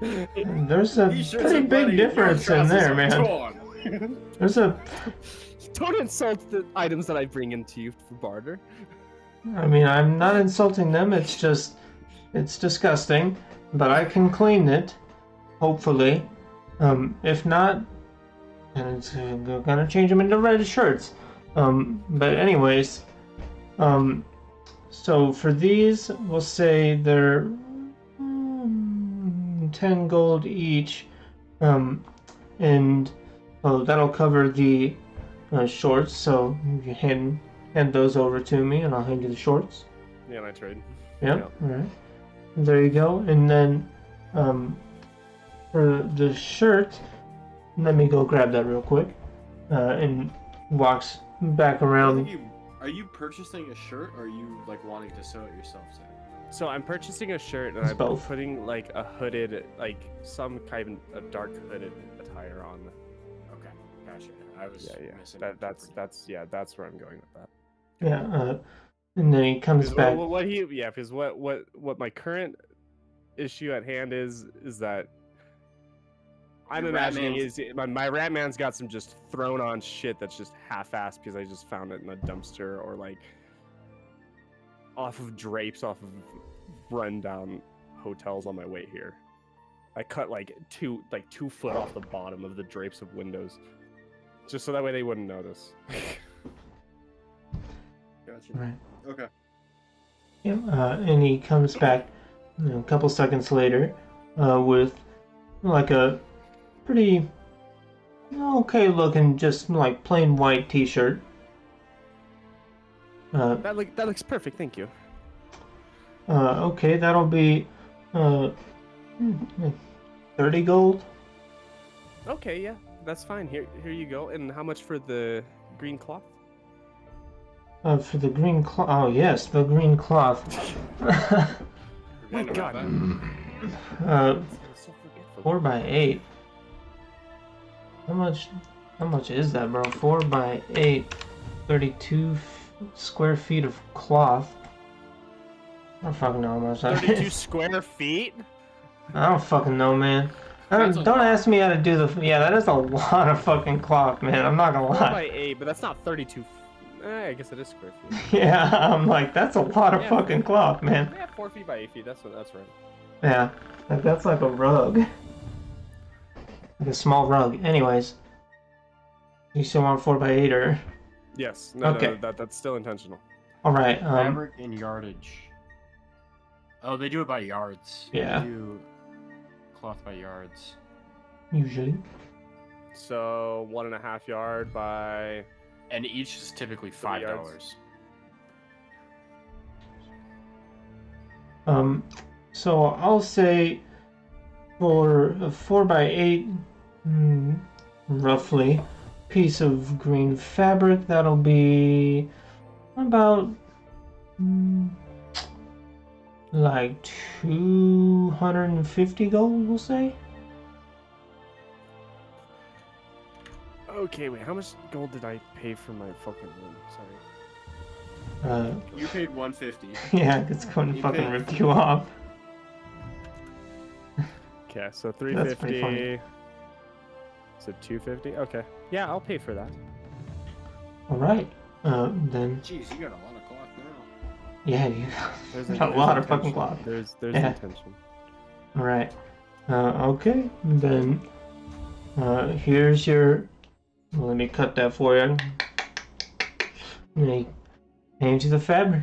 There's a pretty big difference in there, man. There's a. Don't insult the items that I bring into you for barter. I mean, I'm not insulting them. It's just, it's disgusting. But I can clean it, hopefully. If not, then it's gonna change them into red shirts. But anyways, so for these, we'll say they're 10 gold each, and well, that'll cover the shorts. So you hand those over to me, and I'll hand you the shorts. Yeah, and I trade. Yep. All right. There you go. And then for the shirt, let me go grab that real quick. And walks back around. Are you purchasing a shirt, or are you like wanting to sew it yourself, Zane? So I'm purchasing a shirt, and It's I'm both. putting like a hooded, like some kind of a dark hooded attire on. Okay, gotcha. I was missing. That's where I'm going with that. Yeah. And then he comes Because back. because what my current issue at hand is that I'm Your imagining my Rat Man's got some just thrown on shit that's just half-assed because I just found it in a dumpster, or like off of drapes off of rundown hotels on my way here. I cut like 2 foot off the bottom of the drapes of windows, just so that way they wouldn't notice. Gotcha. Right. Okay. Yep. And he comes back a couple seconds later with like a pretty okay looking, just like plain white t-shirt. That looks perfect, thank you. Okay, that'll be 30 gold. Okay, yeah, that's fine. Here you go. And how much for the green cloth? For the green cloth. Oh yes, the green cloth. My God. uh, 4x8. How much is that, bro? 4x8, 32 square feet of cloth. I don't fucking know how much that 32 is. square feet? I don't fucking know, man. Don't ask me how to do the. Yeah, that is a lot of fucking cloth, man. I'm not gonna 4 lie. by 8, but that's not 32. I guess it is square feet. Yeah, I'm like, that's a lot of Yeah. fucking cloth, man. Yeah, 4 feet by 8 feet. That's right. Yeah, like, that's like a rug. Like a small rug. Anyways, you still want 4x8 or? Yes. No, Okay. no, that's still intentional. All right. Fabric and yardage. Oh, they do it by yards. Yeah. They do cloth by yards. Usually. So 1.5 yard by. And each is typically yards. $5. So I'll say for a 4x8, roughly, piece of green fabric, that'll be about like 250 gold, we'll say. Okay, wait. How much gold did I pay for my fucking room? Sorry. You paid 150. Yeah, it's going to You fucking paid- rip you off. Okay, so That's pretty 350. So 250. Okay. Yeah, I'll pay for that. All right. Then Jeez, you got a lot of cloth now. yeah, you There's got a lot of fucking intention. cloth. There's Yeah. intention. All right. Okay. Then here's your. Well, let me cut that for you. And he hands you the fabric.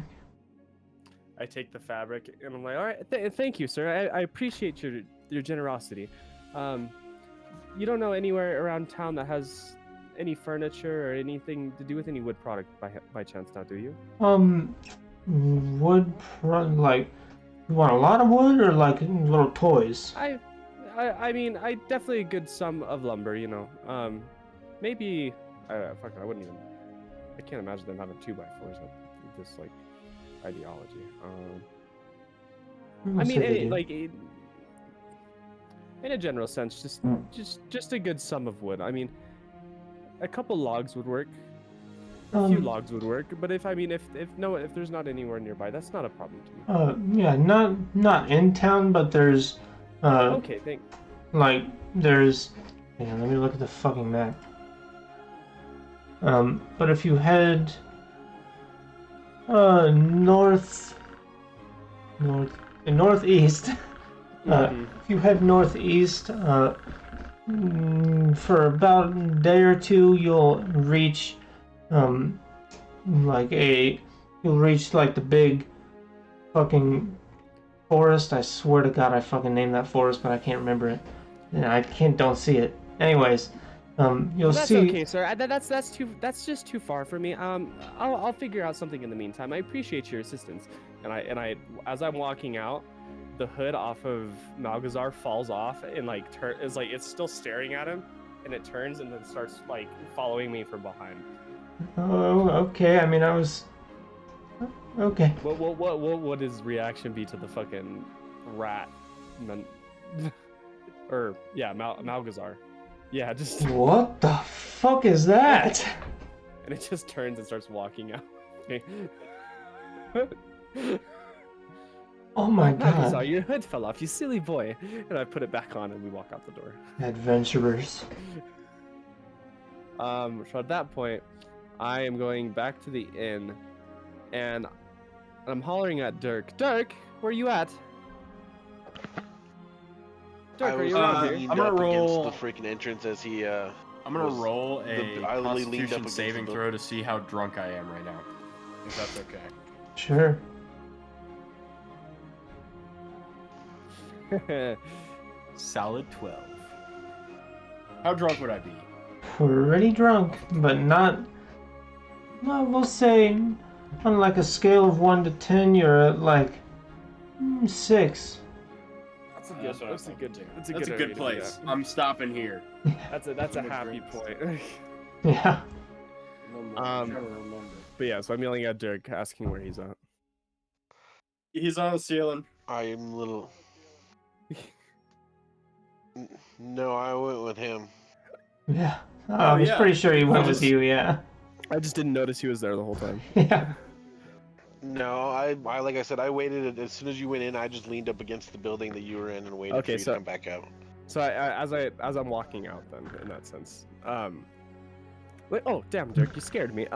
I take the fabric and I'm like, all right, thank you, sir. I appreciate your generosity. You don't know anywhere around town that has any furniture or anything to do with any wood product by chance, now, do you? Like, you want a lot of wood or like little toys? I mean, I definitely a good sum of lumber, you know. Maybe, I wouldn't even. I can't imagine them having 2x4s with this like ideology. I mean, in a general sense, just a good sum of wood. I mean, a couple logs would work. A few logs would work, but if there's not anywhere nearby, that's not a problem to me. Yeah, not in town, but there's Okay, like there's. Hang on, let me look at the fucking map. But if you head northeast, if you head northeast, for about a day or two, you'll reach like the big fucking forest. I swear to God, I fucking named that forest, but I can't remember it. And don't see it. Anyways, you'll that's see. okay, sir. That's just too far for me. I'll figure out something in the meantime. I appreciate your assistance. And I as I'm walking out, the hood off of Malgazar falls off and it's still staring at him, and it turns and then starts like following me from behind. Oh, okay. I mean, I was okay. What would his reaction be to the fucking rat? Malgazar. Yeah, just. What the fuck is that? And it just turns and starts walking out. Oh my Malgazar, God. your hood fell off, you silly boy. And I put it back on and we walk out the door. Adventurers. So at that point, I am going back to the inn, and I'm hollering at Dirk. Dirk, where you at? Dirk, I are was you around leaned here? I'm gonna up roll- against the freaking entrance as he. I'm gonna was roll a I literally leaned up Constitution against saving the throw to see how drunk I am right now. If that's okay. Sure. Solid 12. How drunk would I be? Pretty drunk, but not. Well, we'll say on like a scale of 1 to 10, you're at like 6. That's a That's what I That's a thought good. too. That's a That's good a good area to be place. at. I'm stopping here. That's a I'm a happy drink. point. Yeah. I'm Um, trying to remember. But yeah, so I'm yelling at Dirk, asking where he's at. He's on the ceiling. I am little. No, I went with him. Yeah. I was yeah. pretty sure he went I with just- you, yeah. I just didn't notice he was there the whole time. Yeah. No, I like I said, I waited. As soon as you went in, I just leaned up against the building that you were in and waited Okay, for you so- to come back out. So as I'm walking out, then in that sense, wait, oh damn, Dirk, you scared me.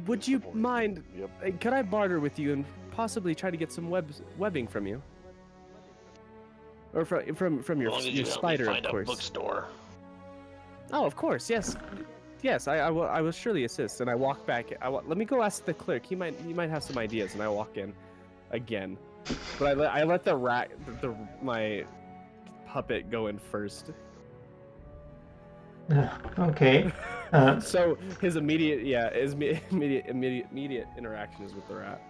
Would you mind? Yep. Could I barter with you and possibly try to get some webbing from you? Or from your, As long as you your help me spider, find of a course. bookstore. Oh, of course, yes, yes. I will surely assist. And I walk back. Let me go ask the clerk. He might have some ideas. And I walk in, again, but I let the rat, my puppet go in first. Okay. So his immediate interaction is with the rat.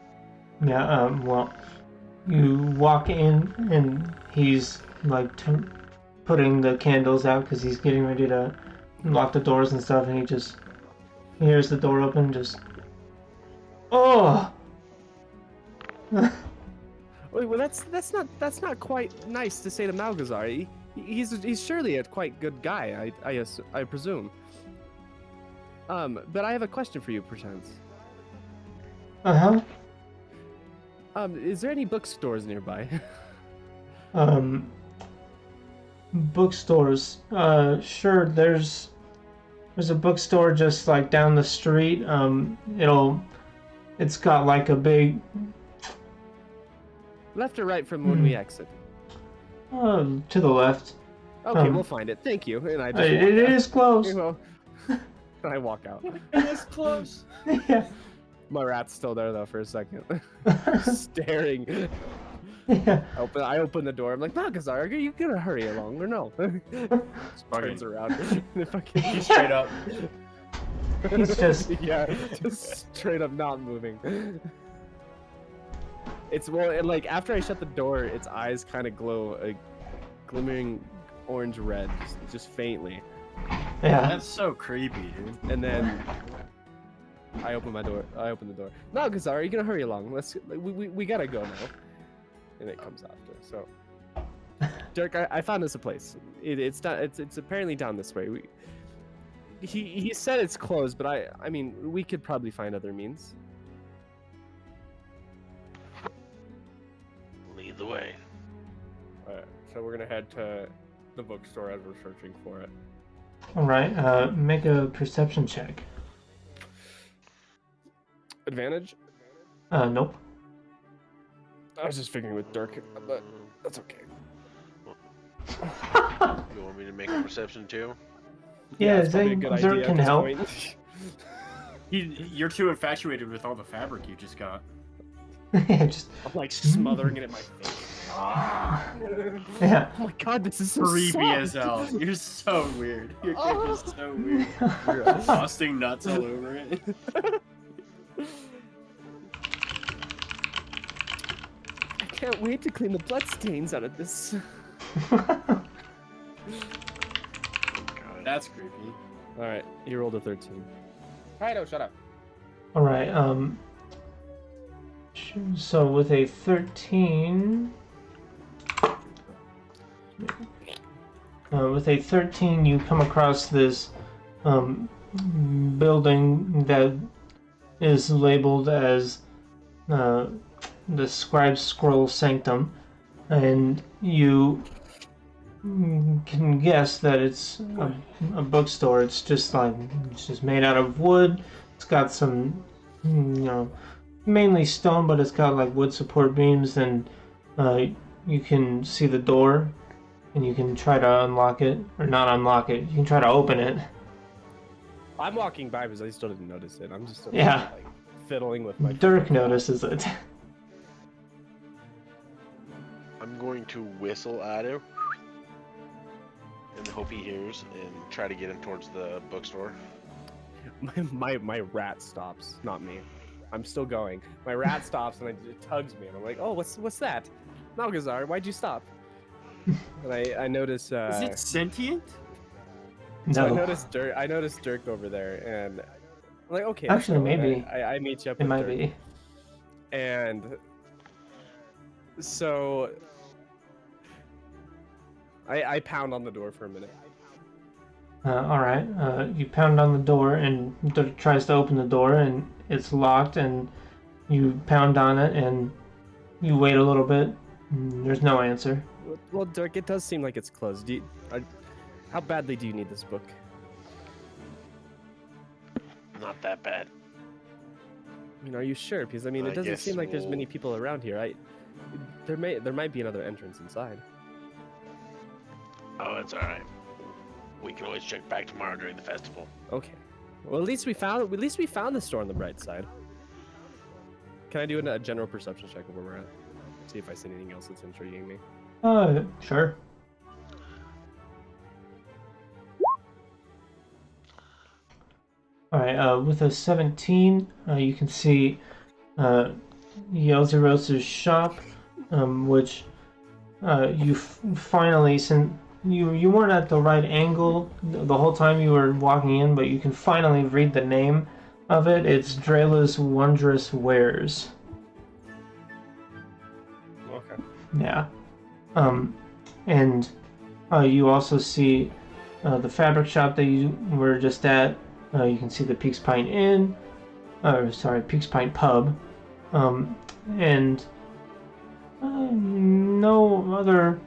Yeah, well, you walk in and he's like putting the candles out because he's getting ready to lock the doors and stuff, and he hears the door open, just. Oh! Wait, well, that's not quite nice to say to Malgazar. He's surely a quite good guy, I presume. But I have a question for you, perchance. Uh-huh. Is there any bookstores nearby? Bookstores. Sure, there's a bookstore just like down the street. It's got like a big Left or right from when we exit? to the left. Okay, we'll find it. Thank you. And I just It walk out. is close. Well, and I walk out. It's close. Yeah. My rat's still there though for a second, staring. Yeah. I open the door. I'm like, Malgazar, are you gonna hurry along or no? Turns around. And fucking He's straight up. He's just yeah, just straight up not moving. It's like after I shut the door, its eyes kind of glow a glimmering orange red, just faintly. yeah. That's so creepy, dude. And then I open the door. Malgazar, are you gonna hurry along? We gotta go now. And it comes after. So, Dirk, I found us a place. It's apparently down this way. He said it's closed, but I mean we could probably find other means. Lead the way. Alright, so we're gonna head to the bookstore as we're searching for it. All right. Make a perception check. Advantage? Nope. I was just figuring with Dirk, but that's okay. You want me to make a perception too? Yeah, it's probably a Zane, good Dirk idea at can this help. point. You're too infatuated with all the fabric you just got. Yeah, just I'm like smothering it in my face. yeah. Oh my god, this is so Creepy soft. as hell. You're so weird. Your character's so weird. You're busting nuts all over it. I can't wait to clean the bloodstains out of this. God. That's creepy. Alright, he rolled a 13. Hayden, shut up. All right. So with a 13. With a 13, you come across this building that is labeled as the Scribe Scroll Sanctum, and you can guess that it's a bookstore. It's just made out of wood. It's got some mainly stone, but it's got like wood support beams, and you can see the door, and you can try to unlock it, or not unlock it. You can try to open it. I'm walking by because I still didn't notice it. I'm just still Yeah. like fiddling with my. Dirk fucking claw. notices it. I'm going to whistle at him and hope he hears and try to get him towards the bookstore. My rat stops, not me. I'm still going. My rat stops and it tugs me, and I'm like, oh, what's that? Malgazar, why'd you stop? And I notice. Is it sentient? So No. I noticed Dirk over there, and I'm like, okay. Actually, so maybe. I meet you up It with might Dirk, be. and so I pound on the door for a minute. Alright, you pound on the door, and Dirk tries to open the door, and it's locked, and you pound on it, and you wait a little bit. And there's no answer. Well, Dirk, it does seem like it's closed. How badly do you need this book? Not that bad. I mean, are you sure? Because I mean, I it doesn't guess seem like there's we'll- many people around here. There might be another entrance inside. Oh, it's alright. We can always check back tomorrow during the festival. Okay. Well, at least we found the store on the bright side. Can I do a general perception check of where we're at? See if I see anything else that's intriguing me. Sure. Alright, with a 17, you can see Yelzeros's shop, which you finally, since you weren't at the right angle the whole time you were walking in, but you can finally read the name of it. It's Drela's Wondrous Wares. Okay. Yeah. And you also see the fabric shop that you were just at. You can see the Peaks Pint Inn, Peaks Pint Pub, and no other.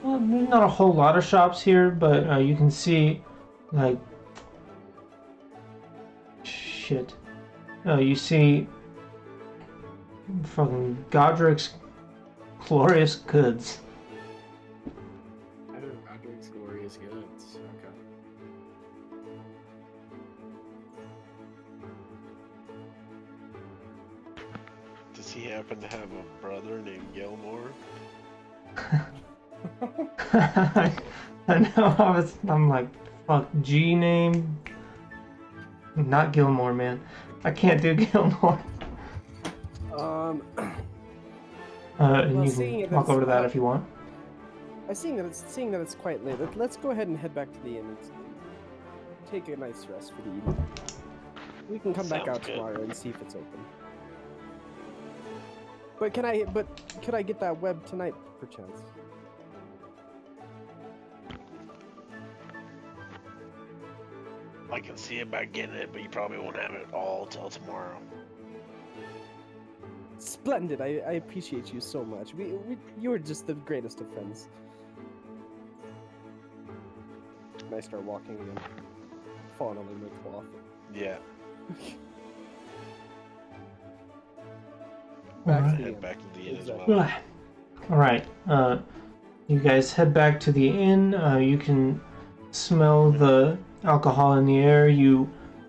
Well, there's not a whole lot of shops here, but you can see, like, shit. You see fucking Godric's Glorious Goods. Oh, Roderick's Glorious Goods. Okay. Does he happen to have a brother named Gilmore? I know. I'm like, fuck. G name. Not Gilmore, man. I can't do Gilmore. And Well, you seeing can it walk as- over to that if you want. Seeing that it's quite late, let's go ahead and head back to the inn and take a nice rest for the evening. We can come back Sounds out good. tomorrow and see if it's open. But could I get that web tonight, perchance? I can see about getting it, but you probably won't have it all till tomorrow. Splendid! I appreciate you so much. You are just the greatest of friends. And I start walking again, fondling my cloth. Yeah. Back Alright. to the Head inn. back to the inn as Exactly. well. Alright. You guys head back to the inn. You can smell the alcohol in the air. You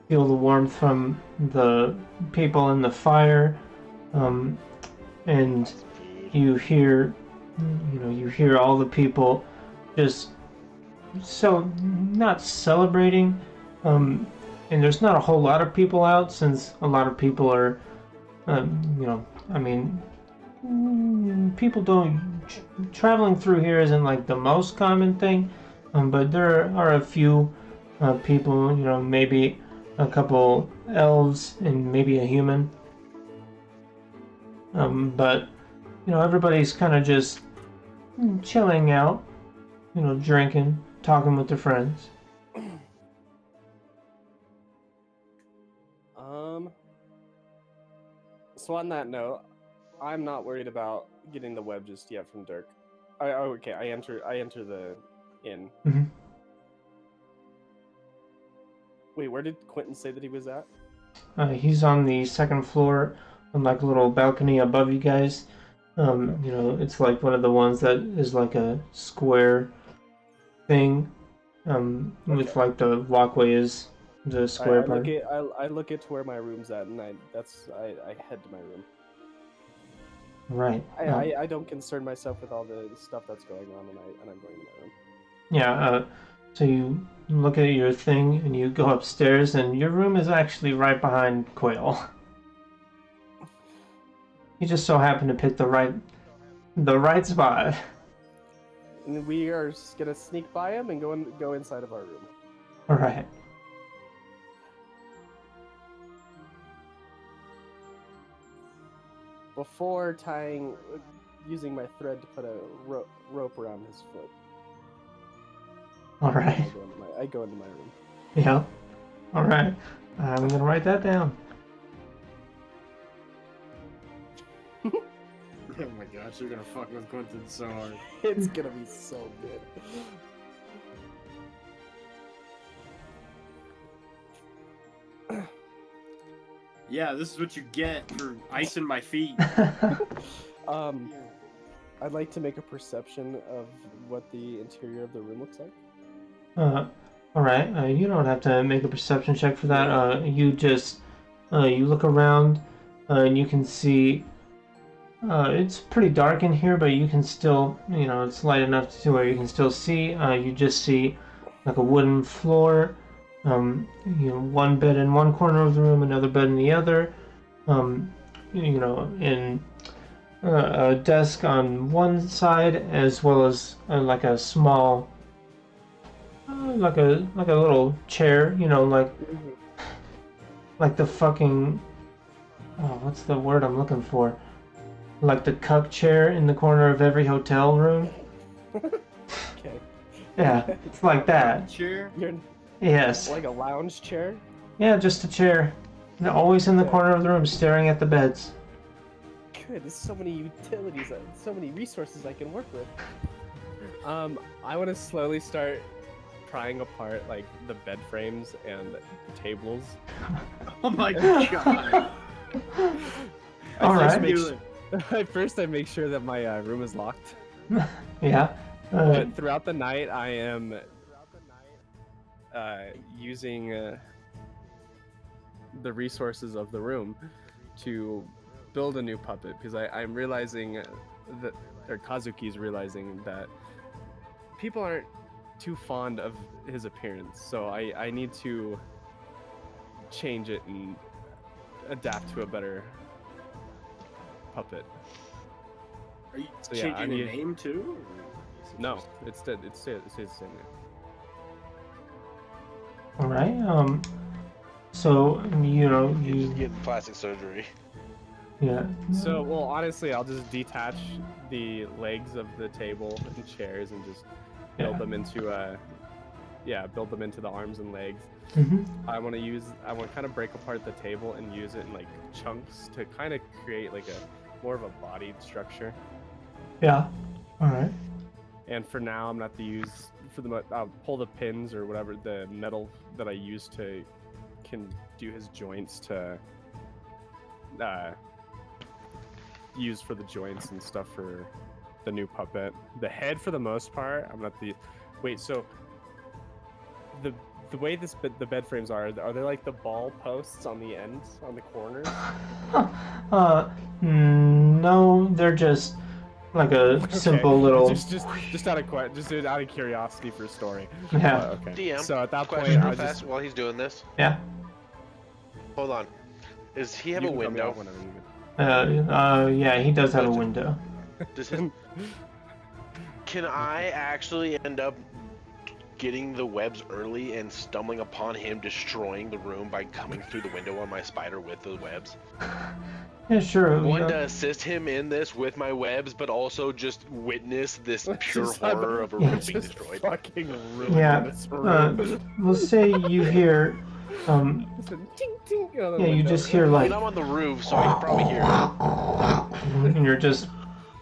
feel the warmth from the people in the fire. And Food. you hear all the people just not celebrating. And there's not a whole lot of people out since a lot of people are, people don't traveling through here isn't like the most common thing, but there are a few people, maybe a couple elves and maybe a human. But everybody's kind of just chilling out, drinking, talking with their friends. So on that note, I'm not worried about getting the web just yet from Dirk. Okay, I enter the inn. Mhm. Wait, where did Quentyn say that he was at? He's on the second floor on like a little balcony above you guys. It's like one of the ones that is like a square thing, with like the walkway is the square part. I look at where my room's at, and I head to my room. Right. I don't concern myself with all the stuff that's going on, and I'm going to my room. Yeah. So you look at your thing and you go upstairs, and your room is actually right behind Quail. You just so happen to pick the right spot. And we are gonna sneak by him and go inside of our room. All right. Before using my thread to put a rope around his foot. All right. I go into my room. Yeah. All right. I'm gonna write that down. Oh my gosh, you're gonna fuck with Quentyn so hard. It's gonna be so good. Yeah, this is what you get for icing my feet. I'd like to make a perception of what the interior of the room looks like. All right. You don't have to make a perception check for that. You just you look around, and you can see. It's pretty dark in here, but you can still, it's light enough to where you can still see. You just see like a wooden floor. One bed in one corner of the room, another bed in the other. And a desk on one side, as well as like a small, like a little chair. Like the fucking, what's the word I'm looking for? Like the cuck chair in the corner of every hotel room. Okay. Yeah, it's like that. Chair? Yes. Like a lounge chair? Yeah, just a chair. And always in the corner of the room, staring at the beds. Good. There's so many utilities, so many resources I can work with. I want to slowly start prying apart like the bed frames and the tables. Oh my god. Alright. At first, I make sure that my room is locked. Yeah. But throughout the night, I am using the resources of the room to build a new puppet, because I'm realizing that, or Kazuki's realizing that people aren't too fond of his appearance, so I need to change it and adapt to a better puppet. Are you So, yeah, changing the name too? No, it stays the same name. All right. So He's getting plastic surgery. Yeah. So, well, honestly, I'll just detach the legs of the table and chairs and just build them into build them into the arms and legs. Mm-hmm. I want to kind of break apart the table and use it in like chunks to kind of create like a more of a bodied structure. Yeah. All right. And for now, I'm not to use I'll pull the pins or whatever, the metal that I use can do his joints to use for the joints and stuff for the new puppet. The head, for the most part, I'm not the. Wait, so the way the bed frames are they like the ball posts on the ends, on the corners? No, they're just like a simple little. Just out of curiosity for a story. Yeah. Okay. DM, So at that point, question I real fast just while he's doing this. Yeah. Hold on. Does he have you a can cut me window? off whenever you Yeah, he does have a window. Does his... Can I actually end up getting the webs early and stumbling upon him destroying the room by coming through the window on my spider with the webs? Yeah, sure. One, to assist him in this with my webs, but also just witness this pure Just horror of a room being just destroyed. fucking ruin Yeah. this room. We'll say you hear. Just a ting, ting on the Yeah, you window. just hear I like. mean, I'm on the roof, so I can probably hear it. And you're just,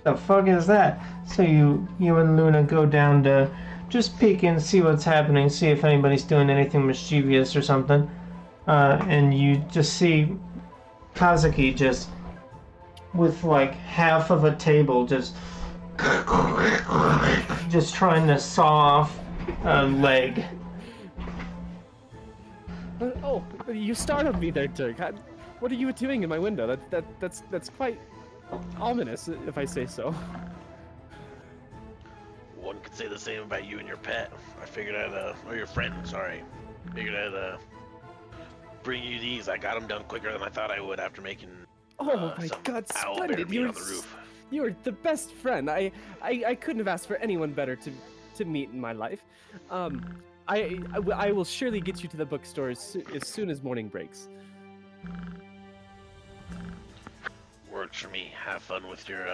the fuck is that? So you and Luna go down to just peek and see what's happening, see if anybody's doing anything mischievous or something. and you just see Kazuki just with like half of a table just trying to saw off a leg. Oh, you startled me there, Dirk. What are you doing in my window? That's quite ominous, if I say so. One could say the same about you and your pet. I figured I'd, or your friend, sorry. Figured I'd, bring you these. I got them done quicker than I thought I would after making Oh my some God, owlbear splendid! meat on the roof. You're the best friend. I couldn't have asked for anyone better to meet in my life. I will surely get you to the bookstore as soon as morning breaks. Works for me. Have fun with your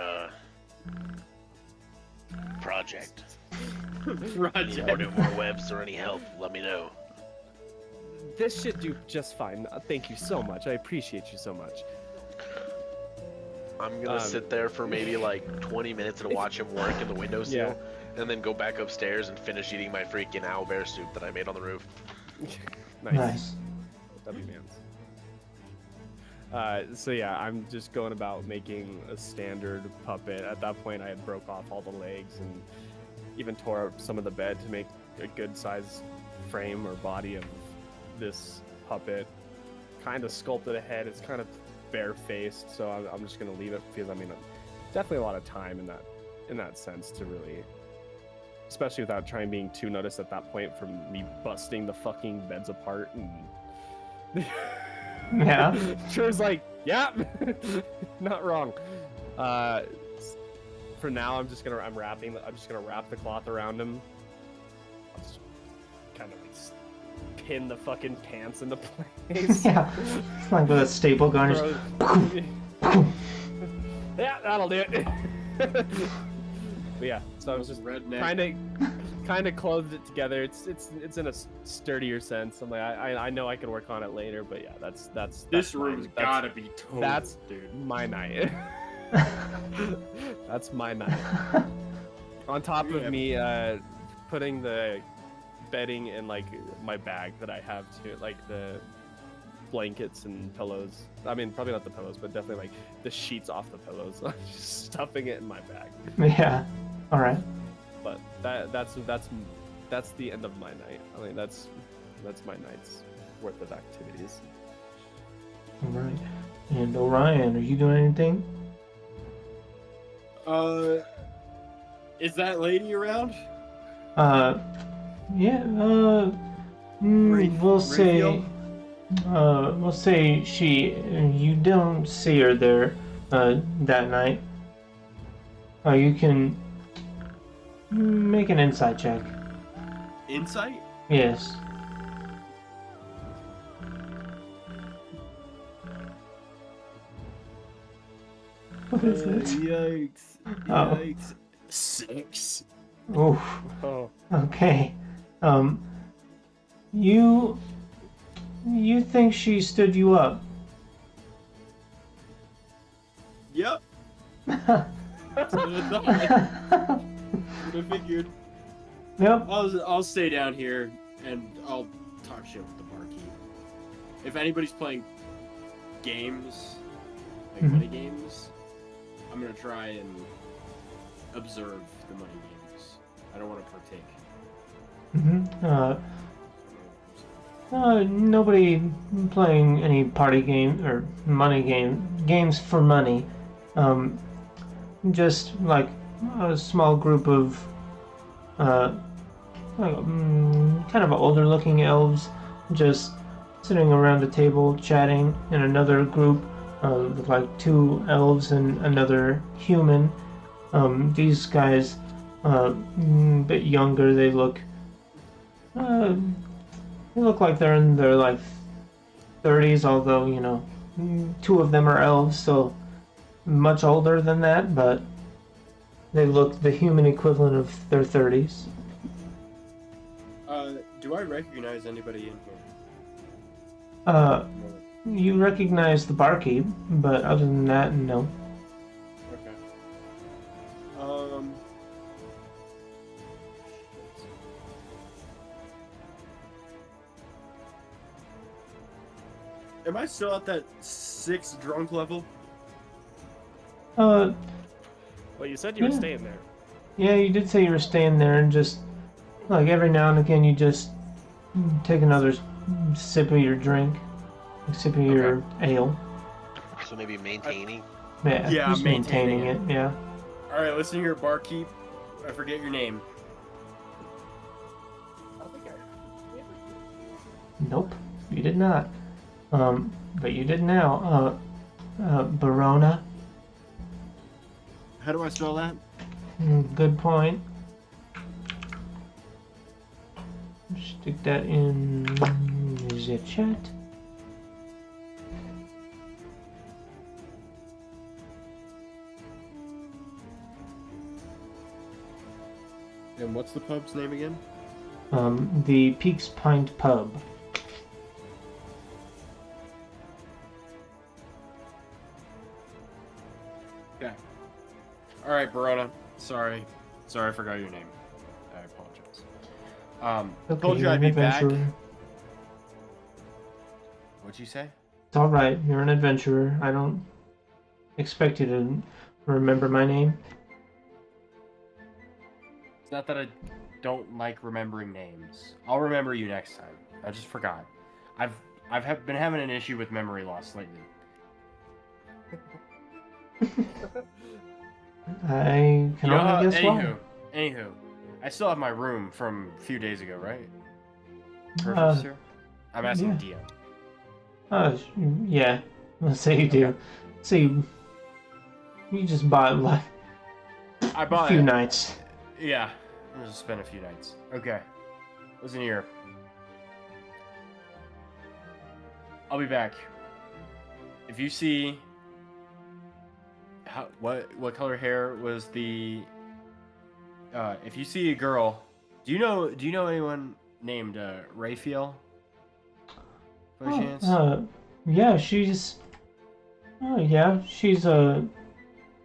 project. Need more webs or any help, let me know. This should do just fine. Thank you so much. I appreciate you so much. I'm gonna sit there for maybe like 20 minutes and watch him work in the windowsill, and then go back upstairs and finish eating my freaking owlbear soup that I made on the roof. Nice. So yeah, I'm just going about making a standard puppet. At that point, I had broke off all the legs and even tore up some of the bed to make a good size frame or body of this puppet. Kind of sculpted a head. It's kind of bare-faced, so I'm just gonna leave it because I mean, definitely a lot of time in that sense to really, especially without trying being too noticed at that point from me busting the fucking beds apart and. Yeah. Sure's like, yeah, not wrong. For now, I'm just gonna wrap the cloth around him. I'll just kind of like pin the fucking pants into place. Yeah. It's like with a staple gun. Yeah, that'll do it. But yeah, so I was just kind of clothed it together. It's in a sturdier sense. I'm like, I know I can work on it later, but yeah, that's this room's gotta be total, that's dude. my night. That's my night. On top of me putting the bedding in like my bag that I have too, like the blankets and pillows. I mean, probably not the pillows, but definitely like the sheets off the pillows. I'm just stuffing it in my bag. Yeah. All right. But that's the end of my night. I mean, that's my night's worth of activities. All right. And Orion, are you doing anything? Is that lady around? Yeah. We'll say she. You don't see her there, that night. You can make an insight check. Insight? Yes. What is it? Yikes. Oh. Yikes. 6. Oof. Oh. Okay. You think she stood you up? Yep. That's what I thought. What I figured. Yep. I'll stay down here and I'll talk shit with the barkeep. If anybody's playing games, like money games, I'm gonna try and observe the money games. I don't want to partake. Nobody playing any party game or games for money. Just like a small group of kind of older-looking elves, just sitting around a table chatting, and another group with like 2 elves and another human. These guys, a bit younger. They look like they're in their like 30s, although 2 of them are elves, so much older than that, but they look the human equivalent of their 30s. Do I recognize anybody in here? You recognize the barkeep, but other than that, no. Okay. Am I still at that 6 drunk level? Uh, Well, you said you were Yeah. staying there. yeah, you did say you were staying there, and just like every now and again, you just take another sip of your drink, sip of your ale. So maybe maintaining. Yeah, Yeah, just maintaining maintaining it. Yeah. All right, listen here, barkeep. I forget your name. I don't think I. Nope, you did not. But you did now. Barona. How do I spell that? Good point. Stick that in the chat. And what's the pub's name again? The Peaks Pint Pub. Okay. All right, Barona. Sorry, I forgot your name. I apologize. Told you you're I'd an be back. adventurer. What'd you say? It's all right. You're an adventurer. I don't expect you to remember my name. It's not that I don't like remembering names. I'll remember you next time. I just forgot. I've been having an issue with memory loss lately. I can only guess why. Anywho, I still have my room from a few days ago, right? Perfect, Uh, sir. I'm asking yeah. DM. Yeah. Let's say you do. Okay. So you just bought like I a bought few it. nights. Yeah, I'm gonna spend a few nights. Okay, listen here. I'll be back. If you see what color hair was the if you see a girl, do you know anyone named Raphael? By chance? Yeah, she's a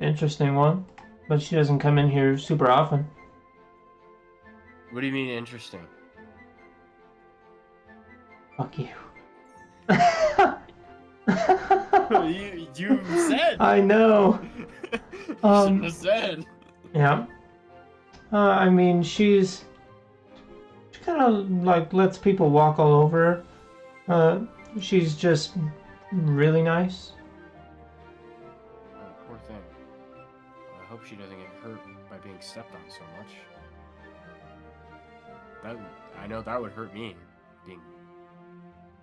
interesting one, but she doesn't come in here super often. What do you mean interesting? Fuck you. you said. I know. You shouldn't have said. Yeah. I mean, she kind of like lets people walk all over her. She's just really nice. Oh, poor thing. Well, I hope she doesn't get hurt by being stepped on so much. I know that would hurt me.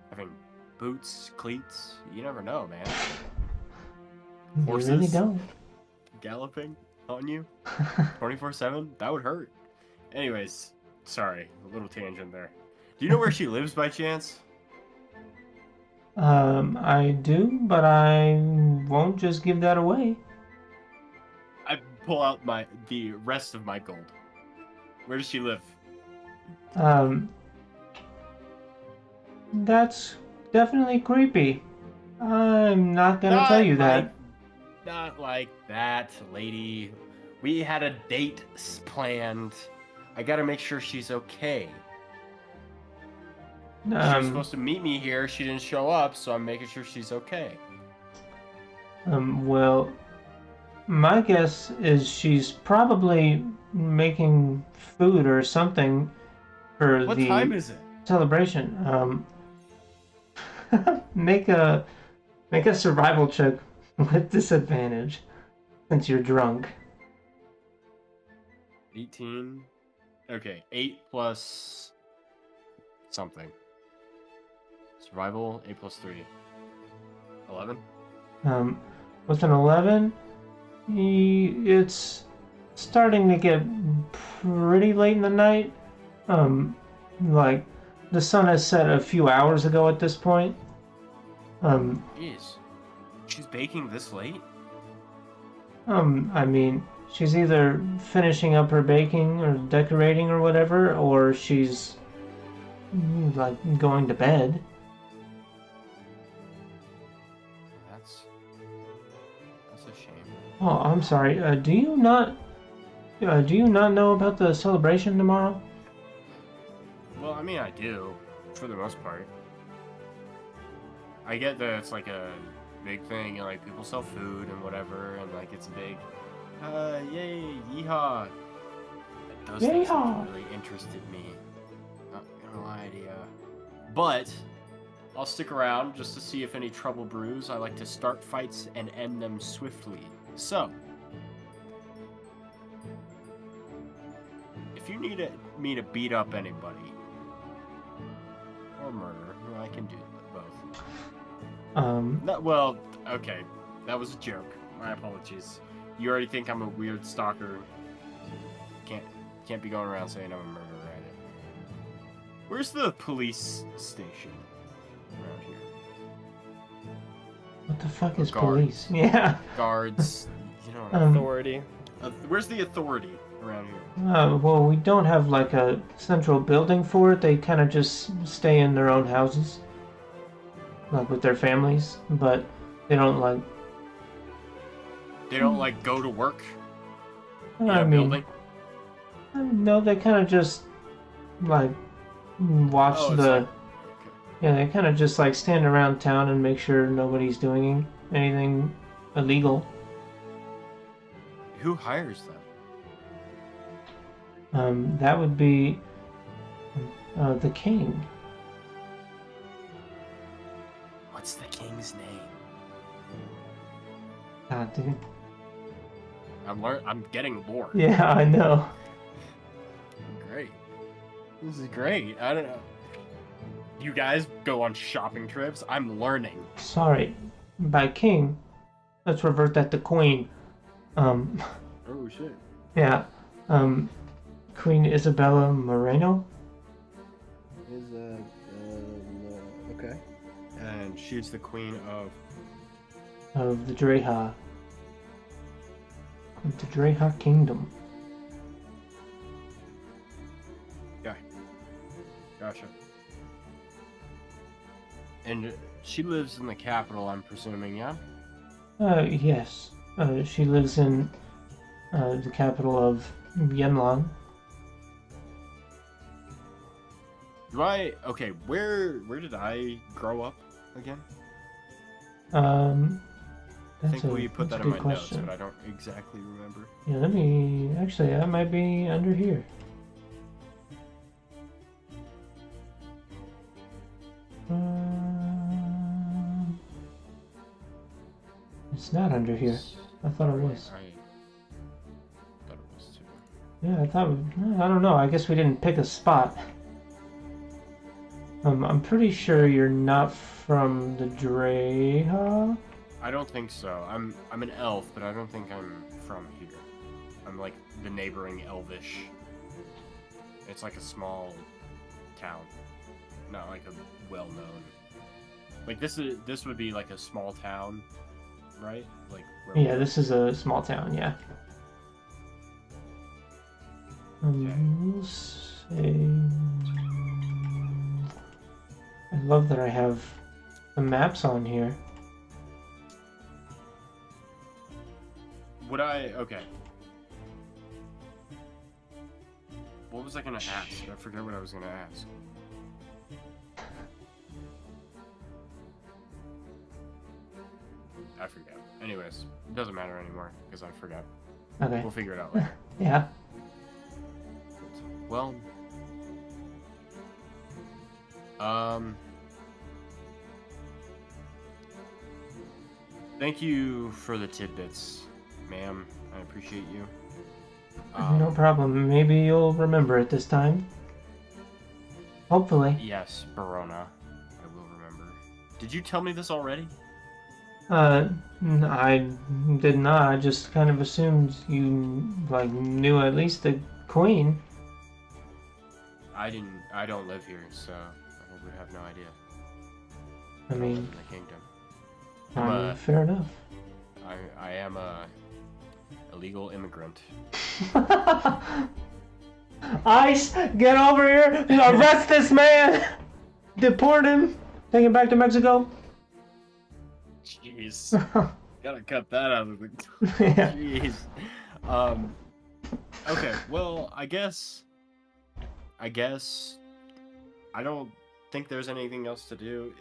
Having boots, cleats. You never know, man. You really Horses? don't. Galloping on you 24/7. That would hurt. Anyways, sorry, a little tangent there. Do you know where she lives by chance? I do, but I won't just give that away. I pull out the rest of my gold. Where does she live? That's definitely creepy. I'm not gonna tell you that. Not like that, lady. We had a date planned. I gotta make sure she's okay. She was supposed to meet me here. She didn't show up, so I'm making sure she's okay. Well, my guess is she's probably making food or something for What the time is it? celebration. Make a survival check with disadvantage since you're drunk. 18. Okay, 8 plus something. Survival, 8 plus 3. 11? With an 11, it's starting to get pretty late in the night. Like the sun has set a few hours ago at this point. Jeez. She's baking this late? I mean, she's either finishing up her baking or decorating or whatever, or she's like going to bed. That's a shame. Oh, I'm sorry. Do you not know about the celebration tomorrow? Well, I mean, I do, for the most part. I get that it's like a big thing, and like people sell food and whatever, and like it's a big, yay, yeehaw. Those things Yeehaw. really interested me. Not gonna lie to ya. But I'll stick around just to see if any trouble brews. I like to start fights and end them swiftly. So, if you need me to beat up anybody or murder, I can do both. No, well, okay, that was a joke. My apologies. You already think I'm a weird stalker. Can't be going around saying I'm a murderer, right? Where's the police station around here? What the fuck is Guard. police? Yeah. Guards, you know. Authority. Where's the authority around here? Well, we don't have like a central building for it. They kind of just stay in their own houses, like with their families, but they don't like. They don't like go to work in I a mean, building. no, they kind of just like watch Oh, it's the. like- Yeah, they kind of just like stand around town and make sure nobody's doing anything illegal. Who hires them? That would be the king. What's the king's name? God, dude. I'm getting lore. Yeah, I know. Great. This is great. I don't know. You guys go on shopping trips. I'm learning. Sorry, by king, let's revert that to queen. Oh shit. Yeah, Queen Isabella Moreno. Is okay. And she's the queen Of the Dreha. Of the Dreha Kingdom. Gotcha. And she lives in the capital, I'm presuming, yeah? Yes. She lives in the capital of Yenlan. Okay, where did I grow up again? I That's think we put that's that a in good my question. notes, but I don't exactly remember. Yeah, let me. Actually, that might be under here. It's not under here. I thought it was. I thought it was too. Yeah, I thought. I don't know. I guess we didn't pick a spot. I'm pretty sure you're not from the Dreha. I don't think so. I'm an elf, but I don't think I'm from here. I'm like the neighboring elvish. It's like a small town, not like a well-known. Like this would be like a small town, right? Like where Yeah, this is a small town. Yeah. We'll say. I love that I have the maps on here. Okay. What was I gonna ask? I forget what I was gonna ask. I forgot. Anyways, it doesn't matter anymore because I forgot. Okay. We'll figure it out later. Yeah. Well, thank you for the tidbits, ma'am. I appreciate you. No problem. Maybe you'll remember it this time. Hopefully. Yes, Barona. I will remember. Did you tell me this already? I did not. I just kind of assumed you like knew at least the queen. I didn't. I don't live here, so I would have no idea. I don't live mean, in the kingdom. fair enough. I am a illegal immigrant. ICE, get over here! Arrest this man! Deport him! Take him back to Mexico. Jeez. Gotta cut that out of the. Yeah. Jeez. Okay. Well, I guess I don't think there's anything else to do.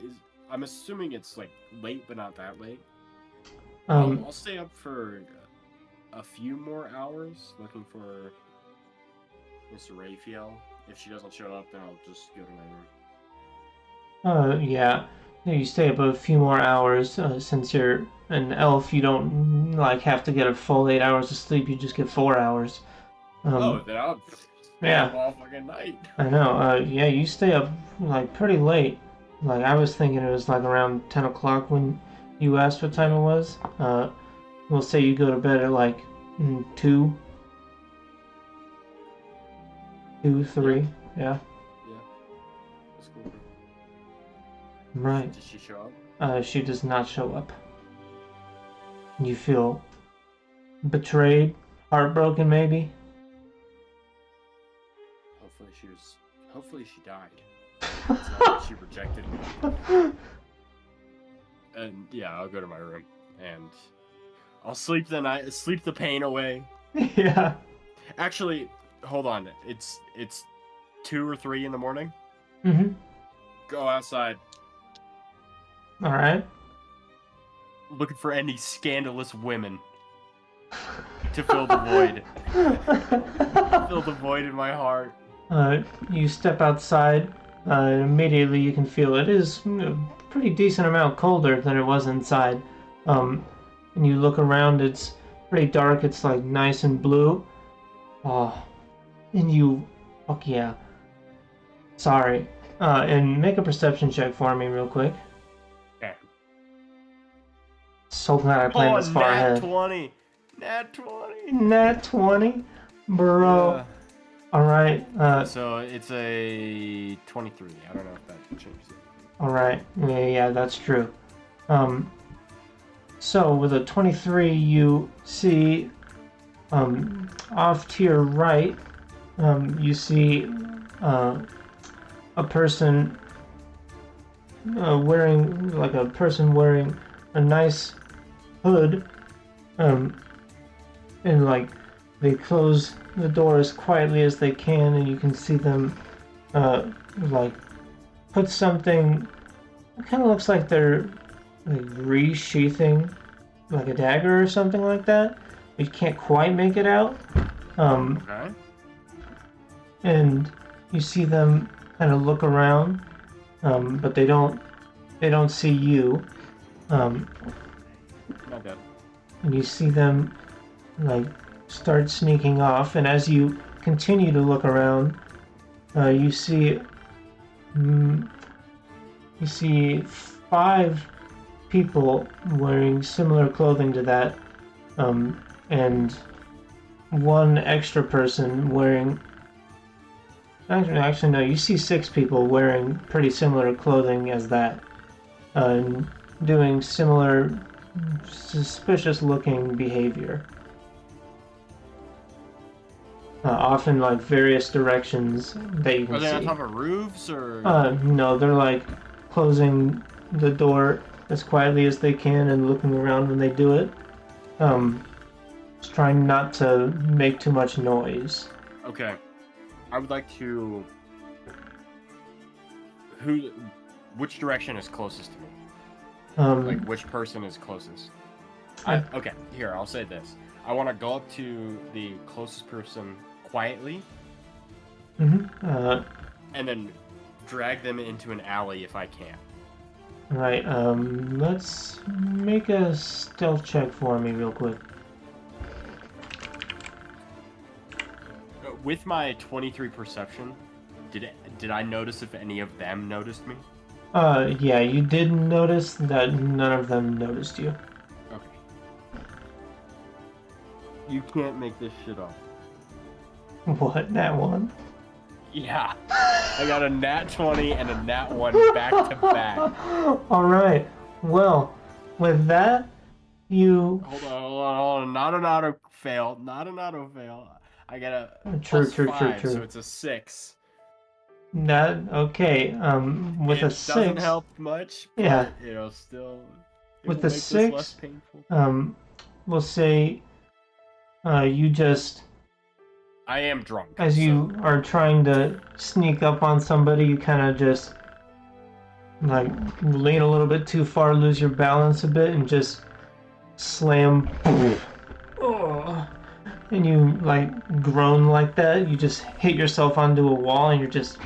I'm assuming it's like late, but not that late. Um, I'll stay up for a few more hours looking for Mr. Raphael. If she doesn't show up, then I'll just go to my room. yeah. You stay up a few more hours since you're an elf. You don't like have to get a full 8 hours of sleep. You just get 4 hours. Then I'll stay yeah. up all fucking night. I know. Yeah, you stay up like pretty late. Like I was thinking it was like around 10 o'clock when you asked what time it was. We'll say you go to bed at like 2, 3. Yeah. That's cool. Right. Did she show She does not show up. You feel betrayed, heartbroken, maybe. Hopefully she died. It's not like she rejected me. And yeah, I'll go to my room and I'll sleep the pain away. Yeah. Actually, hold on. It's 2 or 3 in the morning. Mhm. Go outside. All right. Looking for any scandalous women to fill the void. Fill the void in my heart. You step outside, and immediately you can feel it is a pretty decent amount colder than it was inside. And you look around, it's pretty dark, it's like nice and blue. Oh, and you, fuck yeah. Sorry. And make a perception check for me real quick. Okay. So glad I planned this far ahead. 20. Nat 20. Nat 20? Bro. Yeah. Alright, So it's a 23. I don't know if that changes it. alright. Yeah, that's true. So with a 23, you see, off to your right, you see, a person wearing a nice hood, and like they close the door as quietly as they can, and you can see them like put something. It kind of looks like they're like resheathing like a dagger or something like that. You can't quite make it out. Okay. And you see them kind of look around, but they don't see you. Not good. And you see them like start sneaking off, and as you continue to look around, you see 5 people wearing similar clothing to that, and 1 extra person wearing. Actually, no. You see 6 people wearing pretty similar clothing as that, and doing similar suspicious-looking behavior. Often like various directions that you can Are they see. on top of roofs or? No, they're like closing the door as quietly as they can and looking around when they do it. Just trying not to make too much noise. Okay. I would like to. Which direction is closest to me? Like which person is closest? Okay, here I'll say this. I want to go up to the closest person quietly, and then drag them into an alley if I can. Right. Let's make a stealth check for me real quick. With my 23 perception, did I notice if any of them noticed me? Yeah, you did notice that none of them noticed you. Okay. You can't make this shit up. What, nat 1? Yeah. I got a nat 20 and a nat 1 back to back. Alright. Well, with that, you... Hold on. Not an auto fail. I got a True. +5, so it's a 6. That, okay, with a 6... doesn't help much, but, yeah. Still... With the make this 6, less painful. we'll say, you just... I am drunk. As you are trying to sneak up on somebody, you kind of just like lean a little bit too far, lose your balance a bit, and just slam. Oh, and you like groan like that. You just hit yourself onto a wall, and you're just.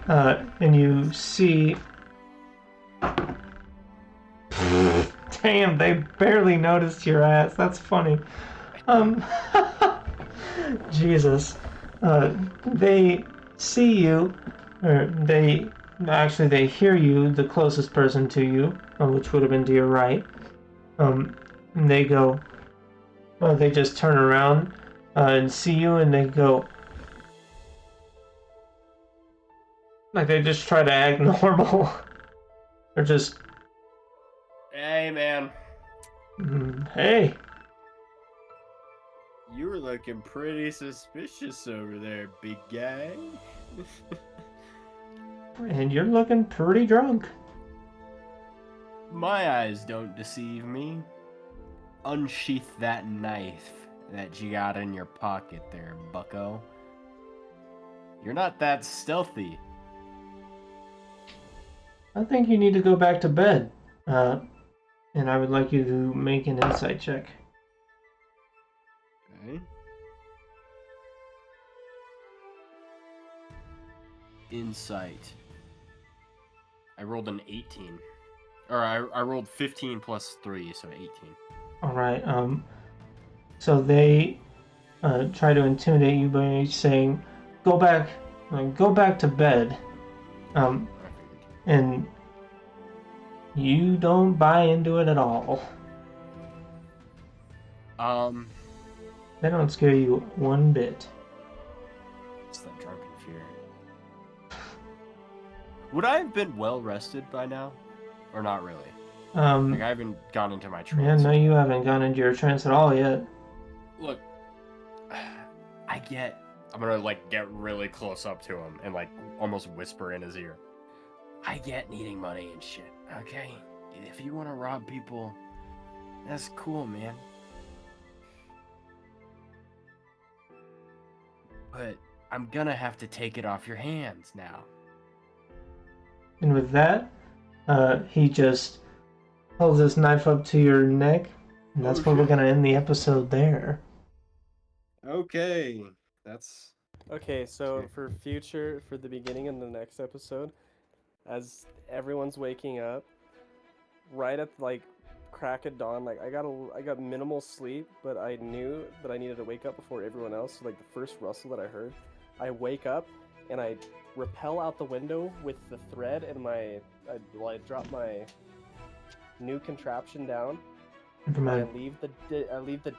And you see. Damn, they barely noticed your ass. That's funny. Jesus. They see you, or they hear you, the closest person to you, which would have been to your right. And they go, they just turn around and see you, and they go, like they just try to act normal, or just, Hey, man. Hey. You were looking pretty suspicious over there, big guy. And you're looking pretty drunk. My eyes don't deceive me. Unsheath that knife that you got in your pocket there, bucko. You're not that stealthy. I think you need to go back to bed. And I would like you to make an insight check. Okay. Insight. I rolled an 18. Or I rolled 15 plus 3, so 18. Alright, so they try to intimidate you by saying, go back to bed. And you don't buy into it at all. They don't scare you one bit. It's that drunken fear. Would I have been well rested by now? Or not really? Like, I haven't gone into my trance. Yeah, no, you haven't gone into your trance at all yet. Look, I'm gonna, like, get really close up to him and, like, almost whisper in his ear. I get needing money and shit, okay? If you want to rob people, that's cool, man. But I'm gonna have to take it off your hands now. And with that, he just holds his knife up to your neck, and that's where we're gonna end the episode there. Okay, that's... Okay, so for the beginning of the next episode, as everyone's waking up, right at like crack of dawn, like I got minimal sleep, but I knew that I needed to wake up before everyone else. So like the first rustle that I heard, I wake up and I rappel out the window with the thread and I drop my new contraption down. I leave the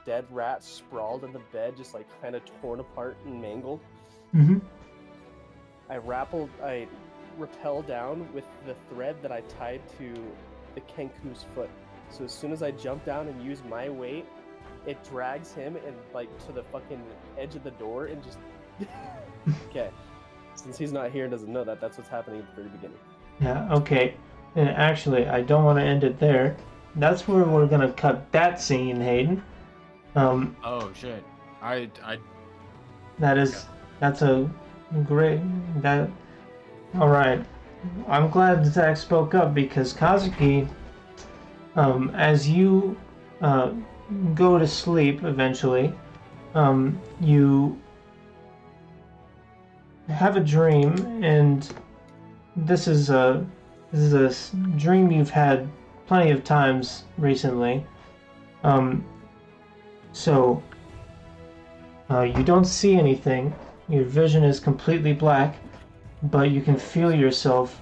dead rat sprawled in the bed, just like kind of torn apart and mangled. Mm-hmm. I rappel down with the thread that I tied to the Kenku's foot. So as soon as I jump down and use my weight, it drags him and like to the fucking edge of the door and just okay. Since he's not here and doesn't know that, that's what's happening at the very beginning. Yeah, okay. And actually, I don't want to end it there. That's where we're gonna cut that scene, Hayden. Oh shit. That's a great alright. I'm glad Zach spoke up because Kazuki, as you go to sleep eventually, you have a dream, and this is a dream you've had plenty of times recently. So you don't see anything. Your vision is completely black, but you can feel yourself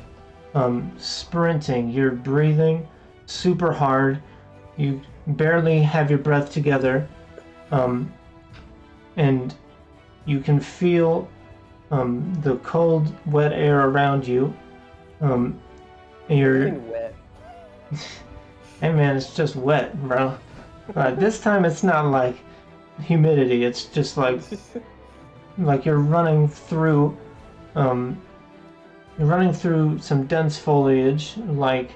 sprinting. You're breathing super hard. You barely have your breath together, and you can feel the cold, wet air around you. And you're wet. Hey man, it's just wet, bro. This time it's not like humidity. It's just like you're running through some dense foliage, like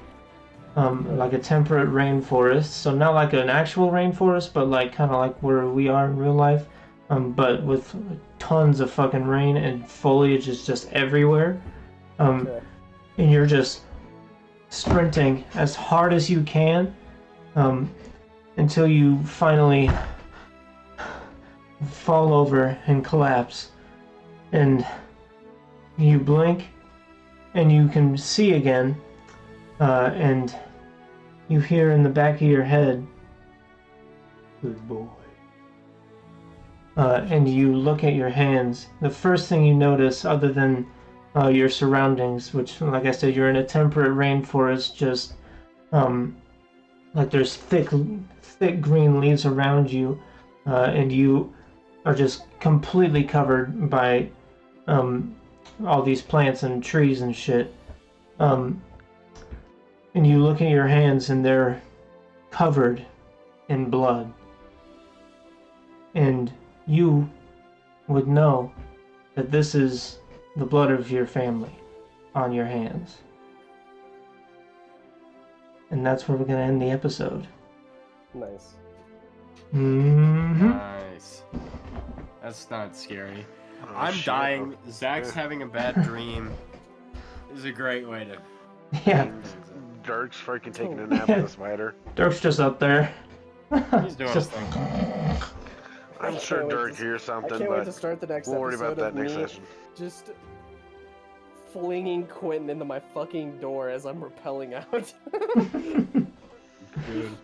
a temperate rainforest. So not like an actual rainforest, but like kind of like where we are in real life. But with tons of fucking rain and foliage is just everywhere. Okay. And you're just sprinting as hard as you can until you finally fall over and collapse. And you blink and you can see again, and you hear in the back of your head, "Good boy." And you look at your hands. The first thing you notice, other than your surroundings, which, like I said, you're in a temperate rainforest, just like there's thick green leaves around you, and you are just completely covered by all these plants and trees and shit. And you look at your hands, and they're covered in blood. And you would know that this is the blood of your family on your hands. And that's where we're going to end the episode. Nice. Mm-hmm. Nice. That's not scary. Oh, I'm shit. dying. Zach's having a bad dream. This is a great way to. Yeah, Dirk's freaking taking a nap with a spider. Dirk's just up there. He's doing his Just- thing. I'm sure can't wait Dirk to- hears I something, can't wait to but start the next we'll worry episode about that of next me session. just flinging Quentyn into my fucking door as I'm repelling out. Dude.